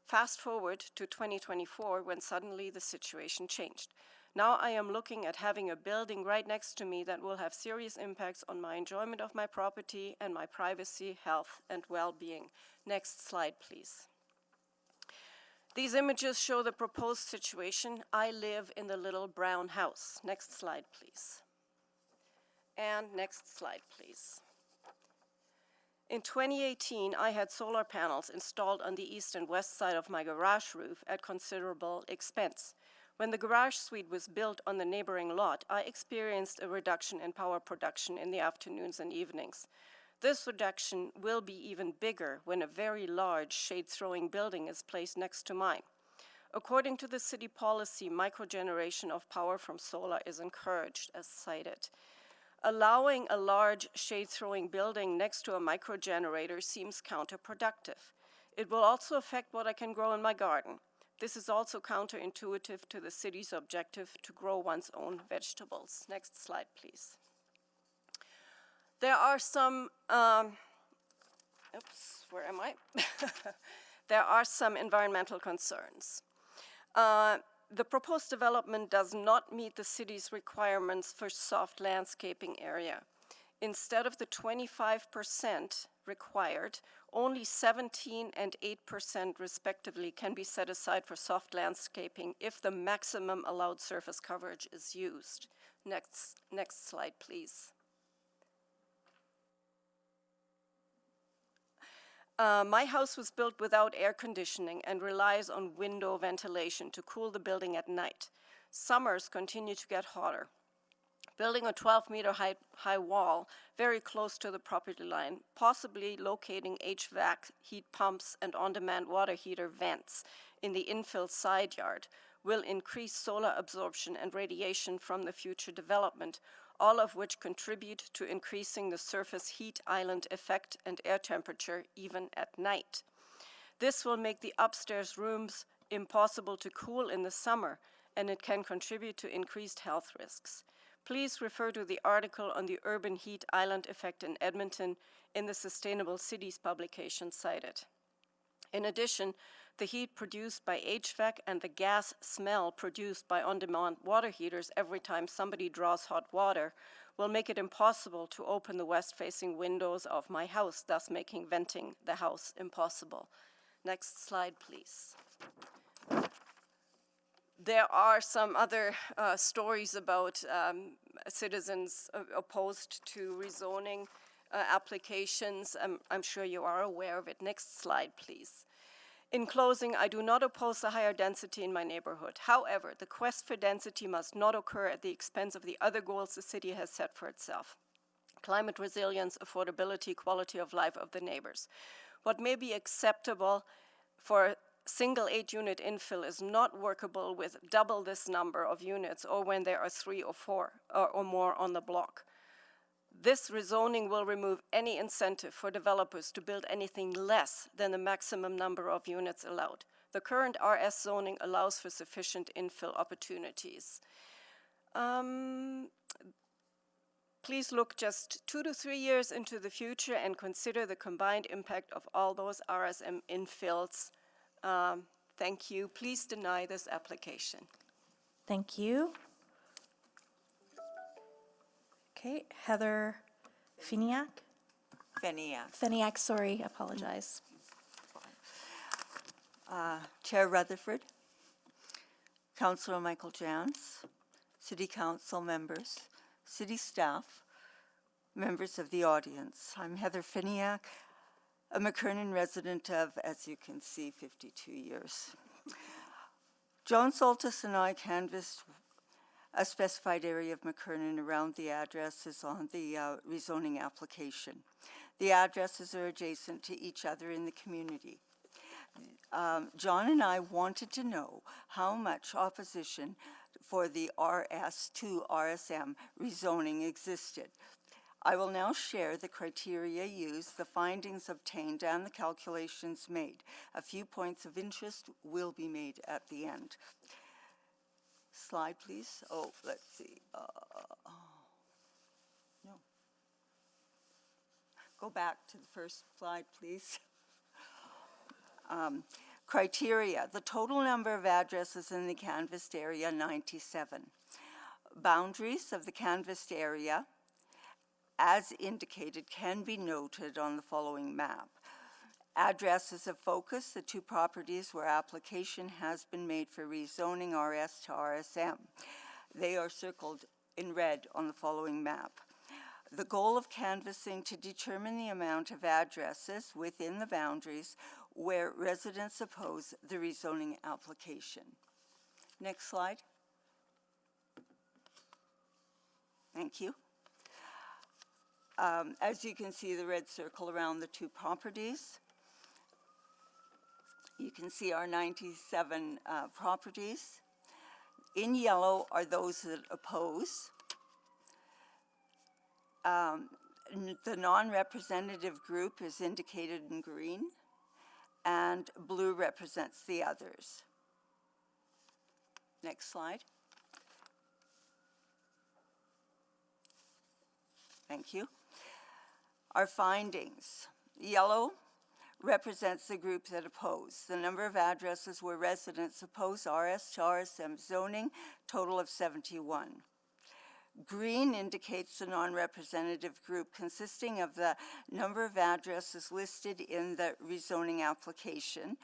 Fast forward to 2024 when suddenly the situation changed. Now I am looking at having a building right next to me that will have serious impacts on my enjoyment of my property and my privacy, health, and well-being. Next slide, please. These images show the proposed situation. I live in the little brown house. Next slide, please. And next slide, please. In 2018, I had solar panels installed on the east and west side of my garage roof at considerable expense. When the garage suite was built on the neighboring lot, I experienced a reduction in power production in the afternoons and evenings. This reduction will be even bigger when a very large shade-throwing building is placed next to mine. According to the city policy, microgeneration of power from solar is encouraged, as cited. Allowing a large shade-throwing building next to a microgenerator seems counterproductive. It will also affect what I can grow in my garden. This is also counterintuitive to the city's objective to grow one's own vegetables. Next slide, please. There are some, where am I? There are some environmental concerns. The proposed development does not meet the city's requirements for soft landscaping area. Instead of the 25% required, only 17% and 8% respectively can be set aside for soft landscaping if the maximum allowed surface coverage is used. Next slide, please. My house was built without air conditioning and relies on window ventilation to cool the building at night. Summers continue to get hotter. Building a 12-meter high wall very close to the property line, possibly locating HVAC heat pumps and on-demand water heater vents in the infill side yard will increase solar absorption and radiation from the future development, all of which contribute to increasing the surface heat island effect and air temperature even at night. This will make the upstairs rooms impossible to cool in the summer, and it can contribute to increased health risks. Please refer to the article on the urban heat island effect in Edmonton in the Sustainable Cities publication cited. In addition, the heat produced by HVAC and the gas smell produced by on-demand water heaters every time somebody draws hot water will make it impossible to open the west-facing windows of my house, thus making venting the house impossible. Next slide, please. There are some other stories about citizens opposed to rezoning applications. I'm sure you are aware of it. Next slide, please. In closing, I do not oppose the higher density in my neighborhood. However, the quest for density must not occur at the expense of the other goals the city has set for itself: climate resilience, affordability, quality of life of the neighbors. What may be acceptable for single 8-unit infill is not workable with double this number of units or when there are 3 or 4 or more on the block. This rezoning will remove any incentive for developers to build anything less than the maximum number of units allowed. The current RS zoning allows for sufficient infill opportunities. Please look just 2 to 3 years into the future and consider the combined impact of all those RSM infills. Thank you. Please deny this application. Thank you. Okay, Heather Finiak? Finiak, sorry, apologize. Chair Rutherford, Councillor Michael Jans, City Council members, City staff, members of the audience. I'm Heather Finiak, a McKernan resident of, as you can see, 52 years. John Soltis and I canvassed a specified area of McKernan around the addresses on the rezoning application. The addresses are adjacent to each other in the community. John and I wanted to know how much opposition for the RS to RSM rezoning existed. I will now share the criteria used, the findings obtained, and the calculations made. A few points of interest will be made at the end. Slide, please. Oh, let's see. No. Go back to the first slide, please. Criteria, the total number of addresses in the canvassed area, 97. Boundaries of the canvassed area, as indicated, can be noted on the following map. Addresses of focus, the two properties where application has been made for rezoning RS to RSM. They are circled in red on the following map. The goal of canvassing to determine the amount of addresses within the boundaries where residents oppose the rezoning application. Next slide. Thank you. As you can see, the red circle around the two properties. You can see our 97 properties. In yellow are those that oppose. The non-representative group is indicated in green, and blue represents the others. Next slide. Thank you. Our findings. Yellow represents the group that oppose. The number of addresses where residents oppose RS to RSM zoning, total of 71. Green indicates the non-representative group consisting of the number of addresses listed in the rezoning application,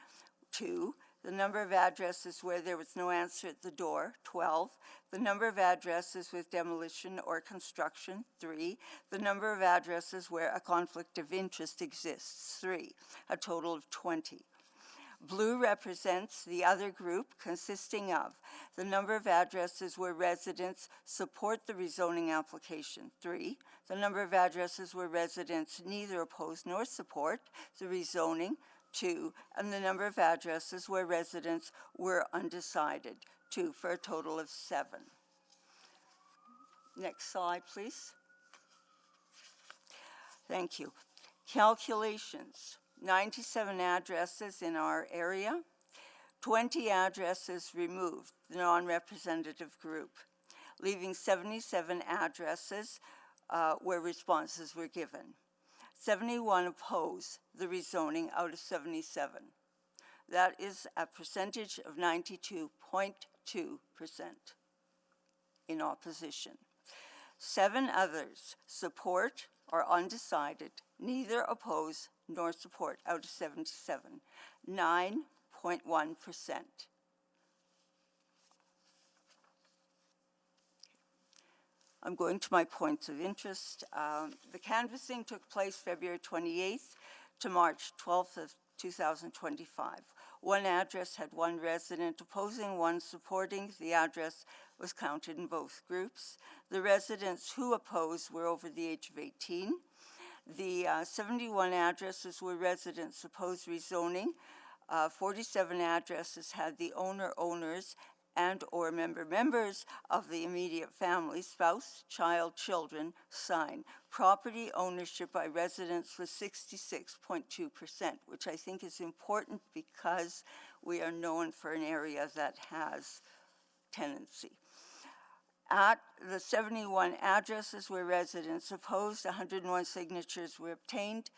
2. The number of addresses where there was no answer at the door, 12. The number of addresses with demolition or construction, 3. The number of addresses where a conflict of interest exists, 3. A total of 20. Blue represents the other group consisting of the number of addresses where residents support the rezoning application, 3. The number of addresses where residents neither oppose nor support the rezoning, 2. And the number of addresses where residents were undecided, 2, for a total of 7. Next slide, please. Thank you. Calculations. 97 addresses in our area, 20 addresses removed, the non-representative group, leaving 77 addresses where responses were given. 71 oppose the rezoning out of 77. That is a percentage of 92.2% in opposition. 7 others support or undecided, neither oppose nor support out of 77, 9.1%. I'm going to my points of interest. The canvassing took place February 28th to March 12th of 2025. One address had 1 resident opposing, 1 supporting. The address was counted in both groups. The residents who opposed were over the age of 18. The 71 addresses were residents opposed rezoning. 47 addresses had the owners, and or members of the immediate family, spouse, child, children, sign. Property ownership by residents was 66.2%, which I think is important because we are known for an area that has tenancy. At the 71 addresses where residents opposed, 101 signatures were obtained.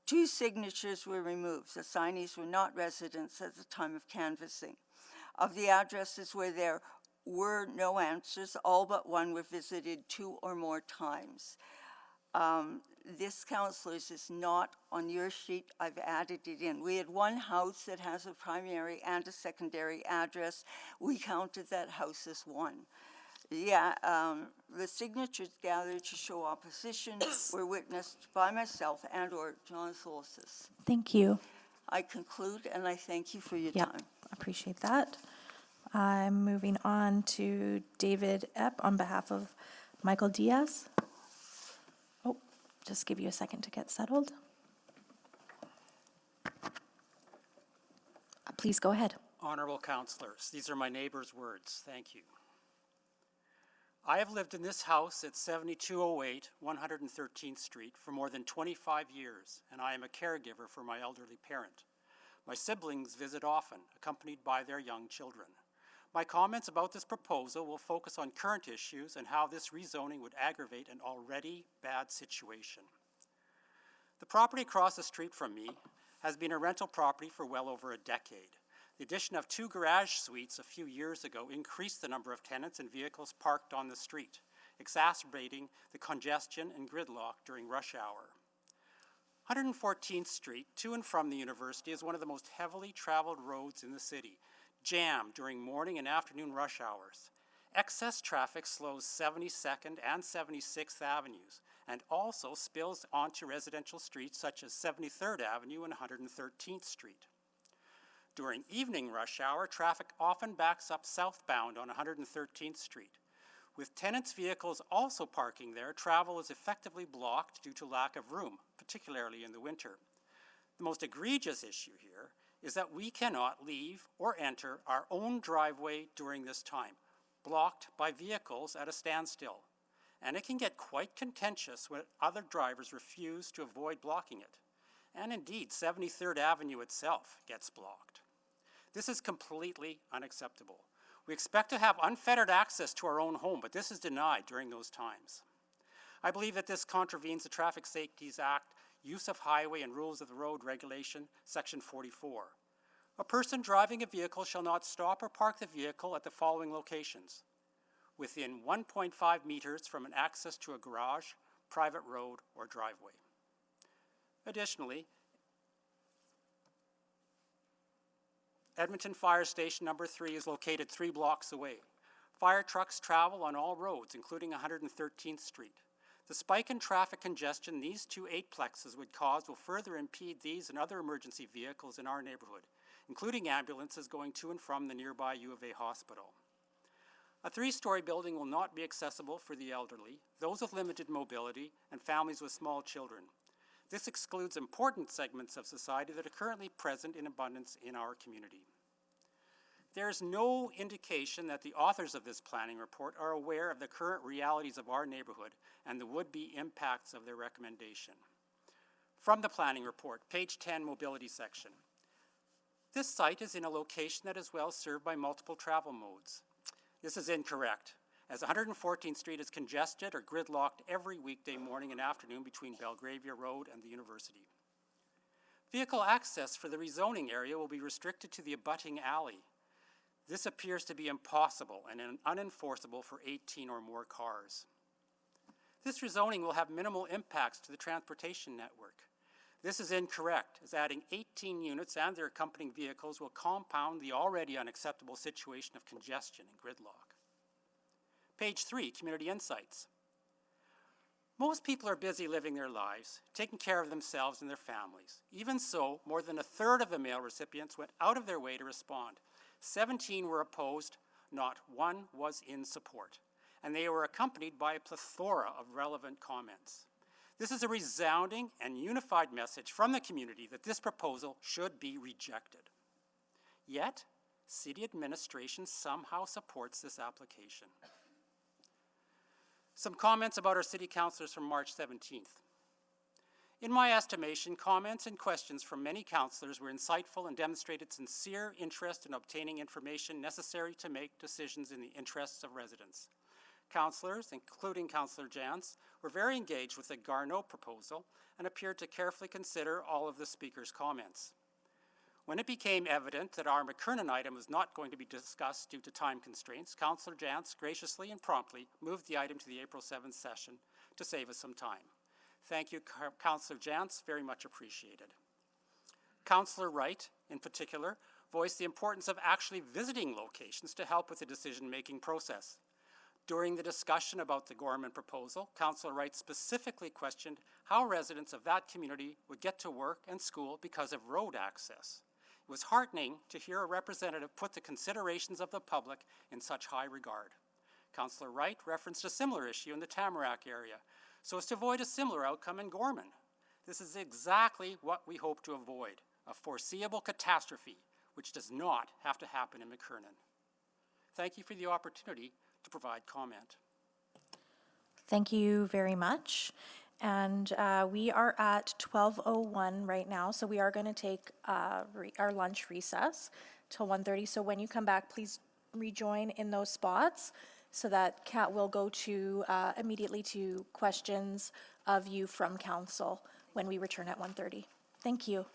2 signatures were removed. The signees were not residents at the time of canvassing. Of the addresses where there were no answers, all but 1 were visited 2 or more times. This, councillors, is not on your sheet. I've added it in. We had 1 house that has a primary and a secondary address. We counted that house as 1. The signatures gathered to show opposition were witnessed by myself and or John Solsis. Thank you. I conclude, and I thank you for your time. Appreciate that. I'm moving on to David Epp on behalf of Michael Diaz. Oh, just give you a second to get settled. Please go ahead. Honorable councillors, these are my neighbor's words. Thank you. I have lived in this house at 7208 113th Street for more than 25 years, and I am a caregiver for my elderly parent. My siblings visit often, accompanied by their young children. My comments about this proposal will focus on current issues and how this rezoning would aggravate an already bad situation. The property across the street from me has been a rental property for well over a decade. The addition of 2 garage suites a few years ago increased the number of tenants and vehicles parked on the street, exacerbating the congestion and gridlock during rush hour. 114th Street, to and from the university, is one of the most heavily traveled roads in the city, jammed during morning and afternoon rush hours. Excess traffic slows 72nd and 76th Avenues and also spills onto residential streets such as 73rd Avenue and 113th Street. During evening rush hour, traffic often backs up southbound on 113th Street. With tenants' vehicles also parking there, travel is effectively blocked due to lack of room, particularly in the winter. The most egregious issue here is that we cannot leave or enter our own driveway during this time, blocked by vehicles at a standstill. And it can get quite contentious when other drivers refuse to avoid blocking it. And indeed, 73rd Avenue itself gets blocked. This is completely unacceptable. We expect to have unfettered access to our own home, but this is denied during those times. I believe that this contravenes the Traffic Safety Act, Use of Highway and Rules of the Road Regulation, Section 44. A person driving a vehicle shall not stop or park the vehicle at the following locations: within 1.5 meters from an access to a garage, private road, or driveway. Additionally, Edmonton Fire Station number 3 is located 3 blocks away. Fire trucks travel on all roads, including 113th Street. The spike in traffic congestion these 2 eightplexes would cause will further impede these and other emergency vehicles in our neighborhood, including ambulances going to and from the nearby U of A hospital. A 3-story building will not be accessible for the elderly, those with limited mobility, and families with small children. This excludes important segments of society that are currently present in abundance in our community. There is no indication that the authors of this planning report are aware of the current realities of our neighborhood and the would-be impacts of their recommendation. From the planning report, page 10, mobility section. This site is in a location that is well served by multiple travel modes. This is incorrect, as 114th Street is congested or gridlocked every weekday morning and afternoon between Belgravia Road and the university. Vehicle access for the rezoning area will be restricted to the abutting alley. This appears to be impossible and unenforceable for 18 or more cars. This rezoning will have minimal impacts to the transportation network. This is incorrect, as adding 18 units and their accompanying vehicles will compound the already unacceptable situation of congestion and gridlock. Page 3, Community Insights. Most people are busy living their lives, taking care of themselves and their families. Even so, more than a third of the mail recipients went out of their way to respond. 17 were opposed, not one was in support, and they were accompanied by a plethora of relevant comments. This is a resounding and unified message from the community that this proposal should be rejected. Yet, city administration somehow supports this application. Some comments about our city councilors from March 17th. In my estimation, comments and questions from many councillors were insightful and demonstrated sincere interest in obtaining information necessary to make decisions in the interests of residents. Councillors, including Councillor Jantz, were very engaged with the Garneau proposal and appeared to carefully consider all of the speaker's comments. When it became evident that our McKernan item was not going to be discussed due to time constraints, Councillor Jantz graciously and promptly moved the item to the April 7th session to save us some time. Thank you, Councillor Jantz, very much appreciated. Councillor Wright, in particular, voiced the importance of actually visiting locations to help with the decision-making process. During the discussion about the Gorman proposal, Councillor Wright specifically questioned how residents of that community would get to work and school because of road access. It was heartening to hear a representative put the considerations of the public in such high regard. Councillor Wright referenced a similar issue in the Tamarack area, so as to avoid a similar outcome in Gorman. This is exactly what we hope to avoid, a foreseeable catastrophe, which does not have to happen in McKernan. Thank you for the opportunity to provide comment. Thank you very much. And we are at 12:01 right now, so we are going to take our lunch recess till 1:30. So when you come back, please rejoin in those spots so that Kat will go to immediately to questions of you from council when we return at 1:30. Thank you.